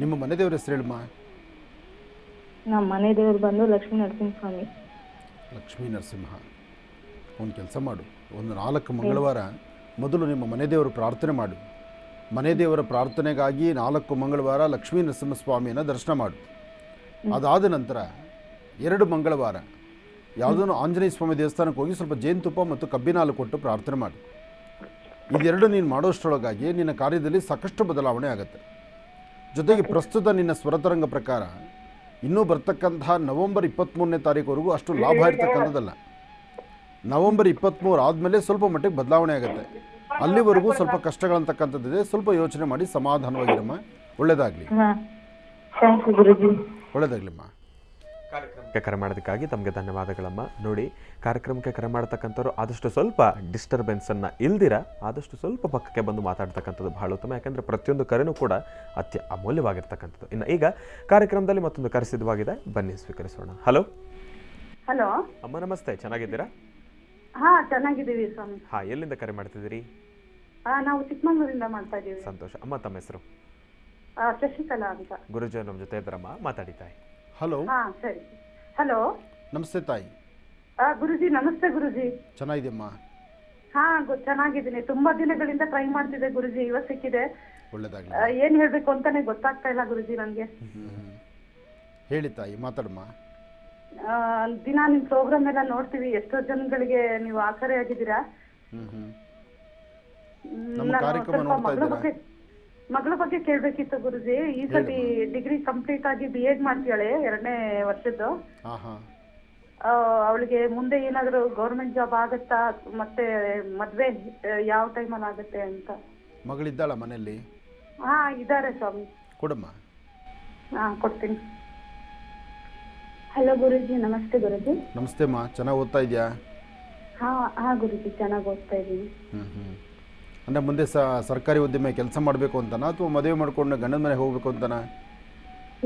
S2: ನಿಮ್ಮ ಮನೆ ದೇವ್ರ ಹೆಸರು ಹೇಳಮ್ಮ.
S4: ನಮ್ಮ ಮನೆ ದೇವ್ರು ಬಂದು ಲಕ್ಷ್ಮೀ ನರಸಿಂಹಸ್ವಾಮಿ.
S2: ಲಕ್ಷ್ಮೀ ನರಸಿಂಹ. ಒಂದು ಕೆಲಸ ಮಾಡು, ಒಂದು 4 ಮಂಗಳವಾರ ಮೊದಲು ನಿಮ್ಮ ಮನೆ ದೇವರು ಪ್ರಾರ್ಥನೆ ಮಾಡು. ಮನೆ ದೇವರ ಪ್ರಾರ್ಥನೆಗಾಗಿ 4 ಮಂಗಳವಾರ ಲಕ್ಷ್ಮೀ ನರಸಿಂಹಸ್ವಾಮಿಯನ್ನು ದರ್ಶನ ಮಾಡು. ಅದಾದ ನಂತರ 2 ಮಂಗಳವಾರ ಯಾವುದೋ ಆಂಜನೇಯ ಸ್ವಾಮಿ ದೇವಸ್ಥಾನಕ್ಕೆ ಹೋಗಿ ಸ್ವಲ್ಪ ಜೇನುತುಪ್ಪ ಮತ್ತು ಕಬ್ಬಿನ ಹಾಲು ಕೊಟ್ಟು ಪ್ರಾರ್ಥನೆ ಮಾಡು. ಇದೆರಡು ನೀನು ಮಾಡೋಷ್ಟರೊಳಗಾಗಿ ನಿನ್ನ ಕಾರ್ಯದಲ್ಲಿ ಸಾಕಷ್ಟು ಬದಲಾವಣೆ ಆಗುತ್ತೆ. ಜೊತೆಗೆ ಪ್ರಸ್ತುತ ನಿನ್ನ ಸ್ವರತರಂಗ ಪ್ರಕಾರ ಇನ್ನೂ ಬರ್ತಕ್ಕಂತಹ ನವೆಂಬರ್ 23ನೇ ತಾರೀಕುವರೆಗೂ ಅಷ್ಟು ಲಾಭ ಇರ್ತಕ್ಕಂಥದ್ದಲ್ಲ. ನವೆಂಬರ್ 23 ಆದಮೇಲೆ ಸ್ವಲ್ಪ ಮಟ್ಟಿಗೆ ಬದಲಾವಣೆ ಆಗುತ್ತೆ. ಅಲ್ಲಿವರೆಗೂ ಸ್ವಲ್ಪ ಕಷ್ಟಗಳಂತಕ್ಕಂಥದ್ದಿದೆ. ಸ್ವಲ್ಪ ಯೋಚನೆ ಮಾಡಿ ಸಮಾಧಾನವಾಗಿರಮ್ಮ. ಒಳ್ಳೆಯದಾಗಲಿ. ಒಳ್ಳೆಯದಾಗಲಿಮ್ಮ.
S1: ಕಾರ್ಯಕ್ರಮಕ್ಕೆ ಕರೆ ಮಾಡೋದಕ್ಕಾಗಿ ತಮಗೆ ಧನ್ಯವಾದಗಳಮ್ಮ. ನೋಡಿ, ಕಾರ್ಯಕ್ರಮಕ್ಕೆ ಕರೆ ಮಾಡ್ತಕ್ಕಂಥವ್ರು ಆದಷ್ಟು ಸ್ವಲ್ಪ ಡಿಸ್ಟರ್ಬೆನ್ಸನ್ನು ಇಲ್ದಿರ ಆದಷ್ಟು ಸ್ವಲ್ಪ ಪಕ್ಕಕ್ಕೆ ಬಂದು ಮಾತಾಡ್ತಕ್ಕಂಥದ್ದು ಬಹಳ ಉತ್ತಮ. ಯಾಕೆಂದರೆ ಪ್ರತಿಯೊಂದು ಕರೆನೂ ಕೂಡ ಅಮೂಲ್ಯವಾಗಿರ್ತಕ್ಕಂಥದ್ದು. ಇನ್ನು ಈಗ ಕಾರ್ಯಕ್ರಮದಲ್ಲಿ ಮತ್ತೊಂದು ಕರೆ ಸಿದ್ಧವಾಗಿದೆ, ಬನ್ನಿ ಸ್ವೀಕರಿಸೋಣ. ಹಲೋ
S5: ಹಲೋ
S1: ಅಮ್ಮ, ನಮಸ್ತೆ, ಚೆನ್ನಾಗಿದ್ದೀರಾ?
S5: ಹಾ, ಚೆನ್ನಾಗಿದ್ದೀವಿ ಸ್ವಾಮಿ.
S1: ಹಾಂ, ಎಲ್ಲಿಂದ ಕರೆ ಮಾಡ್ತಿದ್ದೀರಿ?
S5: ನಾವು ಚಿಕ್ಕಮಂಗ್ಳೂರಿಂದ ಮಾಡ್ತಾ ಇದ್ದೀವಿ.
S1: ಸಂತೋಷ ಅಮ್ಮ, ತಮ್ಮ ಹೆಸರು?
S5: ಶಶಿಕಲಾ ಅಂತ.
S1: ಗುರುಜಿ ನಮ್ಮ ಜೊತೆ ಇದ್ದಾರಮ್ಮ, ಮಾತಾಡಿ ತಾಯಿ.
S2: ಹಲೋ.
S5: ಹಾ, ಸರಿ. ಹಲೋ,
S2: ನಮಸ್ತೆ ತಾಯಿ.
S5: ಗುರುಜಿ. ನಮಸ್ತೆ ಗುರುಜಿ.
S2: ಚೆನ್ನಾಗಿದೆಯಮ್ಮ?
S5: ಹಾ, ಚೆನ್ನಾಗಿದ್ದೀನಿ. ತುಂಬಾ ದಿನಗಳಿಂದ ಟ್ರೈ ಮಾಡ್ತಿದ್ದೆ ಗುರುಜಿ, ಇವತ್ತು ಸಿಕ್ಕಿದೆ.
S2: ಒಳ್ಳೆದಾಗಲಿ.
S5: ಏನ್ ಹೇಳ್ಬೇಕು ಅಂತಾನೆ ಗೊತ್ತಾಗ್ತಾ ಇಲ್ಲ ಗುರುಜಿ ನನ್ಗೆ.
S2: ಹೇಳಿ ತಾಯಿ, ಮಾತಾಡಮ್ಮ.
S5: ದಿನ ನಿಮ್ ಪ್ರೋಗ್ರಾಮ್ ಎಲ್ಲ ನೋಡ್ತೀವಿ, ಎಷ್ಟೋ ಜನಗಳಿಗೆ ನೀವು ಆಸರೆ ಆಗಿದ್ದೀರಾ.
S2: ನಮ್ಮ ಕಾರ್ಯಕ್ರಮ ನೋಡ್ತಾ ಇದ್ದೀರಾ?
S5: ಮಗಳ ಬಗ್ಗೆ ಕೇಳ್ಬೇಕಿತ್ತು ಗುರುಜಿ. ಈ ಸತಿ ಡಿಗ್ರಿ ಕಂಪ್ಲೀಟ್ ಆಗಿ BEd ಮಾಡ್ತಿಯಾಳೆ, 2ನೇ ವರ್ಷದ್ದು. ಅವಳಿಗೆ ಮುಂದೆ ಏನಾದ್ರು ಗೌರ್ಮೆಂಟ್ ಜಾಬ್ ಆಗತ್ತಾ, ಮತ್ತೆ ಮದ್ವೆ ಯಾವ ಟೈಮಲ್ಲಿ ಆಗತ್ತೆ ಅಂತ.
S2: ಮಗಳಿದ್ದಾಳ ಮನೆಯಲ್ಲಿ?
S5: ಹಾ, ಇದ್ದಾರೆ ಸ್ವಾಮಿ.
S2: ಕೊಡಮ್ಮ.
S5: ಹಾ, ಕೊಡ್ತೀನಿ.
S4: ಹಲೋ ಗುರುಜಿ. ನಮಸ್ತೆ ಗುರುಜಿ.
S2: ನಮಸ್ತೆ ಅಮ್ಮ, ಚೆನ್ನಾಗಿ ಓದ್ತಾ ಇದೆಯಾ?
S4: ಹಾ ಗುರುಜಿ, ಚೆನ್ನಾಗಿ ಓದ್ತಾ ಇದ್ದೀನಿ.
S2: ಅಂದರೆ ಮುಂದೆ ಸರ್ಕಾರಿ ಉದ್ಯಮ ಕೆಲಸ ಮಾಡಬೇಕು ಅಂತನಾ ಅಥವಾ ಮದುವೆ ಮಾಡ್ಕೊಂಡು ಗಂಡನ ಮನೆಗೆ ಹೋಗ್ಬೇಕು ಅಂತನಾ?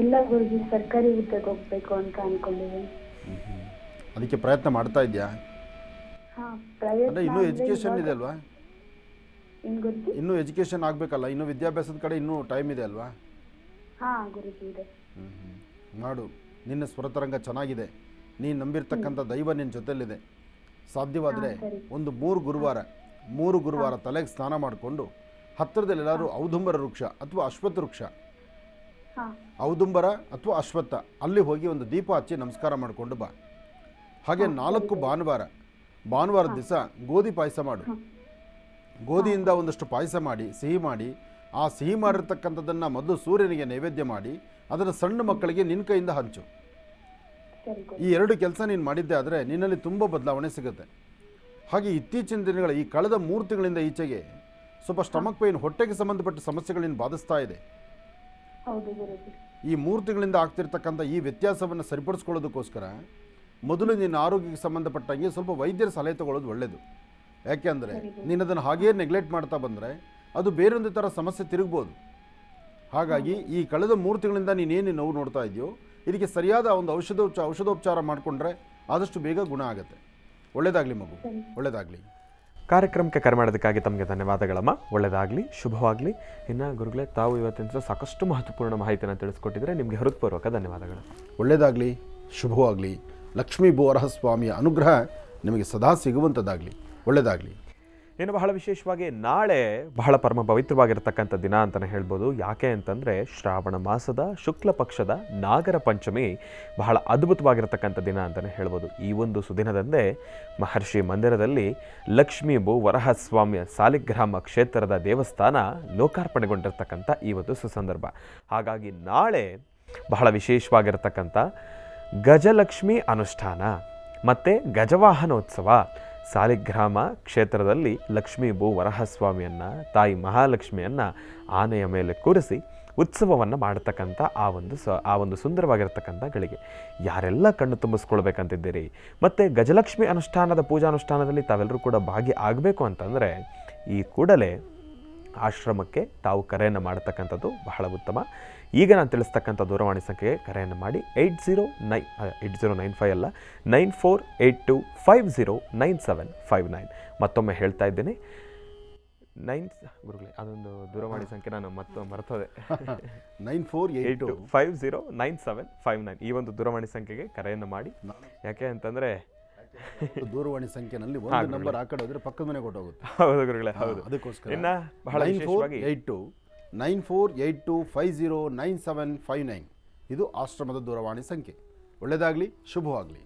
S4: ಇಲ್ಲ ಗುರುಜಿ, ಸರ್ಕಾರಿ ಹುದ್ದೆಗೆ ಹೋಗ್ಬೇಕು ಅಂತ ಅನ್ಕೊಂಡಿದ್ದೀನಿ.
S2: ಅದಕ್ಕೆ ಪ್ರಯತ್ನ ಮಾಡ್ತಾ ಇದೆಯಾ? ಅಂದರೆ ಇನ್ನೂ ಎಜುಕೇಷನ್ ಇದೆ ಅಲ್ವಾ? ಇನ್ನೂ ಎಜುಕೇಷನ್ ಆಗಬೇಕಲ್ಲ, ಇನ್ನೂ ವಿದ್ಯಾಭ್ಯಾಸದ ಕಡೆ ಇನ್ನೂ ಟೈಮ್ ಇದೆ ಅಲ್ವಾ?
S4: ಹಾಂ ಗುರುಜಿ, ಇದೆ.
S2: ಮಾಡು. ನಿನ್ನ ಸ್ವರತರಂಗ ಚೆನ್ನಾಗಿದೆ. ನೀನು ನಂಬಿರ್ತಕ್ಕಂಥ ದೈವ ನಿನ್ನ ಜೊತೆಲಿದೆ. ಸಾಧ್ಯವಾದರೆ ಒಂದು 3 ಗುರುವಾರ ತಲೆಗೆ ಸ್ನಾನ ಮಾಡಿಕೊಂಡು ಹತ್ತಿರದಲ್ಲಿ ಎಲ್ಲರೂ ಔದುಂಬರ ವೃಕ್ಷ ಅಥವಾ ಅಶ್ವತ್ಥ ವೃಕ್ಷ, ಔದುಂಬರ ಅಥವಾ ಅಶ್ವತ್ಥ, ಅಲ್ಲಿ ಹೋಗಿ ಒಂದು ದೀಪ ಹಚ್ಚಿ ನಮಸ್ಕಾರ ಮಾಡಿಕೊಂಡು ಬಾ. ಹಾಗೆ 4 ಭಾನುವಾರದ ದಿವಸ ಗೋಧಿ ಪಾಯಸ ಮಾಡು. ಗೋಧಿಯಿಂದ ಒಂದಷ್ಟು ಪಾಯಸ ಮಾಡಿ ಸಿಹಿ ಮಾಡಿ, ಆ ಸಿಹಿ ಮಾಡಿರ್ತಕ್ಕಂಥದ್ದನ್ನು ಮೊದಲು ಸೂರ್ಯನಿಗೆ ನೈವೇದ್ಯ ಮಾಡಿ ಅದನ್ನು ಸಣ್ಣ ಮಕ್ಕಳಿಗೆ ನಿನ್ನ ಕೈಯಿಂದ ಹಂಚು. ಈ 2 ಕೆಲಸ ನೀನು ಮಾಡಿದ್ದೆ ಆದರೆ ನಿನ್ನಲ್ಲಿ ತುಂಬ ಬದಲಾವಣೆ ಸಿಗುತ್ತೆ. ಹಾಗೆ ಇತ್ತೀಚಿನ ದಿನಗಳ ಈ ಕಳೆದ 3 ತಿಂಗಳಿಂದ ಈಚೆಗೆ ಸ್ವಲ್ಪ ಸ್ಟಮಕ್ ಪೇನ್, ಹೊಟ್ಟೆಗೆ ಸಂಬಂಧಪಟ್ಟ ಸಮಸ್ಯೆಗಳನ್ನು ಬಾಧಿಸ್ತಾ ಇದೆ.
S5: ಹೌದು ಗುರುಜಿ.
S2: ಈ 3 ತಿಂಗಳಿಂದ ಆಗ್ತಿರ್ತಕ್ಕಂಥ ಈ ವ್ಯತ್ಯಾಸವನ್ನು ಸರಿಪಡಿಸ್ಕೊಳ್ಳೋದಕ್ಕೋಸ್ಕರ ಮೊದಲು ನಿನ್ನ ಆರೋಗ್ಯಕ್ಕೆ ಸಂಬಂಧಪಟ್ಟಂಗೆ ಸ್ವಲ್ಪ ವೈದ್ಯರ ಸಲಹೆ ತಗೊಳ್ಳೋದು ಒಳ್ಳೆಯದು. ಯಾಕೆಂದರೆ ನೀನು ಅದನ್ನು ಹಾಗೇ ನೆಗ್ಲೆಕ್ಟ್ ಮಾಡ್ತಾ ಬಂದರೆ ಅದು ಬೇರೊಂದು ಥರ ಸಮಸ್ಯೆ ತಿರುಗ್ಬೋದು. ಹಾಗಾಗಿ ಈ ಕಳೆದ 3 ತಿಂಗಳಿಂದ ನೀನೇನು ನೋವು ನೋಡ್ತಾ ಇದೆಯೋ ಇದಕ್ಕೆ ಸರಿಯಾದ ಒಂದು ಔಷಧೋಪಚಾರ ಮಾಡಿಕೊಂಡ್ರೆ ಆದಷ್ಟು ಬೇಗ ಗುಣ ಆಗುತ್ತೆ. ಒಳ್ಳೆಯದಾಗಲಿ ಮಗು, ಒಳ್ಳೆಯದಾಗಲಿ.
S1: ಕಾರ್ಯಕ್ರಮಕ್ಕೆ ಕರೆ ಮಾಡೋದಕ್ಕಾಗಿ ತಮಗೆ ಧನ್ಯವಾದಗಳಮ್ಮ. ಒಳ್ಳೆಯದಾಗಲಿ, ಶುಭವಾಗಲಿ. ಇನ್ನು ಗುರುಗಳೇ, ತಾವು ಇವತ್ತಿನ ಸಾಕಷ್ಟು ಮಹತ್ವಪೂರ್ಣ ಮಾಹಿತಿಯನ್ನು ತಿಳಿಸ್ಕೊಟ್ಟಿದ್ರೆ ನಿಮಗೆ ಹೃತ್ಪೂರ್ವಕ ಧನ್ಯವಾದಗಳು.
S2: ಒಳ್ಳೆಯದಾಗಲಿ, ಶುಭವಾಗಲಿ. ಲಕ್ಷ್ಮೀ ಬೋರಹಸ್ವಾಮಿಯ ಅನುಗ್ರಹ ನಿಮಗೆ ಸದಾ ಸಿಗುವಂಥದ್ದಾಗಲಿ. ಒಳ್ಳೆಯದಾಗಲಿ.
S1: ಇನ್ನು ಬಹಳ ವಿಶೇಷವಾಗಿ ನಾಳೆ ಬಹಳ ಪರಮ ಪವಿತ್ರವಾಗಿರ್ತಕ್ಕಂಥ ದಿನ ಅಂತಲೇ ಹೇಳ್ಬೋದು. ಯಾಕೆ ಅಂತಂದರೆ ಶ್ರಾವಣ ಮಾಸದ ಶುಕ್ಲ ಪಕ್ಷದ ನಾಗರ ಪಂಚಮಿ ಬಹಳ ಅದ್ಭುತವಾಗಿರ್ತಕ್ಕಂಥ ದಿನ ಅಂತಲೇ ಹೇಳ್ಬೋದು. ಈ ಒಂದು ಸುದಿನದಂದೇ ಮಹರ್ಷಿ ಮಂದಿರದಲ್ಲಿ ಲಕ್ಷ್ಮೀ ಭೂ ವರಹಸ್ವಾಮಿಯ ಸಾಲಿಗ್ರಾಮ ಕ್ಷೇತ್ರದ ದೇವಸ್ಥಾನ ಲೋಕಾರ್ಪಣೆಗೊಂಡಿರ್ತಕ್ಕಂಥ ಈ ಒಂದು ಸುಸಂದರ್ಭ. ಹಾಗಾಗಿ ನಾಳೆ ಬಹಳ ವಿಶೇಷವಾಗಿರ್ತಕ್ಕಂಥ ಗಜಲಕ್ಷ್ಮಿ ಅನುಷ್ಠಾನ ಮತ್ತು ಗಜವಾಹನೋತ್ಸವ ಸಾಲಿಗ್ರಾಮ ಕ್ಷೇತ್ರದಲ್ಲಿ ಲಕ್ಷ್ಮೀ ಭೂ ವರಹಸ್ವಾಮಿಯನ್ನು, ತಾಯಿ ಮಹಾಲಕ್ಷ್ಮಿಯನ್ನು ಆನೆಯ ಮೇಲೆ ಕೂರಿಸಿ ಉತ್ಸವವನ್ನು ಮಾಡತಕ್ಕಂಥ ಆ ಒಂದು ಸುಂದರವಾಗಿರ್ತಕ್ಕಂಥ ಗಳಿಗೆ ಯಾರೆಲ್ಲ ಕಣ್ಣು ತುಂಬಿಸ್ಕೊಳ್ಬೇಕಂತಿದ್ದೀರಿ ಮತ್ತು ಗಜಲಕ್ಷ್ಮಿ ಅನುಷ್ಠಾನದ ಪೂಜಾನುಷ್ಠಾನದಲ್ಲಿ ತಾವೆಲ್ಲರೂ ಕೂಡ ಭಾಗಿ ಆಗಬೇಕು ಅಂತಂದರೆ ಈ ಕೂಡಲೇ ಆಶ್ರಮಕ್ಕೆ ತಾವು ಕರೆಯನ್ನು ಮಾಡತಕ್ಕಂಥದ್ದು ಬಹಳ ಉತ್ತಮ. ಈಗ ನಾನು ತಿಳಿಸ್ತಕ್ಕಂಥ ದೂರವಾಣಿ ಸಂಖ್ಯೆಗೆ ಕರೆಯನ್ನು ಮಾಡಿ 8095 ಅಲ್ಲ 9482509759. ಮತ್ತೊಮ್ಮೆ ಹೇಳ್ತಾ ಇದ್ದೀನಿ, ಗುರುಗಳೇ ಅದೊಂದು ದೂರವಾಣಿ ಸಂಖ್ಯೆ ನಾನು ಮರ್ತೋದೆ. 9482509759 ಈ ಒಂದು ದೂರವಾಣಿ ಸಂಖ್ಯೆಗೆ ಕರೆಯನ್ನು ಮಾಡಿ. ಯಾಕೆ ಅಂತಂದರೆ
S2: ದೂರವಾಣಿ ಸಂಖ್ಯೆನಲ್ಲಿ ಒಂದು ನಂಬರ್ ಆ ಕಡೆ ಹೋದ್ರೆ ಪಕ್ಕದ ಮನೆ ಕೊಟ್ಟೋಗುತ್ತೆ.
S1: ಹೌದು ಗುರುಗಳೇ, ಹೌದು.
S2: ಅದಕ್ಕೋಸ್ಕರ
S1: ಇನ್ನು ಬಹಳ ವಿಶೇಷವಾಗಿ
S2: 9482509759 ಇದು ಆಶ್ರಮದ ದೂರವಾಣಿ ಸಂಖ್ಯೆ. ಒಳ್ಳೆಯದಾಗಲಿ, ಶುಭವಾಗಲಿ.